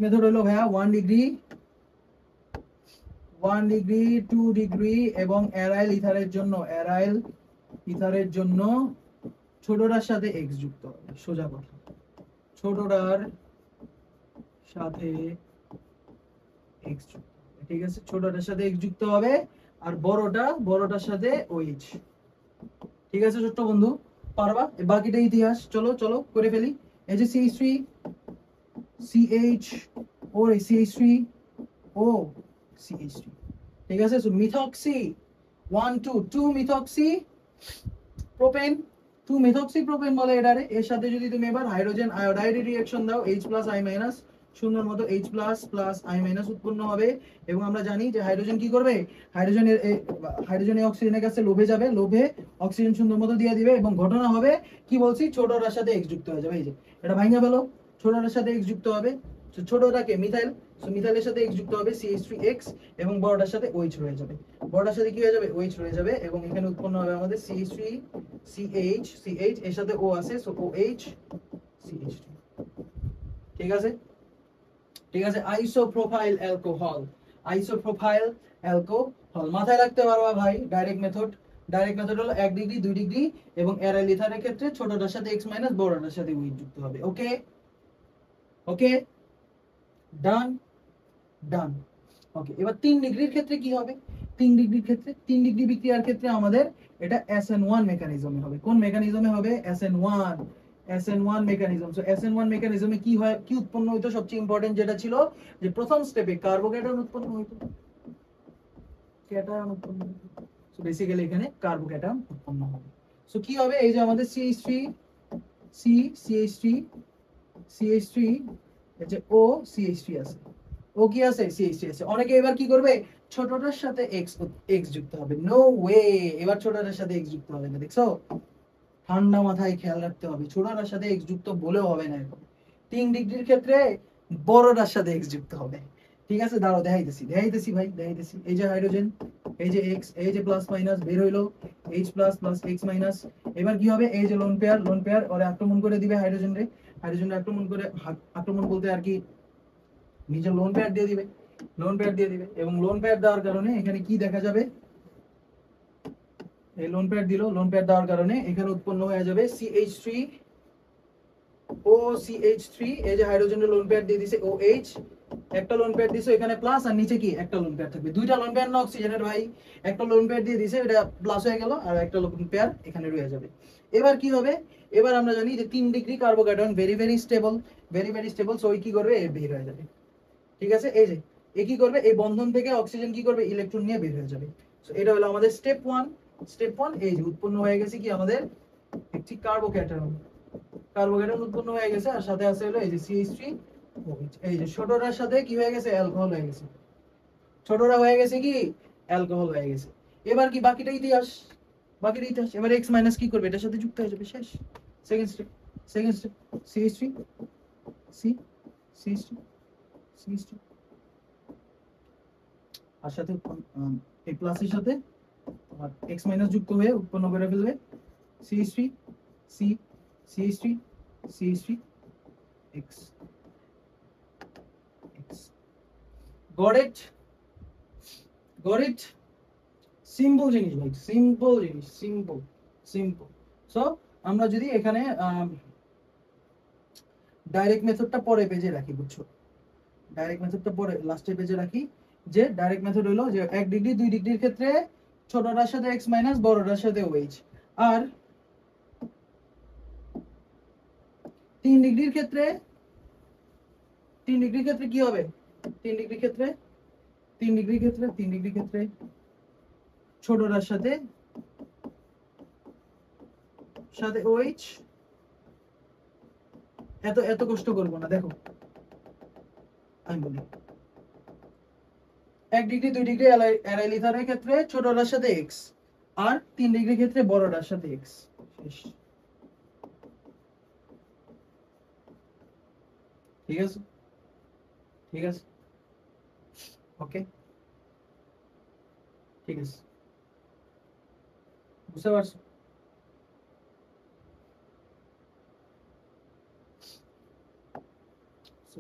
মেথড হলো ভাইয়া 1 ডিগ্রি 2 ডিগ্রি এবং অ্যারাইল ইথারের জন্য ছোটটার সাথে x যুক্ত হবে। সোজা কথা, ছোটটার সাথে x যুক্ত হবে, ঠিক আছে? ছোটটার সাথে x যুক্ত হবে আর বড়টার সাথে OH। ঠিক আছে ছোট্ট বন্ধু, পারবা? বাকিটা ইতিহাস। চলো চলো করে ফেলি। এই যে CH3 CH ও CH3 ও CH3, ঠিক আছে? So methoxy 1 2 2 methoxy propane, 2 methoxy propane বলে এটারে। এর সাথে যদি তুমি এবার হাইড্রোজেন আয়োডাইড রিঅ্যাকশন দাও, H+ I- শূন্যর মতো H+ I- উৎপন্ন হবে। এবং আমরা জানি যে হাইড্রোজেন কি করবে? হাইড্রোজেন অক্সিজেনের কাছে লোভে যাবে, লোভে অক্সিজেন সুন্দর মতো দিয়ে দিবে এবং ঘটনা হবে কি বলছি, ছোটটার সাথে X যুক্ত হয়ে যাবে। এই যে এটা ভাঙা ফেলো, ছোটটার সাথে X যুক্ত হবে। ছোটটাকে মিথাইল, সো মিথাইলের সাথে X যুক্ত হবে CH3X এবং বড়টার সাথে OH রয়ে যাবে। বড়টার সাথে কি হয়ে যাবে? OH রয়ে যাবে এবং এখানে উৎপন্ন হবে আমাদের CH3 CH এর সাথে O আছে, সো OH CH2। ঠিক আছে? ঠিক আছে, আইসোপ্রোপাইল অ্যালকোহল। মাথায় রাখতে পারবা ভাই ডাইরেক্ট মেথড হলো 1 ডিগ্রি 2 ডিগ্রি এবং অ্যারাইল ইথারের ক্ষেত্রে ছোটটার সাথে X মাইনাস বড়টার সাথে OH যুক্ত হবে। ওকে ওকে, ডান ডান। ওকে, এবার 3 ডিগ্রির ক্ষেত্রে কি হবে? 3 ডিগ্রি বিক্রিয়ার ক্ষেত্রে আমাদের এটা SN1 মেকানিজমে হবে। কোন মেকানিজমে হবে? SN1 mechanism. সো SN1 মেকানিজমে কি হয়, কি উৎপন্ন হইতো? সবচেয়ে ইম্পর্টেন্ট যেটা ছিল যে প্রথম স্টেপে কার্বোক্যাটায়ন উৎপন্ন হইতো, ক্যাটায়ন উৎপন্ন হইতো। সো বেসিক্যালি এখানে কার্বোক্যাটায়ন উৎপন্ন হবে। সো কি হবে? এই যে আমাদের CH3 CH3 এই যে O CH3 আছে, ও কি আছে? CH3 আছে। অনেকে এবার কি করবে? ছোটটার সাথে x যুক্ত হবে। নো ওয়ে, এবার ছোটটার সাথে x যুক্ত হবে না। দেখছো? ঠান্ডা মাথায় খেয়াল রাখতে হবে, ছোটটার সাথে x যুক্ত বলেও হবে না এখন। 3 ডিগ্রির ক্ষেত্রে বড়টার সাথে x যুক্ত হবে। ঠিক আছে, দাঁড়াও দেখাইতেছি ভাই, দেখাইতেছি। এই যে হাইড্রোজেন, এই যে x, এই যে প্লাস মাইনাস বের হইলো, H+ X-। এবার কি হবে? এই যে লোন পেয়ার ওরে আক্রমণ করে দিবে হাইড্রোজেন রে আক্রমণ করে, আক্রমণ বলতে আর কি, নিজের লোন পেয়ার দিয়ে দিবে এবং লোন পেয়ার দেওয়ার কারণে এখানে কি দেখা যাবে? এই লোন পেয়ার দেওয়ার কারণে এখানে উৎপন্ন হয়ে যাবে CH3 ও CH3। এই যে হাইড্রোজেনের লোন পেয়ার দিয়ে দিছে OH, একটা লোন পেয়ার দিছে এখানে প্লাস আর নিচে কি একটা লোন পেয়ার থাকবে। দুইটা লোন পেয়ার না অক্সিজেনের ভাই, একটা লোন পেয়ার দিয়ে দিছে, এটা প্লাস হয়ে গেল আর একটা লোন পেয়ার এখানে রয়ে যাবে। এবার কি হবে? এবার আমরা জানি যে 3 degree carbocation very stable. So কি করবে? এ বের হয়ে যাবে। ঠিক আছে, এই যে এ কি করবে? এই বন্ধন থেকে অক্সিজেন কি করবে? ইলেকট্রন নিয়ে বের হয়ে যাবে। সো এটা হলো আমাদের স্টেপ 1। এই যে উৎপন্ন হয়ে গেছে কি আমাদের একটি কার্বোক্যাটায়ন উৎপন্ন হয়ে গেছে আর সাথে আছে হলো এই যে CH3। এই যে ছোটটার সাথে কি হয়ে গেছে? অ্যালকোহল হয়ে গেছে। ছোটটা হয়ে গেছে কি? অ্যালকোহল হয়ে গেছে। এবার কি বাকিটা ইতিহাস। এবার X মাইনাস কি করবে? এটার সাথে যুক্ত হয়ে যাবে, শেষ। Second step CH3 C CH3 আর সাথে এই প্লাসের সাথে আর X মাইনাস যুক্ত হয়ে উৎপন্ন করে ফেলবে CH3 C CH3 X। Got it? Simple জিনিস ভাই, সিম্পল। সো আমরা যদি এখানে ডাইরেক্ট মেথডটা পরে পেজে রাখি, বুঝছো? ডাইরেক্ট মেথডটা পরে লাস্টের পেজে রাখি। যে ডাইরেক্ট মেথড হলো যে 1 ডিগ্রি 2 ডিগ্রির ক্ষেত্রে ছোটটার সাথে X মাইনাস বড়টার সাথে OH, আর 3 ডিগ্রির ক্ষেত্রে কি হবে? 3 ডিগ্রির ক্ষেত্রে ছোটটার সাথে OH। এত কষ্ট করবো না, দেখো আমি বলি। 1 ডিগ্রি 2 ডিগ্রি অ্যারাইল ইথারের ক্ষেত্রে ছোটটার সাথে X আর 3 ডিগ্রির ক্ষেত্রে বড়টার সাথে X। শেষ। ঠিক আছে, ঠিক আছে, ওকে, ঠিক আছে, বুঝতে পারছো?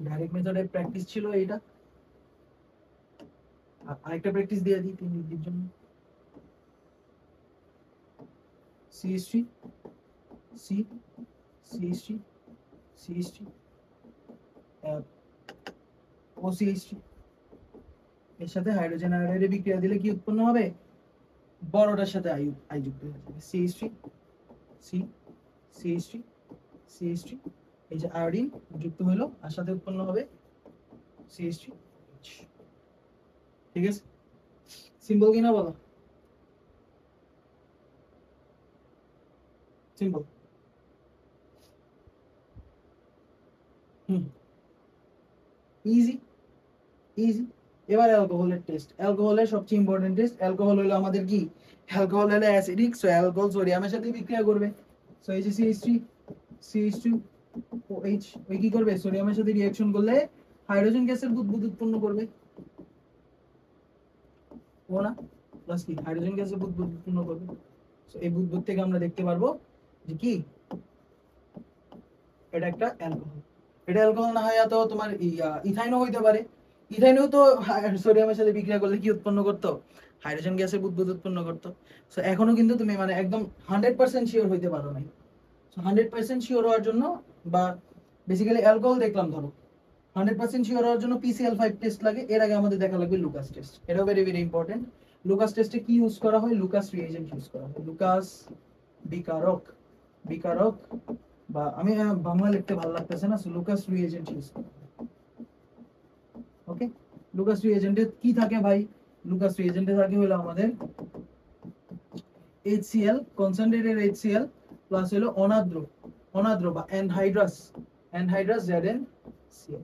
ডাইরেক্ট মেথডের প্র্যাকটিস ছিল এইটা। আরেকটা প্র্যাকটিস দিয়ে দিই 3 ডিগ্রির জন্য। CH3 C CH3 CH3 OCH3 এর সাথে হাইড্রোজেন আয়োডাইডে বিক্রিয়া দিলে কি উৎপন্ন হবে? বড়টার সাথে আই যুক্ত হয়ে যাবে, CH3 C CH3 CH3, এই যে আয়োডিন যুক্ত হলো আর সাথে উৎপন্ন হবে CH3, ঠিক আছে? সিম্বল কিনা বলো? সিম্বল। Easy easy. এবার অ্যালকোহলের টেস্ট। অ্যালকোহলের সবচেয়ে ইম্পর্টেন্ট টেস্ট। অ্যালকোহল হলো আমাদের কি? অ্যালকোহল হলো অ্যাসিডিক, সো অ্যালকোহল সোডিয়ামের সাথে বিক্রিয়া করবে। সো এই যে CH3 CH2OH ওই কি করবে? সোডিয়ামের সাথে রিঅ্যাকশন করলে হাইড্রোজেন গ্যাসের বুদবুদ উৎপন্ন করবে। ও না, প্লাস কি হাইড্রোজেন গ্যাসের বুদবুদ উৎপন্ন করবে। সো এই বুদবুদ থেকে আমরা দেখতে পারবো যে কি এটা একটা অ্যালকোহল। এটা অ্যালকোহল না হয় তো তোমার ইথাইনও হইতে পারে। ইথাইনও তো সোডিয়ামের সাথে বিক্রিয়া করলে কি উৎপন্ন করতো? হাইড্রোজেন গ্যাসের বুদবুদ উৎপন্ন করতো। সো এখনো কিন্তু তুমি মানে একদম 100% শিওর হইতে পারো নাই। সো 100% শিওর হওয়ার জন্য বা বেসিক্যালি অ্যালকোহল দেখলাম ধরো, 100% শিওর হওয়ার জন্য PCl5 টেস্ট লাগে। এর আগে আমাদের দেখা লাগবে লুকাস টেস্ট। এটাও ভেরি ভেরি ইম্পর্টেন্ট। লুকাস টেস্টে কি ইউজ করা হয়? লুকাস রিএজেন্ট ইউজ করা হয়। লুকাস বিকারক, বিকারক বা আমি বাংলা লিখতে ভালো লাগতেছে না, সো লুকাস রিএজেন্ট ইউজ করা হয়। ওকে, লুকাস রিএজেন্টে কি থাকে ভাই? লুকাস রিএজেন্টে থাকে হলো আমাদের HCl, কনসেন্ট্রেটেড HCl প্লাস হলো অনাদ্র, অনাদ্র বা অ্যানহাইড্রাস, অ্যানহাইড্রাস ZnCl,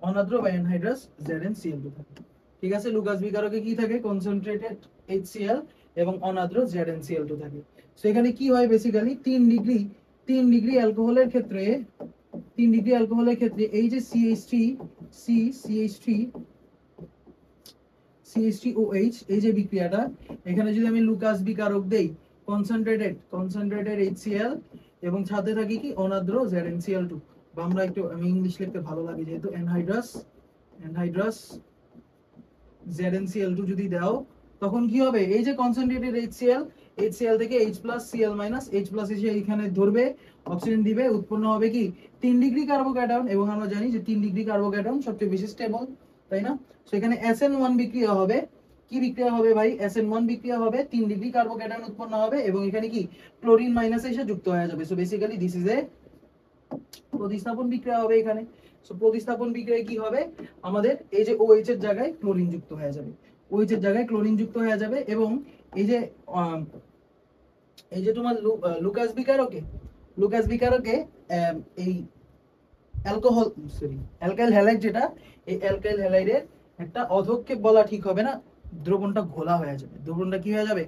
অনাদ্র বা অ্যানহাইড্রাস ZnCl2 থাকে। ঠিক আছে, লুকাস বিকারকে কি থাকে? কনসেন্ট্রেটেড HCl এবং অনাদ্র ZnCl2 থাকে। সো এখানে কি হয় বেসিক্যালি 3 ডিগ্রি অ্যালকোহলের ক্ষেত্রে, 3 ডিগ্রি অ্যালকোহলের ক্ষেত্রে এই যে CH3OH এই যে বিক্রিয়াটা, এখানে যদি আমি লুকাস বিকারক দেই কনসেন্ট্রেটেড HCl এবং সাথে থাকি কি অনাদ্র ZnCl2, বা আমরা একটু আমি ইংলিশ লিখতে ভালো লাগে যেহেতু অ্যানহাইড্রাস ZnCl2 যদি দাও তখন কি হবে? এই যে কনসেন্ট্রেটেড HCl থেকে H+ Cl- H+ এসে এখানে ধরবে, অক্সিজেন দিবে, উৎপন্ন হবে কি 3 ডিগ্রি কার্বোক্যাটায়ন। এবং আমরা জানি যে 3 ডিগ্রি কার্বোক্যাটায়ন সবচেয়ে বেশি স্টেবল, তাই না? সো এখানে SN1 বিক্রিয়া হবে। কি বিক্রিয়া হবে ভাই? SN1 বিক্রিয়া হবে, 3 ডিগ্রি কার্বোক্যাটায়ন উৎপন্ন হবে এবং এখানে কি ক্লোরিন মাইনাস এসে যুক্ত হয়ে যাবে। So basically this is a প্রতিস্থাপন বিক্রিয়া হবে এখানে। সো প্রতিস্থাপন বিক্রিয়ায় কি হবে? আমাদের এই যে OH এর জায়গায় ক্লোরিন যুক্ত হয়ে যাবে, OH এর জায়গায় ক্লোরিন যুক্ত হয়ে যাবে এবং এই যে তোমার লুকাস বিকারকে এই অ্যালকোহল অ্যালকাইল হ্যালাইড, যেটা এই অ্যালকাইল হ্যালাইডের একটা অধক্ষেপ বলা ঠিক হবে না, দ্রবণটা ঘোলা হয়ে যাবে। দ্রবণটা কি হয়ে যাবে?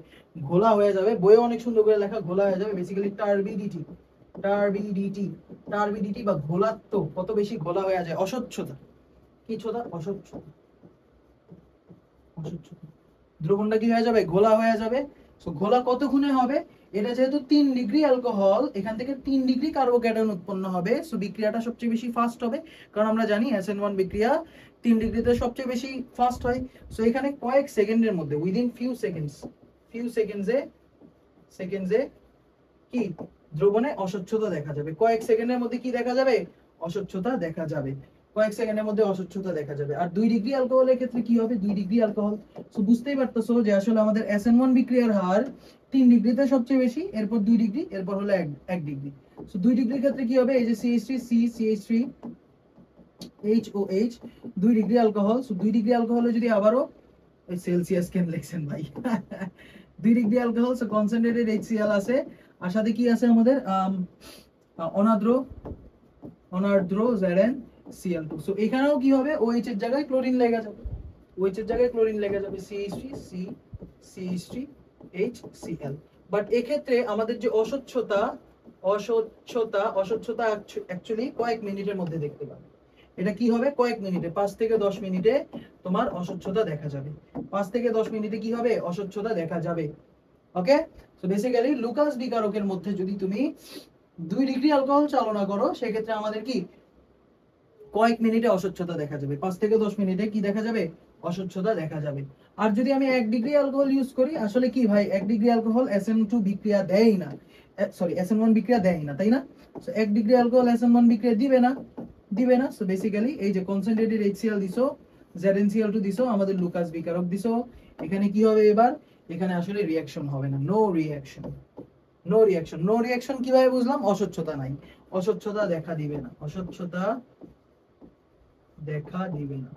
ঘোলা হয়ে যাবে। বইয়ে অনেক সুন্দর করে লেখা ঘোলা হয়ে যাবে, বেসিক্যালি টার্বিডিটি বা ঘোলাত্ব। কত বেশি ঘোলা হয়ে যায়? অস্বচ্ছতা। কি ছোটা? অস্বচ্ছতা। দ্রবণটা কি হয়ে যাবে? ঘোলা হয়ে যাবে। সো ঘোলা কত গুণে হবে? এটা যেহেতু 3 ডিগ্রি অ্যালকোহল, এখান থেকে 3 ডিগ্রি কার্বোক্যাটায়ন উৎপন্ন হবে। সো বিক্রিয়াটা সবচেয়ে বেশি ফাস্ট হবে, কারণ আমরা জানি SN1 বিক্রিয়া 3 ডিগ্রিতে সবচেয়ে বেশি ফাস্ট হয়। সো এখানে কয়েক সেকেন্ডের মধ্যে, উইদিন ফিউ সেকেন্ডসে কি দ্রবণে অস্বচ্ছতা দেখা যাবে। কয়েক সেকেন্ডের মধ্যে কি দেখা যাবে? অস্বচ্ছতা দেখা যাবে। কয়েক সেকেন্ডের মধ্যে অস্বচ্ছতা দেখা যাবে। আর 2 ডিগ্রি অ্যালকোহলের ক্ষেত্রে কি হবে? 2 ডিগ্রি অ্যালকোহল, সো বুঝতেই পারতেছো যে আসলে আমাদের SN1 বিক্রিয়ার হার 3 ডিগ্রিতে সবচেয়ে বেশি, এরপর 2 ডিগ্রি, এরপর হলো 1 ডিগ্রি। সো 2 ডিগ্রির ক্ষেত্রে কি হবে? এই যে CH3OH 2 degree alcohol. So 2 degree অ্যালকোহলে যদি আবারও সেলসিয়াস কেন লিখছেন ভাই 2 degree alcohol, so concentrated HCl আছে আর সাথে কি আছে আমাদের অনার্দ্র ZnCl2। সো এখানেও কি হবে? OH এর জায়গায় ক্লোরিন লেগে যাবে, CH3HCl। বাট এক্ষেত্রে আমাদের যে অস্বচ্ছতা অ্যাকচুয়ালি কয়েক মিনিটের মধ্যে দেখতে পাবে। এটা কি হবে কয়েক মিনিটে 5 থেকে 10 মিনিটে তোমার অস্বচ্ছতা দেখা যাবে। 5 থেকে 10 মিনিটে কি হবে অস্বচ্ছতা দেখা যাবে। ওকে, সো বেসিক্যালি লুকাস বিকারকের মধ্যে যদি তুমি 2 ডিগ্রি অ্যালকোহল চালনা করো সেক্ষেত্রে আমাদের কি কয়েক মিনিটে অস্বচ্ছতা দেখা যাবে, 5 থেকে 10 মিনিটে কি দেখা যাবে অস্বচ্ছতা দেখা যাবে। আর যদি আমি 1 ডিগ্রি অ্যালকোহল ইউজ করি, আসলে কি ভাই 1 ডিগ্রি অ্যালকোহল SN2 বিক্রিয়া দেয় না, সরি SN1 বিক্রিয়া দেয় না, তাই না? সো 1 ডিগ্রি অ্যালকোহল SN1 বিক্রিয়া দিবে না। সো বেসিক্যালি এই যে কনসেন্ট্রেটেড HCl দিছো, ZnCl2 দিছো, আমাদের লুকাস বিকারক দিছো, এখানে কি হবে এবার, এখানে আসলে রিঅ্যাকশন হবে না, নো রিঅ্যাকশন। নো রিঅ্যাকশন কিভাবে বুঝলাম, অস্বচ্ছতা নাই, অস্বচ্ছতা দেখা দিবে না, অস্বচ্ছতা দেখা দিবে না,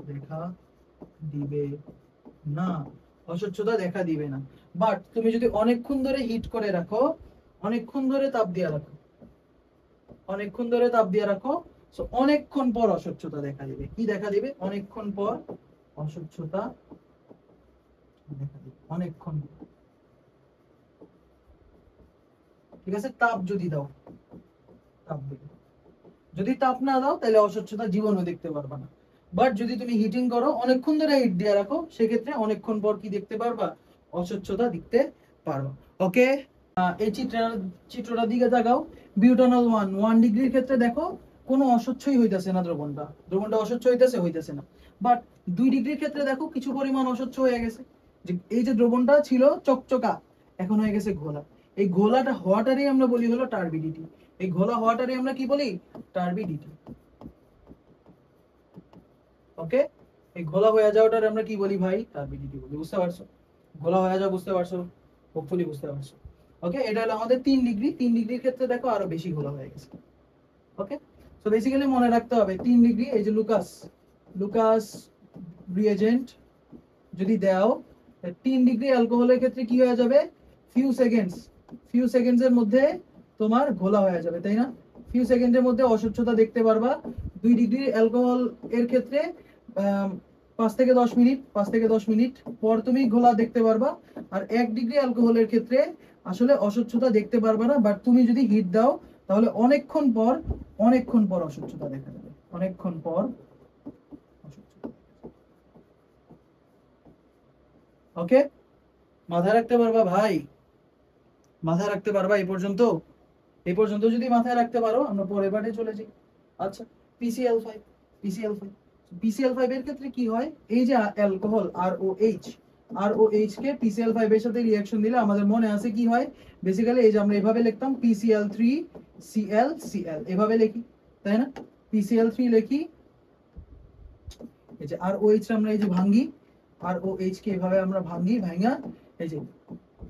অস্বচ্ছতা দেখা দিবে না। বাট তুমি যদি অনেকক্ষণ ধরে হিট করে রাখো, অনেকক্ষণ ধরে তাপ দিয়ে রাখো, সো অনেকক্ষণ পর অস্বচ্ছতা দেখা দিবে। কি দেখা দিবে, অনেকক্ষণ পর অস্বচ্ছতা দেখা দিবে, অনেকক্ষণ। ঠিক আছে, তাপ যদি দাও, তাপ দিবে, যদি তাপ না দাও তাহলে অস্বচ্ছতা জীবনও দেখতে পারবা না। বাট যদি তুমি হিটিং করো, অনেকক্ষণ ধরে হিট দিয়ে রাখো, সেক্ষেত্রে অনেকক্ষণ পর কি দেখতে পারবা, অস্বচ্ছতা দেখতে পারবা। ওকে, এই চিত্রটার দিকে তাকাও। বিউটানল 1 ডিগ্রির ক্ষেত্রে দেখো কোনো অস্বচ্ছই হইতাছে না, দ্রবণটা অস্বচ্ছ হইতাছে না। বাট 2 ডিগ্রির ক্ষেত্রে দেখো কিছু পরিমাণ অস্বচ্ছ হয়ে গেছে, যে এই যে দ্রবণটা ছিল চকচকা এখন হয়ে গেছে ঘোলা। এই ঘোলাটা হওয়াটারই আমরা বলি হলো টার্বিডিটি। এই ঘোলা হওয়াটারই আমরা কি বলি, টার্বিডিটি। ওকে, এই ঘোলা হয়ে যাওয়াটার আমরা কি বলি ভাই, টার্বিডিটি বলি। বুঝতে পারছো, ঘোলা হয়ে যাওয়া বুঝতে পারছো, হোপফুলি বুঝতে পারছো। ওকে, এটা হলো আমাদের 3 ডিগ্রি। 3 ডিগ্রির ক্ষেত্রে দেখো আরো বেশি ঘোলা হয়ে গেছে। ওকে, সো বেসিক্যালি মনে রাখতে হবে 3 ডিগ্রি, এই যে লুকাস রিএজেন্ট যদি দাও 3 ডিগ্রি অ্যালকোহলের ক্ষেত্রে কি হয়ে যাবে, ফিউ সেকেন্ডসের মধ্যে তোমার ঘোলা হয়ে যাবে, তাই না? ফিউ সেকেন্ডের মধ্যে অস্বচ্ছতা দেখতে পারবা। 2 ডিগ্রি অ্যালকোহল এর ক্ষেত্রে 5 থেকে 10 মিনিট পর তুমি ঘোলা দেখতে পারবা। আর 1 ডিগ্রি অ্যালকোহলের ক্ষেত্রে আসলে অস্বচ্ছতা দেখতে পারবা না, বাট তুমি যদি হিট দাও তাহলে অনেকক্ষণ পর অস্বচ্ছতা দেখা যাবে, অনেকক্ষণ পর অস্বচ্ছতা। ওকে, মাথায় রাখতে পারবা ভাই, মাথায় রাখতে পারবা এই পর্যন্ত যদি মাথায় রাখতে পারো, আমরা পরের পার্টে চলে যাই। আচ্ছা, PCl5 এর ক্ষেত্রে কি হয়, এই যে অ্যালকোহল ROH কে PCl5 এর সাথে রিঅ্যাকশন দিলে আমাদের মনে আছে কি হয়, বেসিক্যালি এই যে আমরা এভাবে লিখতাম PCl3ClCl, এভাবে লিখি, তাই না? PCl3 লিখি, এই যে ROH আমরা এই যে ভাঙি, ROH কে এভাবে আমরা ভাঙা এই যে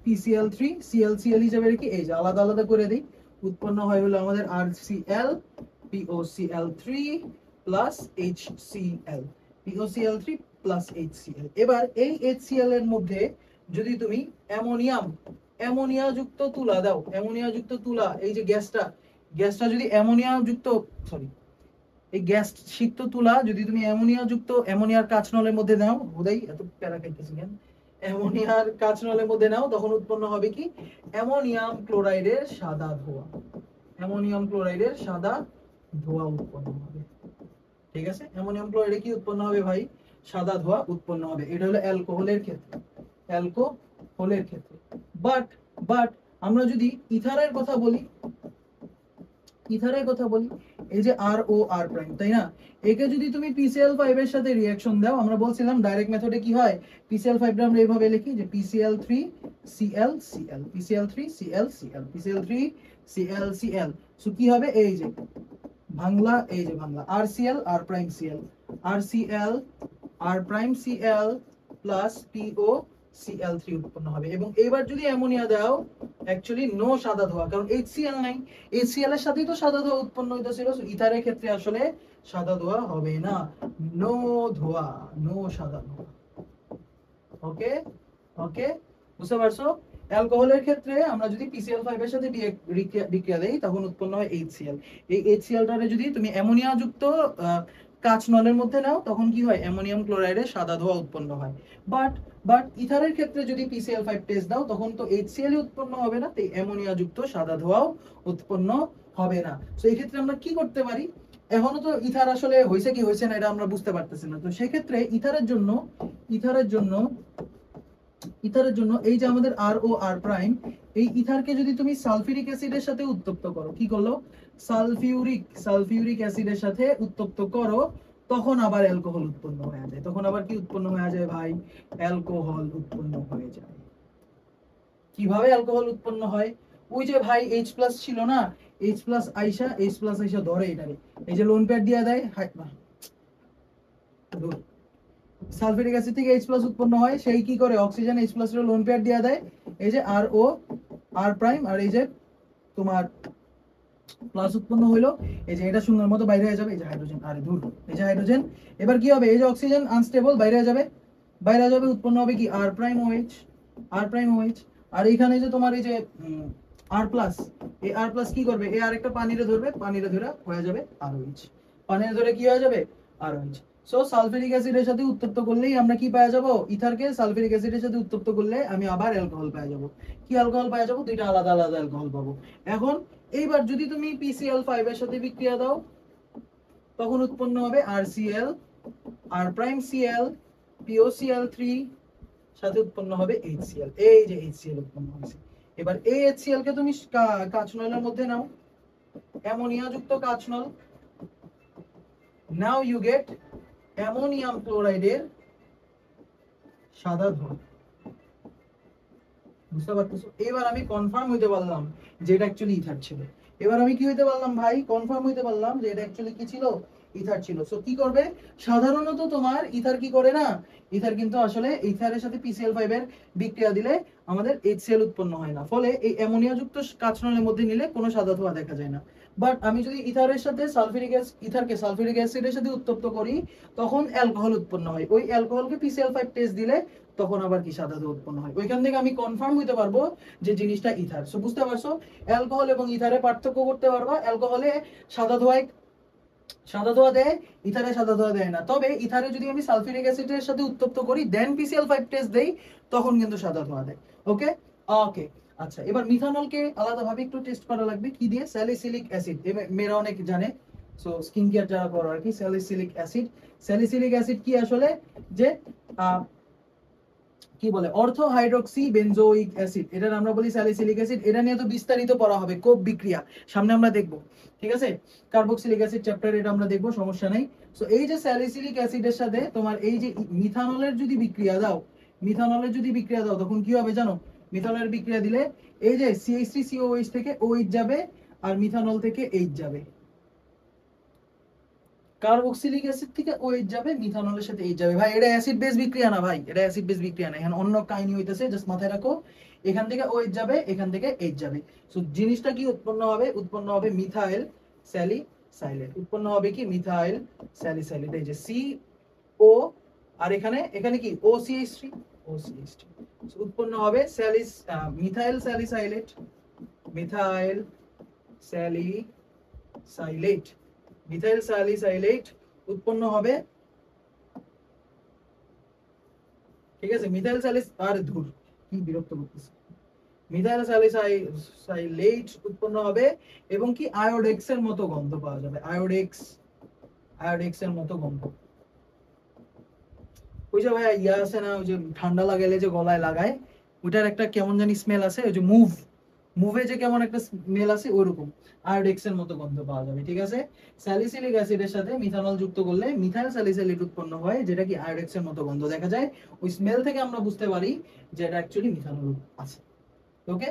PCl3ClCl হিসেবে রেখে এই যে আলাদা আলাদা করে দিই, উৎপন্ন হয় হলো আমাদের RCl POCl3 plus HCl, POCl3 plus HCl। এবার এই HCl এর মধ্যে যদি তুমি অ্যামোনিয়া যুক্ত তুলা দাও, এই যে গ্যাসটা যদি এই গ্যাস সিক্ত তুলা যদি তুমি অ্যামোনিয়ার কাঁচনলের মধ্যে নাও, হুদাই এত প্যারা খাইতেছি কেন, অ্যামোনিয়ার কাঁচনলের মধ্যে নাও, তখন উৎপন্ন হবে কি, অ্যামোনিয়াম ক্লোরাইডের সাদা ধোঁয়া উৎপন্ন হবে। ঠিক আছে, অ্যামোনিয়াম ক্লোরাইডে কি উৎপন্ন হবে ভাই, সাদা ধোঁয়া উৎপন্ন হবে। এটা হলো অ্যালকোহলের ক্ষেত্রে। বাট আমরা যদি ইথারের কথা বলি, এই যে ROR প্রাইম, তাই না? একে যদি তুমি PCl5 এর সাথে রিঅ্যাকশন দাও, আমরা বলছিলাম ডাইরেক্ট মেথডে কি হয়, PCl5 টা আমরা এইভাবে লিখি যে PCl3ClCl, PCl3ClCl। সো কি হবে, এই যে ভাঙলা RCl R prime Cl plus POCl3 উৎপন্ন হবে। এবং এবার যদি অ্যামোনিয়া দাও, অ্যাকচুয়ালি নো সাদা ধোঁয়া, কারণ HCl নাই, HCl এর সাথেই তো সাদা ধোঁয়া উৎপন্ন হইতেছিল। ইথারের ক্ষেত্রে আসলে সাদা ধোঁয়া হবে না, নো সাদা ধোঁয়া। ওকে, বুঝতে পারছো? অ্যালকোহলের ক্ষেত্রে আমরা যদি PCl5 এর সাথে বিক্রিয়া দেই, তখন উৎপন্ন হয় HCl। এই HCl টারে যদি তুমি অ্যামোনিয়া যুক্ত কাঁচ নলের মধ্যে নাও, তখন কি হয়, অ্যামোনিয়াম ক্লোরাইডের সাদা ধোঁয়া উৎপন্ন হয়। বাট ইথারের ক্ষেত্রে যদি PCl5 টেস্ট দাও, তখন তো HCl উৎপন্ন হবে না, তাই অ্যামোনিয়া যুক্ত সাদা ধোঁয়াও উৎপন্ন হবে না। সো এই ক্ষেত্রে আমরা কি করতে পারি, এখনো তো ইথার আসলে হয়েছে কি হয়েছে না এটা আমরা বুঝতে পারতেছি না। তো সেক্ষেত্রে ইথারের জন্য এই যে আমাদের আর ও আর প্রাইম, এই ইথারকে যদি তুমি সালফিউরিক অ্যাসিডের সাথে উত্তপ্ত করো, কি করলো, সালফিউরিক অ্যাসিডের সাথে উত্তপ্ত করো, তখন আবার অ্যালকোহল উৎপন্ন হয়ে যায়। তখন আবার কি উৎপন্ন হয়ে যায় ভাই, অ্যালকোহল উৎপন্ন হয়ে যায়। কিভাবে অ্যালকোহল উৎপন্ন হয়, ওই যে ভাই H+ ছিল না, H+ আইসা ধরে এটারে, এই যে লোন প্যাড দিয়ে দেয়, সালফিউরিক অ্যাসিড থেকে H+ উৎপন্ন হয়, সেই কি করে অক্সিজেন H+ এর লোন পেয়ার দিয়ে দেয়, এই যে আর ও আর প্রাইম, আর এই যে তোমার প্লাস উৎপন্ন হইলো, এই যে এটা শূন্যের মতো বাইরে হয়ে যাবে, এই যে হাইড্রোজেন, আরে দূর, এই যে হাইড্রোজেন, এবার কি হবে, এই যে অক্সিজেন আনস্টেবল বাইরে হয়ে যাবে, উৎপন্ন হবে কি আর প্রাইম OH। আর এইখানে যে তোমার এই যে আর প্লাস, এই আর প্লাস কি করবে, এই আরেকটা পানিরে ধরবে, পানিরে ধরে হয়ে যাবে ROH, পানিরে ধরে কি হয়ে যাবে ROH। সো সালফিউরিক অ্যাসিডের সাথে উত্তপ্ত করলেই আমরা কি পাওয়া যাব, ইথারকে সালফিউরিক অ্যাসিডের সাথে উত্তপ্ত করলে আমি আবার অ্যালকোহল পাওয়া যাব। কি অ্যালকোহল পাওয়া যাব, দুইটা আলাদা আলাদা অ্যালকোহল পাবো। এখন এইবার যদি তুমি PCl5 এর সাথে বিক্রিয়া দাও, তখন উৎপন্ন হবে RCl, আর প্রাইম Cl, POCl3, সাথে উৎপন্ন হবে HCl, এই যে HCl উৎপন্ন হয়েছে। এবার এই HCl কে তুমি কাঁচনলের মধ্যে নাও, অ্যামোনিয়া যুক্ত কাঁচনল, নাও ইউ গেট অ্যামোনিয়াম ক্লোরাইডের সাদা ধোঁয়া। বুঝতে পারতেছো, এবার আমি কনফার্ম হইতে পারলাম যে এটা অ্যাকচুয়ালি ইথার ছিল। এবার আমি কি হইতে পারলাম ভাই, কনফার্ম হইতে পারলাম যে এটা অ্যাকচুয়ালি কি ছিল, ইথার ছিল। সো কি করবে, সাধারণত তোমার ইথার কি করে না, ইথার কিন্তু আসলে ইথারের সাথে PCl5 এর বিক্রিয়া দিলে আমাদের HCl উৎপন্ন হয় না, ফলে এই অ্যামোনিয়া যুক্ত কাঁচনলের মধ্যে নিলে কোনো সাদা ধোঁয়া দেখা যায় না। বাট আমি যদি ইথারের সাথে ইথারকে সালফিউরিক অ্যাসিডের সাথে উত্তপ্ত করি, তখন অ্যালকোহল উৎপন্ন হয়, ওই অ্যালকোহলকে PCl5 টেস্ট দিলে তখন আবার কি সাদা ধোঁয়া উৎপন্ন হয়। ওইখান থেকে আমি কনফার্ম হইতে পারবো যে জিনিসটা ইথার। সো বুঝতে পারছো, অ্যালকোহল এবং ইথারে পার্থক্য করতে পারবা, অ্যালকোহলে সাদা ধোঁয়া দেয়, ইথারে সাদা ধোঁয়া দেয় না। তবে ইথারে যদি আমি সালফিউরিক অ্যাসিডের সাথে উত্তপ্ত করি, দেন PCl5 টেস্ট দেই, তখন কিন্তু সাদা ধোঁয়া দেয়। ওকে ওকে, আচ্ছা এবার মিথানলকে আলাদাভাবে একটু টেস্ট করা লাগবে, কি দিয়ে, স্যালিসিলিক অ্যাসিড, মেয়েরা অনেক জানে, সো স্কিন কেয়ার যারা করো আর কি, স্যালিসিলিক অ্যাসিড কি আসলে, যে কি বলে, অর্থো হাইড্রক্সি বেনজোইক অ্যাসিড, এটার আমরা বলি স্যালিসিলিক অ্যাসিড। এটা নিয়ে তো বিস্তারিত পড়া হবে, কোপ বিক্রিয়া সামনে আমরা দেখব, ঠিক আছে, কার্বক্সিলিক অ্যাসিড চ্যাপ্টার এটা আমরা দেখব, সমস্যা নাই। সো এই যে স্যালিসিলিক অ্যাসিডের সাথে তোমার এই যে মিথানলের যদি বিক্রিয়া দাও, তখন কি হবে জানো, মিথানলের বিক্রিয়া দিলে এই যে CH3COH থেকে OH যাবে, আর মিথানল থেকে H যাবে, কার্বক্সিলিক অ্যাসিড থেকে OH যাবে, মিথানলের সাথে H যাবে। ভাই এটা অ্যাসিড বেস বিক্রিয়া না, ভাই এটা অ্যাসিড বেস বিক্রিয়া না, এখানে অন্য কাহিনী হইতেছে, জাস্ট মাথায় রাখো, এখান থেকে OH যাবে, এখান থেকে H যাবে। সো জিনিসটা কি উৎপন্ন হবে মিথাইল স্যালিসাইলেট, উৎপন্ন হবে কি মিথাইল স্যালিসাইলেট, এই যে CO, আর এখানে কি OCH3, সো উৎপন্ন হবে মিথাইল স্যালিসাইলেট, মিথাইল স্যালিসাইলেট উৎপন্ন হবে, ঠিক আছে, আর ধুর কি বিরক্ত করতেছে, মিথাইল স্যালিসাইলেট উৎপন্ন হবে, এবং কি আয়োডেক্স এর মতো গন্ধ পাওয়া যাবে, আয়োডেক্স এর মতো গন্ধ। ওই যে ভাই ইয়া আছে না, ওই যে ঠান্ডা লাগাইলে যে গলায় লাগায়, ওইটার একটা কেমন জানি স্মেল আছে, ওই যে মুভে যে কেমন একটা স্মেল আছে, ওইরকম আয়োডেক্স এর মতো গন্ধ পাওয়া যাবে, ঠিক আছে। স্যালিসিলিক অ্যাসিডের সাথে মিথানল যুক্ত করলে মিথাইল স্যালিসাইলেট উৎপন্ন হয়, যেটা কি আয়োডেক্স এর মতো গন্ধ দেখা যায়। ওই স্মেল থেকে আমরা বুঝতে পারি যে এটা অ্যাকচুয়ালি মিথানল আছে। ওকে,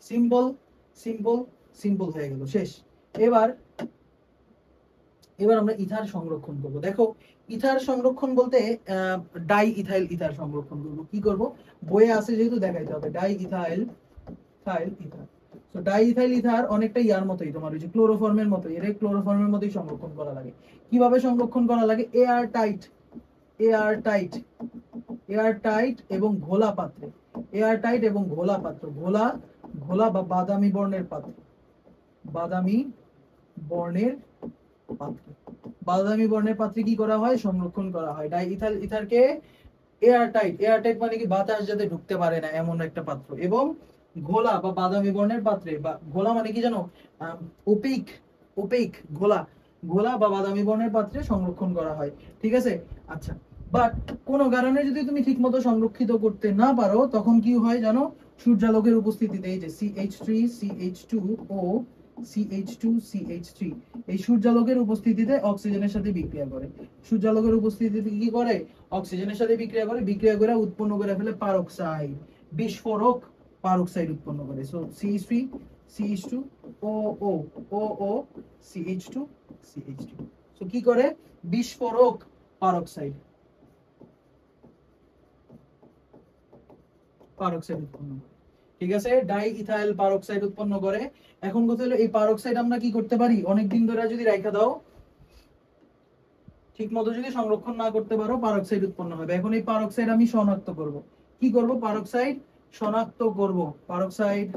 সিম্পল হয়ে গেল, শেষ। এবার আমরা ইথার সংরক্ষণ করব। দেখো ইথার সংরক্ষণ বলতে ডাই ইথাইল ইথার সংরক্ষণ করব। কি করব, বইয়ে আছে যেহেতু দেখাইতে হবে, ডাই ইথাইল ইথার। তো ডাই ইথাইল ইথার অনেকটা ইয়ার মতোই, তোমার ওই যে ক্লোরোফর্মের মতোই, এর ক্লোরোফর্মের মতোই সংরক্ষণ করা লাগে। কিভাবে সংরক্ষণ করা লাগে, এয়ার টাইট এবং ঘোলা পাত্রে, ঘোলা বা বাদামি বর্ণের পাত্রে কি করা হয়, সংরক্ষণ করা হয়। ডাই ইথাইল ইথারকে এয়ার টাইট মানে কি বাতাস যাতে ঢুকতে পারে না এমন একটা পাত্র, এবং ঘোলা বা বাদামি বর্ণের পাত্রে, বা ঘোলা মানে কি জানো, ওপেক ঘোলা, ঘোলা বা বাদামি বর্ণের পাত্রে সংরক্ষণ করা হয়। ঠিক আছে? আচ্ছা, বাট কোনো কারণে যদি তুমি ঠিকমতো সংরক্ষিত করতে না পারো, তখন কি হয় জানো? সূর্যালোকের উপস্থিতিতে এই যে CH3 CH2O CH2 CH3, এই সূর্যালোকের উপস্থিতিতে অক্সিজেনের সাথে বিক্রিয়া করে। সূর্যালোকের উপস্থিতিতে কি করে? অক্সিজেনের সাথে বিক্রিয়া করে, বিক্রিয়া করে উৎপন্ন করে ফেলে পারক্সাইড, বিস্ফোরক পারক্সাইড উৎপন্ন করে। So CH3 CH2OO OO CH2 CH2, so কি করে? বিস্ফোরক পারক্সাইড উৎপন্ন করে। ঠিক আছে? ডাই ইথাইল পারক্সাইড উৎপন্ন করে। এখন কথা হলো এই পারক্সাইড আমরা কি করতে পারি? অনেকদিন ধরে যদি রাখা দাও, ঠিক মতো যদি সংরক্ষণ না করতে পারো, পারক্সাইড উৎপন্ন হবে। এখন এই পারক্সাইড আমি শনাক্ত করব। কি করব? পারক্সাইড শনাক্ত করব। পারক্সাইড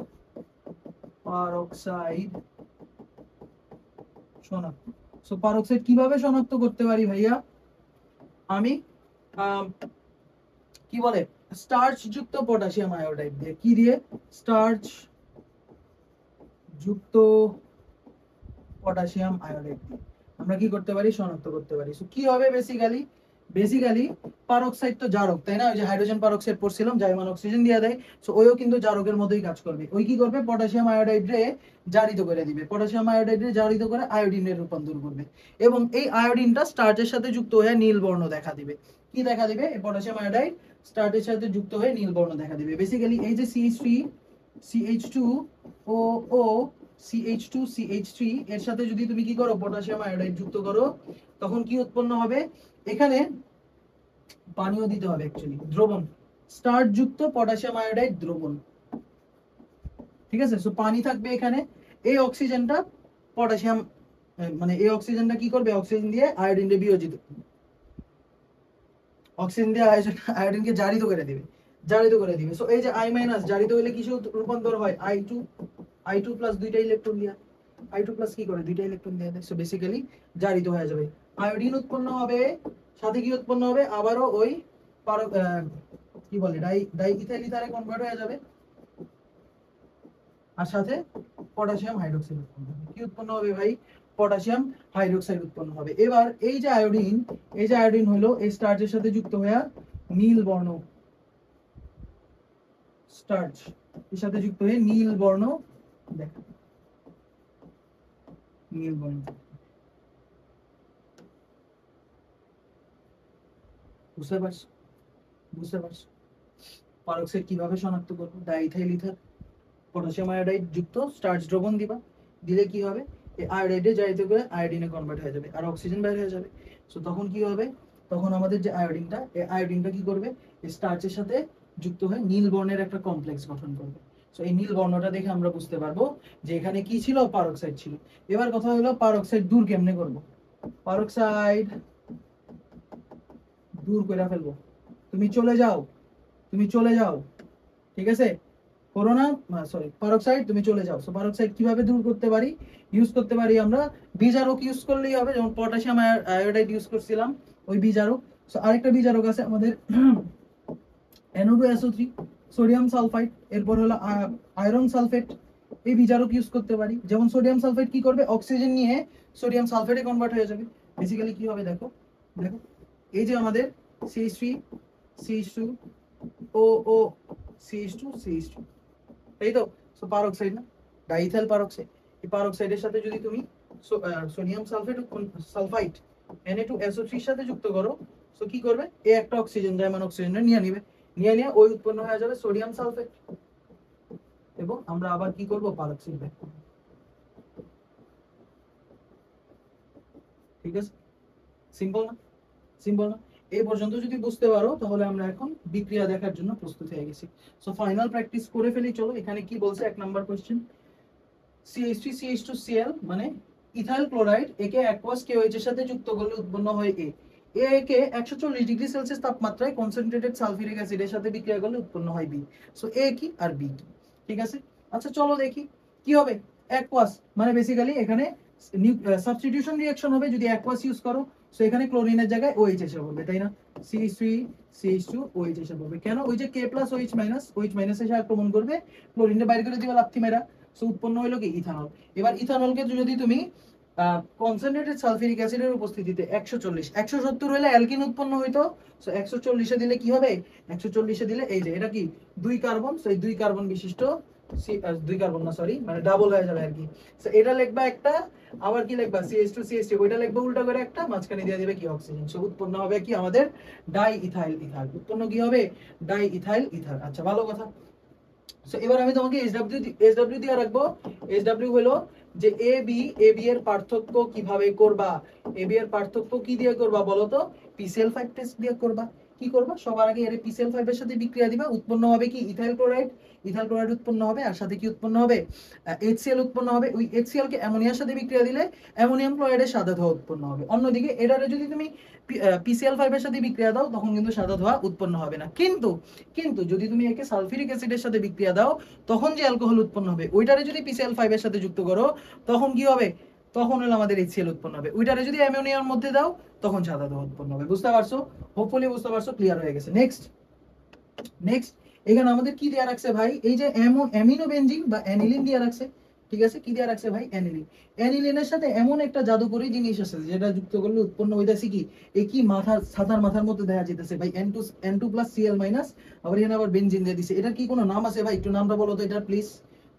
শনাক্ত। সো পারক্সাইড কিভাবে শনাক্ত করতে পারি ভাইয়া? আমি কি বলে, স্টার্চ যুক্ত পটাশিয়াম আয়োডাইড দিয়ে। কি দিয়ে? স্টার্চ যুক্ত পটাশিয়াম আয়োডাইড দিয়ে আমরা কি করতে পারি? শনাক্ত করতে পারি। সো কি হবে বেসিক্যালি পারক্সাইড তো জারক, তাই না? ওই যে হাইড্রোজেন পারক্সাইড পড়ছিলাম, জাইমান অক্সিজেন দিয়ে দেয়। সো ওইও কিন্তু জারকের মতোই কাজ করবে। ওই কি করবে? পটাশিয়াম আয়োডাইডে জারিত করে দিবে। পটাশিয়াম আয়োডাইডে জারিত করে আয়োডিনে রূপান্তর করবে, এবং এই আয়োডিনটা স্টার্চের সাথে যুক্ত হয়ে নীল বর্ণ দেখা দিবে। কি দেখা দিবে? এই পটাশিয়াম আয়োডাইড স্টার্চের সাথে যুক্ত হয়ে নীল বর্ণ দেখা দিবে। বেসিক্যালি এই যে CH3 CH2OO CH2 CH3 এর সাথে যদি তুমি কি করো? পটাশিয়াম আয়োডাইড যুক্ত করো, তখন কি উৎপন্ন হবে? এখানে পানিও দিতে হবে, অ্যাকচুয়ালি দ্রবণ, স্টার্চ যুক্ত পটাশিয়াম আয়োডাইড দ্রবণ। ঠিক আছে? সো পানি থাকবে এখানে। এই অক্সিজেনটা পটাশিয়াম, মানে এই অক্সিজেনটা কি করবে? অক্সিজেন দিয়ে আয়োডিনকে বিয়োজিত, অক্সিজেন দিয়ে আয়োডিনকে জারিত করে দিবে। সো এই যে I- জারিত হলে কিসে রূপান্তর হয়? I2 প্লাস দুইটা ইলেকট্রন দিয়া, I2 প্লাস কি করে? দুইটা ইলেকট্রন দিয়ে দেয়। সো বেসিক্যালি জারিত হয়ে যাবে, আয়োডিন উৎপন্ন হবে। সাথে কি উৎপন্ন হবে? আবারও ওই কি বলে, ডাই ইথাইল ইথারে কনভার্ট হয়ে যাবে, আর সাথে পটাশিয়াম হাইড্রোক্সাইড উৎপন্ন হবে। কি উৎপন্ন হবে ভাই? পটাশিয়াম হাইড্রোক্সাইড উৎপন্ন হবে। এবার এই যে আয়োডিন হলো এই স্টার্চের সাথে যুক্ত হয়ে নীল বর্ণ, স্টার্চ এর সাথে যুক্ত হয়ে নীল বর্ণ দেখা, নীল বর্ণ। বুঝতে পারছো? পারক্সাইড কিভাবে শনাক্ত করবো? ডাইইথাইল ইথার পটাশিয়াম আয়োডাইড যুক্ত স্টার্চ দ্রবণ দিবা, দিলে কি হবে? এই আয়োডাইডে জারিত করে আয়োডিনে কনভার্ট হয়ে যাবে, আর অক্সিজেন বের হয়ে যাবে। সো তখন কি হবে? তখন আমাদের যে আয়োডিনটা, এই আয়োডিনটা কি করবে? এই স্টার্চের সাথে যুক্ত হয়ে নীল বর্ণের একটা কমপ্লেক্স গঠন করবে। সো এই নীল বর্ণটা দেখে আমরা বুঝতে পারবো যে এখানে কি ছিল? পারক্সাইড ছিল। এবার কথা হলো পারক্সাইড দূর কেমনে করব? পারক্সাইড দূর করে ফেলবো। তুমি চলে যাও, ঠিক আছে? করোনা, সরি, পারক্সাইড তুমি চলে যাও। সো পারক্সাইড কিভাবে দূর করতে পারি? ইউজ করতে পারি আমরা বিজারক ইউজ করলেই হবে, যেমন পটাশিয়াম আয়োডাইড ইউজ করছিলাম ওই বিজারক। সো আরেকটা বিজারক আছে আমাদের NO2SO3, সোডিয়াম সালফাইড, এরপর হলো আয়রন সালফেট। এই বিজারক ইউজ করতে পারি। যেমন সোডিয়াম সালফেট কি করবে? অক্সিজেন নিয়ে সোডিয়াম সালফেটে কনভার্ট হয়ে যাবে। বেসিক্যালি কি হবে দেখো, এই যে আমাদের CH3 CH2OO CH2 তাই তো? সো পারক্সাইড না, ডাইইথাইল পারক্সাইড। এই পারক্সাইডের সাথে যদি তুমি সোডিয়াম সালফাইড Na2SO3 এর সাথে যুক্ত করো, সো কি করবে? এই একটা অক্সিজেন, জাইমান অক্সিজেনটা নিয়ে নিয়ে ওই উৎপন্ন হয়ে যাবে সোডিয়াম সালফেট, এবং আমরা আবার কি করব? পারক্সাইড ব্যাক করব। ঠিক আছে? সিম্পল না? এই পর্যন্ত যদি বুঝতে পারো, তাহলে আমরা এখন বিক্রিয়া দেখার জন্য প্রস্তুত হয়ে গেছি। সো ফাইনাল প্র্যাকটিস করে ফেলি চলো। এখানে কি বলছে? 1 নাম্বার কোশ্চেন, CH3 CH2Cl মানে ইথাইল ক্লোরাইড, একে অ্যাকুয়াস KOH এর সাথে যুক্ত করলে উৎপন্ন হয় কে 140 ডিগ্রি সেলসিয়াস তাপমাত্রায় কনসেন্ট্রেটেড সালফিউরিক অ্যাসিডের সাথে বিক্রিয়া করলে উৎপন্ন হয় B। সো A কি আর B কি? ঠিক আছে? আচ্ছা চলো দেখি কি হবে। অ্যাকুয়াস মানে বেসিক্যালি এখানে সাবস্টিটিউশন রিঅ্যাকশন হবে যদি অ্যাকুয়াস ইউজ করো। সো এখানে ক্লোরিনের জায়গায় OH এসে পড়বে, তাই না? CH3 CH2 OH এসে পড়বে। কেন? ওই যে K প্লাস OH মাইনাস এসে আক্রমণ করবে, ক্লোরিনটা বাইরে করে দিবা লাথি মেরা। সো উৎপন্ন হলো কি? ইথানল। এবার ইথানলকে যদি তুমি কনসেন্ট্রেটেড সালফিউরিক অ্যাসিডের উপস্থিতিতে 140 170 হলে অ্যালকিন উৎপন্ন হইতো। সো 140 এ দিলে কি হবে, 140 এ দিলে এই যে এটা কি 2 কার্বন, সো এই 2 কার্বন বিশিষ্ট 2 কার্বন না সরি মানে ডাবল হয়ে যাবে আর কি। সো এটা লিখবা একটা, আবার কি লিখবা CH2 CH2 ওইটা লিখবা উল্টা করে একটা, মাঝখানে দিয়ে দিবে কি অক্সিজেন। সো উৎপন্ন হবে কি আমাদের ডাই ইথাইল ইথার, উৎপন্ন কি হবে ডাই ইথাইল ইথার। আচ্ছা ভালো কথা। সো এবার আমি তোমাকে SW দিয়ে রাখবো। SW হলো যে AB এর পার্থক্য কিভাবে করবা, AB এর পার্থক্য কি দিয়ে করবা বলো তো, PCl5 টেস্ট দিয়ে করবা। কি করবা, সবার আগে এর PCl5 এর সাথে বিক্রিয়া দিবা, উৎপন্ন হবে কি ইথাইল ক্লোরাইড, ইথাইল ক্লোরাইড উৎপন্ন হবে, আর সাথে কি উৎপন্ন হবে HCl উৎপন্ন হবে। ওই HCl কে অ্যামোনিয়ার সাথে বিক্রিয়া দিলে অ্যামোনিয়াম ক্লোরাইডের সাদা ধোঁয়া উৎপন্ন হবে। অন্যদিকে এটারে যদি তুমি PCl5 এর সাথে বিক্রিয়া দাও তখন কিন্তু সাদা ধোঁয়া উৎপন্ন হবে না। কিন্তু কিন্তু যদি তুমি একে সালফিউরিক অ্যাসিডের সাথে বিক্রিয়া দাও তখন যে অ্যালকোহল উৎপন্ন হবে ওইটারে যদি PCl5 এর সাথে যুক্ত করো তখন কি হবে, তখন হলো আমাদের HCl উৎপন্ন হবে। ওইটারে যদি অ্যামোনিয়ার মধ্যে দাও তখন সাদা ধোঁয়া উৎপন্ন হবে। বুঝতে পারছো, হোপফুলি বুঝতে পারছো, ক্লিয়ার হয়ে গেছে। নেক্সট নেক্সট এখানে আমাদের কি দেয়া রাখছে ভাই, এই যে অ্যামিনো বেনজিন বা অ্যানিলিন দেয়া রাখছে। ঠিক আছে, কি দেয়া রাখছে ভাই, অ্যানিলিন। অ্যানিলিনের সাথে এমন একটা জাদুকরী জিনিস আছে যেটা যুক্ত করলে উৎপন্ন হইতাছে কি, এই কি মাথার ছাতার মাথার মধ্যে দেখা যেতেছে ভাই N2 প্লাস Cl মাইনাস, আবার এখানে আবার বেনজিন দিয়ে দিছে। এটার কি কোনো নাম আছে ভাই, একটু নামটা বলো তো এটা প্লিজ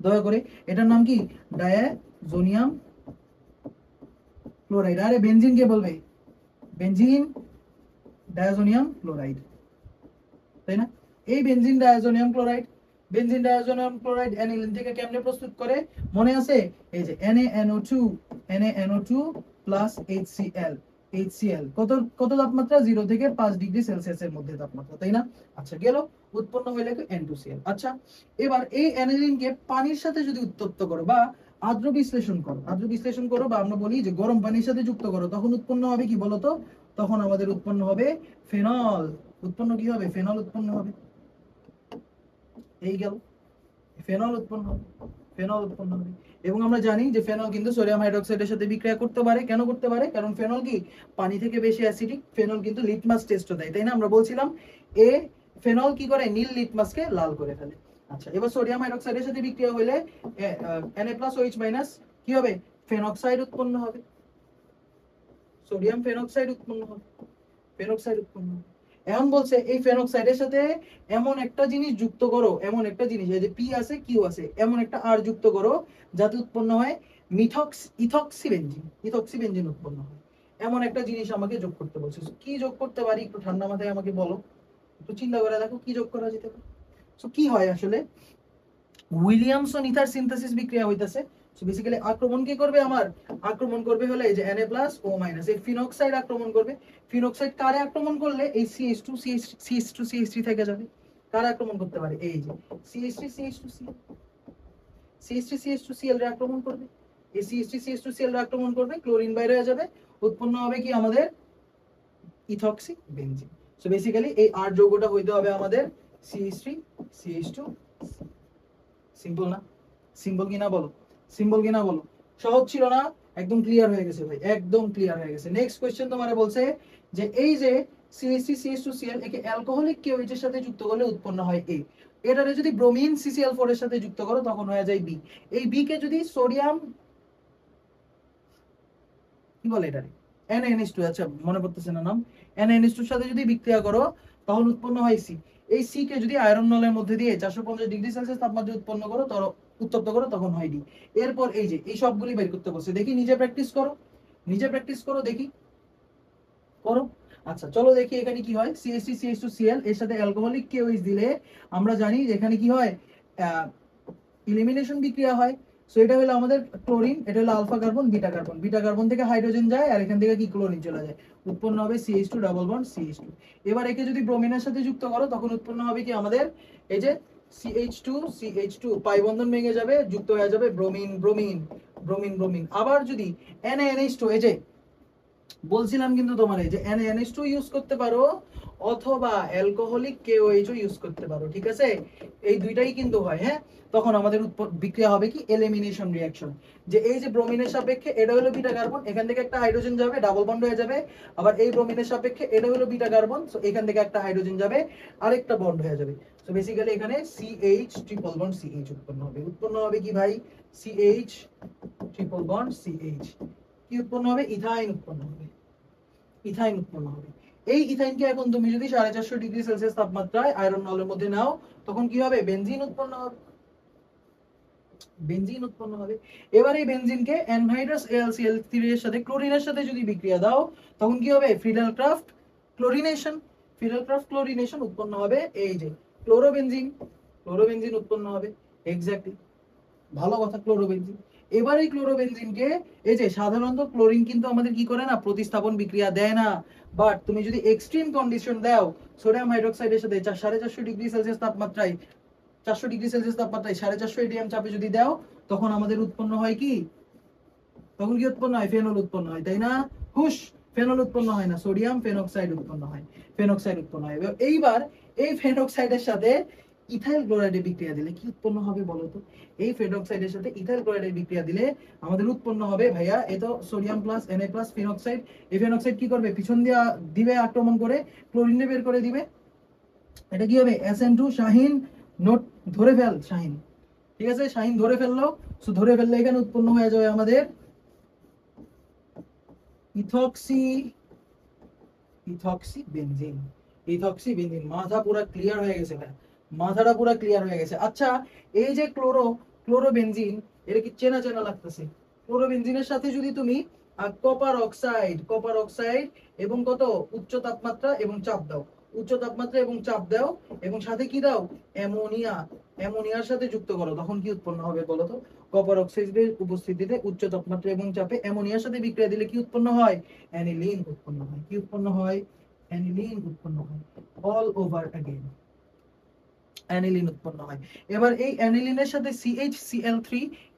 দয়া করে। এটার নাম কি, ডায়াজোনিয়াম ক্লোরাইড। আরে বেনজিন কে বলবে, বেনজিন ডায়াজোনিয়াম ক্লোরাইড, তাই না? এই বেনজিন ডায়াজোনিয়াম ক্লোরাইড অ্যানিলিন থেকে কেমনে প্রস্তুত করে মনে আছে, এই যে NaNO2 প্লাস HCl কত কত তাপমাত্রা, 0 থেকে 5 ডিগ্রি সেলসিয়াসের মধ্যে তাপমাত্রা, তাই না? আচ্ছা গেল, উৎপন্ন হইলে N2Cl। আচ্ছা এবার এই অ্যানিলিনকে পানির সাথে যদি উত্তপ্ত করো বা আর্দ্র বিশ্লেষণ করো বা আমরা বলি যে গরম পানির সাথে যুক্ত করো, তখন উৎপন্ন হবে কি বলতো, তখন আমাদের উৎপন্ন হবে ফেনল। উৎপন্ন কি হবে, ফেনল উৎপন্ন হবে। এই গেল, ফেনল উৎপন্ন হবে, ফেনল উৎপন্ন হবে। এবং আমরা জানি যে ফেনল কিন্তু সোডিয়াম হাইড্রোক্সাইডের সাথে বিক্রিয়া করতে পারে। কেন করতে পারে, কারণ ফেনল কি পানি থেকে বেশি অ্যাসিডিক। ফেনল কিন্তু লিটমাস টেস্টও দেয়, তাই না? আমরা বলছিলাম ফেনল কি করে, নীল লিটমাসকে লাল করে ফেলে। আচ্ছা এবার সোডিয়াম হাইড্রোক্সাইডের সাথে বিক্রিয়া হলে Na+OH- কি হবে, ফেনক্সাইড উৎপন্ন হবে। সোডিয়াম ফেনক্সাইড উৎপন্ন হবে, ফেনক্সাইড উৎপন্ন হবে। এখন বলছে এই ফেনক্সাইডের সাথে এমন একটা জিনিস যুক্ত করো, এমন একটা জিনিস, এই যে পি আছে কিউ আছে, এমন একটা আর যুক্ত করো যাতে উৎপন্ন হয় ইথক্সিবেনজিন উৎপন্ন হয়। এমন একটা জিনিস আমাকে যোগ করতে বলছে। কি যোগ করতে পারি একটু ঠান্ডা মাথায় আমাকে বলো, একটু চিন্তা করে দেখো কি যোগ করা যেতে পারে। সো কি হয় আসলে, উইলিয়ামসন ইথার সিনথেসিস বিক্রিয়া হইতাছে। সো বেসিক্যালি আক্রমণ কি করবে, আমার আক্রমণ করবে হলে এই যে Na+O- এই ফিনক্সাইড আক্রমণ করবে। ফিনক্সাইড কারে আক্রমণ করলে এই CH2 থেকে যাবে। কারে আক্রমণ করতে পারে, এই যে CH3CH2Cl রে আক্রমণ করবে। এই CH3CH2Cl রে আক্রমণ করবে, ক্লোরিন বাইরে হয়ে যাবে, উৎপন্ন হবে কি আমাদের ইথক্সি বেনজিন। সো বেসিক্যালি এই আর যৌগটা হইতে হবে আমাদের CH3CH2। সিম্পল না, সিম্পল কিনা বলো, সিম্পল কিনা বলো, সহজ ছিল না? একদম ক্লিয়ার হয়ে গেছে ভাই, একদম ক্লিয়ার হয়ে গেছে। নেক্সট কোশ্চেন তোমারে বলছে যে এই যে CH3CH2Cl একে অ্যালকোহলিক KOH এর সাথে যুক্ত করলে উৎপন্ন হয় A। এটারে যদি ব্রোমিন CCl4 এর সাথে যুক্ত করো তখন হয়ে যায় B। এই B কে যদি সোডিয়াম কি বলে এটারে NaNH2, আচ্ছা মনে পড়তেছে না নাম, NaNH2 এর সাথে যদি বিক্রিয়া করো তখন উৎপন্ন হয় C। এই C কে যদি আয়রন নলের মধ্যে দিয়ে 450 ডিগ্রি সেলসিয়াস তাপমাত্রায় উৎপন্ন করো উত্তপ্ত করো তখন হয় D। এরপর এই যে এই সবগুলি বের করতে বলছে, দেখি নিজে প্র্যাকটিস করো, নিজে প্র্যাকটিস করো দেখি, করো। আচ্ছা চলো দেখি এখানে কি হয়, CH3CH2Cl এর সাথে অ্যালকোহলিক KOH দিলে আমরা জানি যে এখানে কি হয়, এলিমিনেশন বিক্রিয়া হয়। সো এটা হলো আমাদের ক্লোরিন, এটা হলো আলফা কার্বন বিটা কার্বন থেকে হাইড্রোজেন যায় আর এখান থেকে কি ক্লোরিন চলে যায়, উৎপন্ন হবে CH2 ডাবল বন্ড CH2। এবার একে যদি ব্রোমিনের সাথে যুক্ত করো তখন উৎপন্ন হবে কি আমাদের এই যে CH2 পাই বন্ধন ভেঙে যাবে, যুক্ত হয়ে যাবে ব্রোমিন। আবার যদি NaNH2, এই যে বলছিলাম কিন্তু তোমার এই যে NaNH2 ইউজ করতে পারো অথবা অ্যালকোহলিক KOH ও ইউজ করতে পারো, ঠিক আছে? এই দুইটাই কিন্তু হয়, হ্যাঁ। তখন আমাদের বিক্রিয়া হবে কি এলিমিনেশন রিঅ্যাকশন, যে এই যে ব্রোমিনের সাপেক্ষে এটা হলো বিটা কার্বন, এখান থেকে একটা হাইড্রোজেন যাবে ডাবল বন্ড হয়ে যাবে, আবার এই ব্রোমিনের সাপেক্ষে এটা হলো বিটা কার্বন, সো এখান থেকে একটা হাইড্রোজেন যাবে আরেকটা বন্ড হয়ে যাবে। সো বেসিক্যালি এখানে CH ট্রিপল বন্ড CH উৎপন্ন হবে কি ভাই, CH ট্রিপল বন্ড CH। কি উৎপন্ন হবে? ইথাইন উৎপন্ন হবে, ইথাইন উৎপন্ন হবে। এই ইথাইনকে এখন তুমি যদি 450 ডিগ্রি সেলসিয়াস তাপমাত্রায় আয়রন নলের মধ্যে নাও, তখন কি হবে? বেনজিন উৎপন্ন হবে, বেনজিন উৎপন্ন হবে। এবার এই বেনজিনকে অ্যানহাইড্রাস AlCl3 এর সাথে ক্লোরিনের সাথে যদি বিক্রিয়া দাও, তখন কি হবে? ফ্রিডেলক্রাফট ক্লোরিনেশন, ফ্রিডেলক্রাফট ক্লোরিনেশন উৎপন্ন হবে। এই যে ক্লোরোবেনজিন, ক্লোরোবেনজিন উৎপন্ন হবে। এক্স্যাক্টলি, ভালো কথা, ক্লোরোবেনজিন। এবার এই ক্লোরোবেনজিনকে, এই যে সাধারণত ক্লোরিন কিন্তু আমাদের কি করে না, প্রতিস্থাপন বিক্রিয়া দেয় না, বাট তুমি যদি এক্সট্রিম কন্ডিশন দাও, সোডিয়াম হাইড্রোক্সাইডের সাথে 450 ডিগ্রি সেলসিয়াস তাপমাত্রায়, 400 ডিগ্রি সেলসিয়াস তাপমাত্রায় 450 এটিএম চাপে যদি দাও, তখন আমাদের উৎপন্ন হয় কি? তখন কি উৎপন্ন হয়? ফেনল উৎপন্ন হয়, তাই না? হুশ, ফেনল উৎপন্ন হয় না, সোডিয়াম ফেনক্সাইড উৎপন্ন হয়, ফেনক্সাইড উৎপন্ন হয়। এইবার এই ফেনক্সাইডের সাথে ইথাইল ক্লোরাইডের বিক্রিয়া দিলে কি উৎপন্ন হবে বলো তো? এই ফেনক্সাইডের সাথে ইথাইল ক্লোরাইডের বিক্রিয়া দিলে আমাদের উৎপন্ন হবে ভাইয়া, এ তো sodium plus Na plus phenoxide. এই ফেনক্সাইড কি করবে? পিছন দিয়ে দিবে আক্রমণ করে, ক্লোরিনে বের করে দিবে। এটা কি হবে? SN2 শাহিন, নোট ধরে ফেল শাহিন, ঠিক আছে? শাহিন ধরে ফেললো। সো ধরে ফেললে এখানে উৎপন্ন হয়ে যাবে আমাদের ethoxy, ethoxy benzene, ethoxy benzene. মাথা পুরো ক্লিয়ার হয়ে গেছে ভাই, মাথাটা পুরো ক্লিয়ার হয়ে গেছে। আচ্ছা, এই যে ক্লোরোবেনজিন, এটা কি চেনা চেনা লাগতেছে? ক্লোরোবেনজিনের সাথে যদি তুমি কপার অক্সাইড, কপার অক্সাইড এবং কত উচ্চ তাপমাত্রা এবং চাপ দাও, উচ্চ তাপমাত্রা এবং চাপ দাও, এবং সাথে কি দাও? অ্যামোনিয়া, অ্যামোনিয়ার সাথে যুক্ত করো, তখন কি উৎপন্ন হবে বলো তো? কপার অক্সাইডের উপস্থিতিতে উচ্চ তাপমাত্রা এবং চাপে অ্যামোনিয়ার সাথে বিক্রিয়া দিলে কি উৎপন্ন হয়? অ্যানিলিন উৎপন্ন হয়। কি উৎপন্ন হয়? অ্যানিলিন উৎপন্ন হয়। অল ওভার অ্যাগেন অ্যানিলিন উৎপন্ন হয়। এবার এই অ্যানিলিনের সাথে CHCl3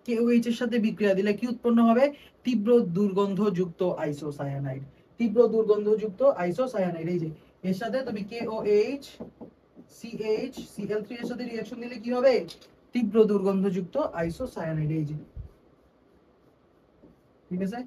KOH এর সাথে বিক্রিয়া দিলে কি উৎপন্ন হবে? তীব্র দুর্গন্ধযুক্ত আইসোসায়ানাইড, তীব্র দুর্গন্ধযুক্ত আইসোসায়ানাইড। এই যে এর সাথে তুমি KOH CHCl3 এর সাথে রিঅ্যাকশন দিলে কি হবে? তীব্র দুর্গন্ধযুক্ত আইসোসায়ানাইড। এই যে, ঠিক আছে,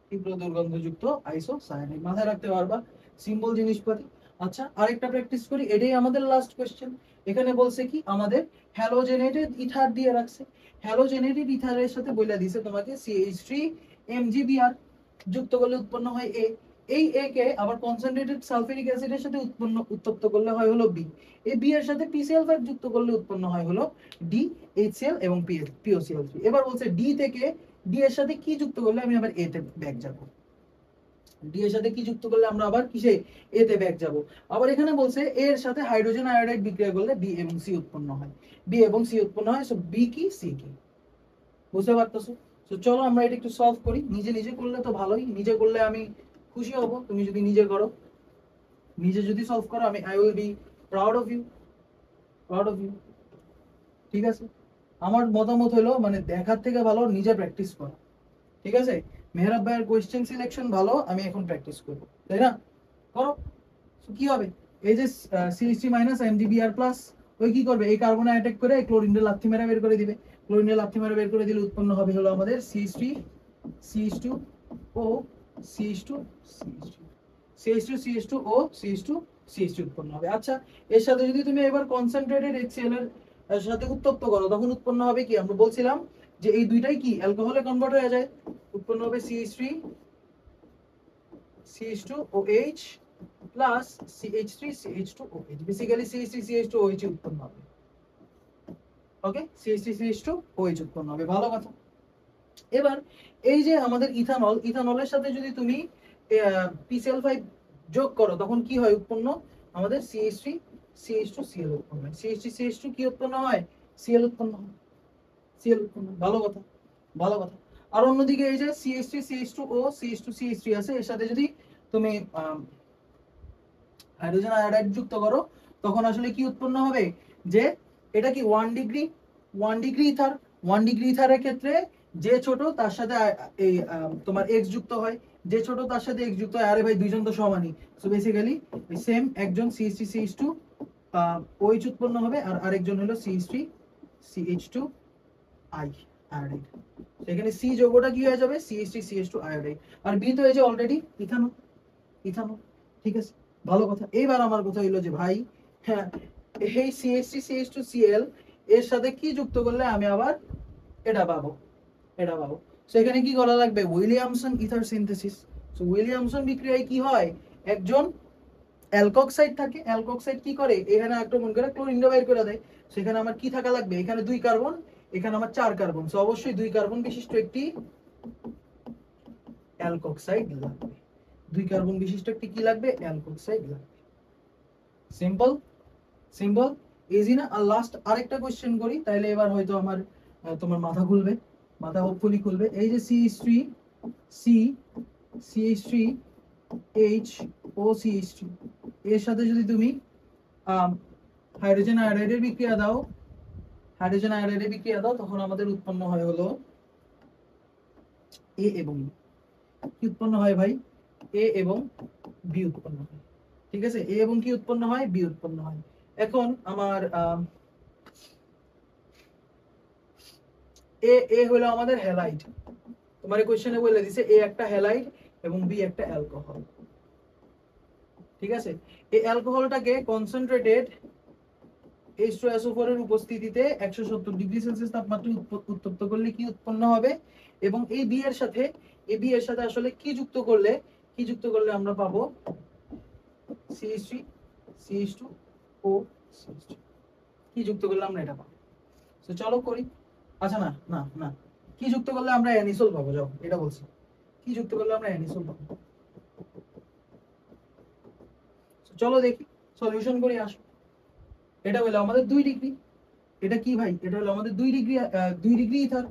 তীব্র দুর্গন্ধযুক্ত আইসোসায়ানাইড। মাথায় রাখতে পারবা সিম্বল জিনিসপাতি। আচ্ছা, আরেকটা প্র্যাকটিস করি, এটাই আমাদের লাস্ট কোশ্চেন। এখানে বলছে কি আমাদের হ্যালোজেনেটেড ইথার দিয়ে রাখছে, হ্যালোজেনেটেড ইথারের সাথে বইলা দিছে তোমাকে CH3 MgBr যুক্ত করলে উৎপন্ন হয় A। এই A কে আবার কনসেন্ট্রেটেড সালফিউরিক অ্যাসিডের সাথে উত্তপ্ত করলে হয় হলো B। এই B এর সাথে PCl5 যুক্ত করলে উৎপন্ন হয় হলো D, HCl এবং POCl3। এবার বলছে D থেকে, D এর সাথে কি যুক্ত করলে আমি আবার A তে ব্যাক যাব? ডি এর সাথে কি যুক্ত করলে আমরা আবার কিসে? এ তে ব্যাক যাব। আবার এখানে বলছে এর সাথে হাইড্রোজেন আয়োডাইড বিক্রিয়া করলে বি এবং সি উৎপন্ন হয়, বি এবং সি উৎপন্ন হয়। সো বি কি সি কি, বুঝতে পারতেছো? তো চলো আমরা এটা একটু সলভ করি। নিজে নিজে করলে তো ভালোই, নিজে করলে আমি খুশি হব। তুমি যদি নিজে করো, নিজে যদি সলভ করো, আমি I will be proud of you, proud of you. ঠিক আছে, আমার মতামত হলো মানে দেখার থেকে ভালো নিজে প্র্যাকটিস করা। ঠিক আছে, মেহরাব ভাইয়ের কোয়েশ্চেন সিলেকশন ভালো, আমি এখন প্র্যাকটিস করব, তাই না? করো। কি হবে? এই যে CH3 মাইনাস MgBr প্লাস, ওই কি করবে? এই কার্বনে অ্যাটাক করে ক্লোরিনের লাথি মেরে বের করে দিবে। ক্লোরিনের লাথি মেরে বের করে দিলে উৎপন্ন হবে হলো আমাদের CH3 CH2 ও CH2 CH2 CH2 CH2 ও CH2 CH2 উৎপন্ন হবে। আচ্ছা, এর সাথে যদি তুমি এবার কনসেন্ট্রেটেড HCl এর সাথে উত্তপ্ত করো, তখন উৎপন্ন হবে কি? আমরা বলছিলাম যে এই দুইটাই কি অ্যালকোহলে কনভার্ট হয়ে যায়, উৎপন্ন হবে CH3 CH2OH plus CH3 CH2OH। Basically CH3 CH2OH উৎপন্ন হবে। ওকে, CH3 CH2OH উৎপন্ন হবে, ভালো কথা। এবার এই যে আমাদের ইথানল, ইথানলের সাথে যদি তুমি PCl5 যোগ করো, তখন কি হয় উৎপন্ন? আমাদের CH3 CH2Cl উৎপন্ন হয়। CH3 CH2 কি উৎপন্ন হয়? Cl উৎপন্ন হয়, Cl উৎপন্ন হয়, ভালো কথা, ভালো কথা। আর অন্যদিকে এই যে CH3 CH2O CH2 CH3 আছে, এর সাথে যদি তুমি হাইড্রোজেন আয়োডাইড যুক্ত করো, তখন আসলে কি উৎপন্ন হবে? যে এটা কি 1 ডিগ্রি, 1 ডিগ্রি ইথার। 1 ডিগ্রি ইথারের ক্ষেত্রে যে ছোট তার সাথে এই তোমার এক্স যুক্ত হয়, যে ছোট তার সাথে এক্স যুক্ত হয়। আরে ভাই, দুইজন তো সমানই। সো বেসিক্যালি সেম একজন CH3 CH2 OH উৎপন্ন হবে, আর আরেকজন হলো CH3 CH2 I আয়োডাইড। সেখানে সি যৌগটা কি হয়ে যাবে? CH3 CH2 iodide. আর বি তো এই যে অলরেডি ইথানল, ইথানল। ঠিক আছে, ভালো কথা। এইবার আমার কথা হইলো যে ভাই, হ্যাঁ, এই CH3 CH2Cl এর সাথে কি যুক্ত করলে আমি আবার এটা পাবো, এটা পাবো? সো এখানে কি করা লাগবে, Williamson ether synthesis. So Williamson বিক্রিয়ায় কি হয়, একজন অ্যালকক্সাইড থাকে, অ্যালকক্সাইড কি করে এখানে আক্রমণ করে ক্লোরিনটা বের করে দেয়। সেখানে আমার কি থাকা লাগবে, এখানে 2 কার্বন, এখানে আমার 4 কার্বন। সো অবশ্যই 2 কার্বন বিশিষ্ট একটি অ্যালকক্সাইড লাগবে, 2 কার্বন বিশিষ্ট একটি কি লাগবে, অ্যালকক্সাইড লাগবে। সিম্পল, সিম্পল, ইজি না? আর লাস্ট আরেকটা কোশ্চেন করি, তাইলে এবার হয়তো আমার তোমার মাথা খুলবে, মাথা হোপফুলি খুলবে। এই যে CH3 C CH3 H O CH3 এর সাথে যদি তুমি হাইড্রোজেন আয়োডাইডের বিক্রিয়া দাও, হাইড্রোজেন আয়োডাইডের বিক্রিয়া দাও, তখন আমাদের উৎপন্ন হয় হলো A এবং B। কি উৎপন্ন হয় ভাই, A এবং B উৎপন্ন হয়। ঠিক আছে, A এবং কি উৎপন্ন হয়, B উৎপন্ন হয়। এখন আমার এ হলো আমাদের হ্যালাইড। তোমার কোশ্চেনে বলে দিছে এ একটা হ্যালাইড এবং বি একটা অ্যালকোহল। ঠিক আছে, এই অ্যালকোহলটাকে কনসেন্ট্রেটেড H2SO4 এর উপস্থিতিতে 170 ডিগ্রি সেলসিয়াস তাপমাত্রায় উত্তপ্ত করলে কি উৎপন্ন হবে, এবং এই বি এর সাথে, এই বি এর সাথে আসলে কি যুক্ত করলে, কি যুক্ত করলে আমরা পাবো CH3 CH2O CH2, কি যুক্ত করলে আমরা এটা পাবো। তো চলো করি। আচ্ছা না না না, কি যুক্ত করলে আমরা অ্যানিসোল পাবো, যাও এটা বলছি, কি যুক্ত করলে আমরা অ্যানিসোল পাবো। চলো দেখি, সলিউশন করি, আসো। এটা হলো আমাদের 2 ডিগ্রি, এটা কি ভাই, এটা হলো আমাদের 2 degree, 2 degree ether.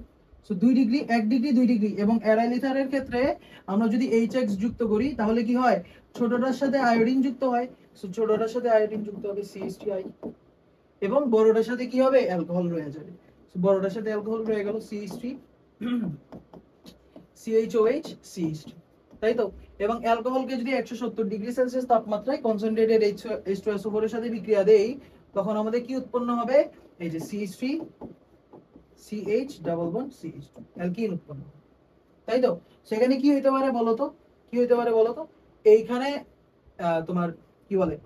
So 2 degree, 1 degree, 2 degree, এবং অ্যারাইল ইথারের ক্ষেত্রে আমরা যদি HX যুক্ত করি তাহলে কি হয়, ছোটটার সাথে আয়োডিন যুক্ত হয়। সো ছোটটার সাথে আয়োডিন যুক্ত হবে CH3I, এবং বড়টার সাথে কি হবে, অ্যালকোহল রয়ে যাবে। সো বড়টার সাথে অ্যালকোহল রয়ে গেল CH3 CHOH CH2, তাই তো। এবং অ্যালকোহলকে যদি 170 ডিগ্রি সেলসিয়াস তাপমাত্রায় কনসেন্ট্রেটেড H2SO4 এর সাথে বিক্রিয়া দেই, তখন আমাদের কি উৎপন্ন হবে, এই যে CH3 CH double bond CH2 alkyne উৎপন্ন হবে, তাই তো। সেখানে কি হইতে পারে বলো তো, কি হইতে পারে বলো তো, এইখানে তোমার কি বলে,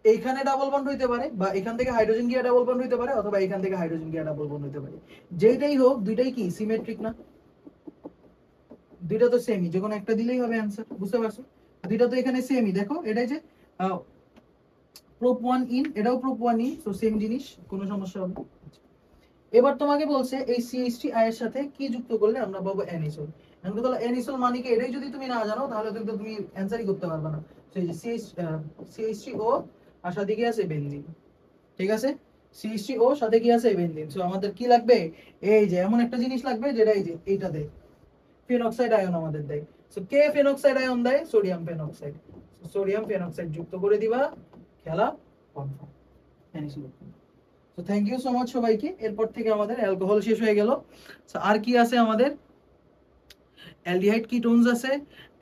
এইখানে ডাবল বন্ড হইতে পারে, বা এখান থেকে হাইড্রোজেন গিয়ে ডাবল বন্ড হইতে পারে, অথবা এখান থেকে হাইড্রোজেন গিয়ে ডাবল বন্ড হইতে পারে। যেটাই হোক, দুইটাই কি সিমেট্রিক না, দুইটা তো সেমই, যে কোনো একটা দিলেই হবে অ্যানসার, বুঝতে পারছো। দুইটা তো এখানে সেমই, দেখো এটাই যে প্রোপ 1 ইন, এটাও প্রোপ 1 ইন, সো সেম জিনিস, কোনো সমস্যা হবে না। এবার তোমাকে বলছে এই CH3I এর সাথে কি যুক্ত করলে আমরা পাবো অ্যানিসোল। এখন কথা হলো অ্যানিসোল মানে কি, এটাই যদি তুমি না জানো তাহলে তো তুমি অ্যানসারই করতে পারবে না। সো এই যে CH3O আর সাথে কি আছে, বেনজিন। ঠিক আছে, CH3O সাথে কি আছে, বেনজিন। সো আমাদের কি লাগবে, এই যে এমন একটা জিনিস লাগবে যেটা এই যে এইটা দেয়, ফেনক্সাইড আয়ন আমাদের দেয়। সো কে ফেনক্সাইড আয়ন দেয়, সোডিয়াম ফেনক্সাইড। সোডিয়াম ফেনক্সাইড যুক্ত করে দিবা, খেলা কনফার্ম, অ্যানিসোল। তো থ্যাংক ইউ সো মাচ সবাইকে। এরপর থেকে আমাদের অ্যালকোহল শেষ হয়ে গেল। আর কি আছে আমাদের, অ্যালডিহাইড কিটোনস আছে,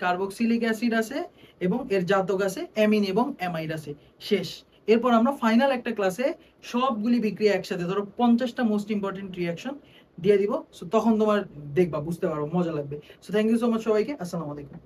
কার্বক্সিলিক অ্যাসিড আছে, এবং এর জাতক আছে অ্যামিন এবং অ্যামাইড আছে, শেষ। এরপর আমরা ফাইনাল একটা ক্লাসে সবগুলি বিক্রিয়া একসাথে, ধরো 50টা মোস্ট ইম্পর্টেন্ট রিঅ্যাকশন দিয়ে দিব। সো তখন তোমার দেখবা, বুঝতে পারো, মজা লাগবে। So thank you so much সবাইকে, আসসালামু আলাইকুম।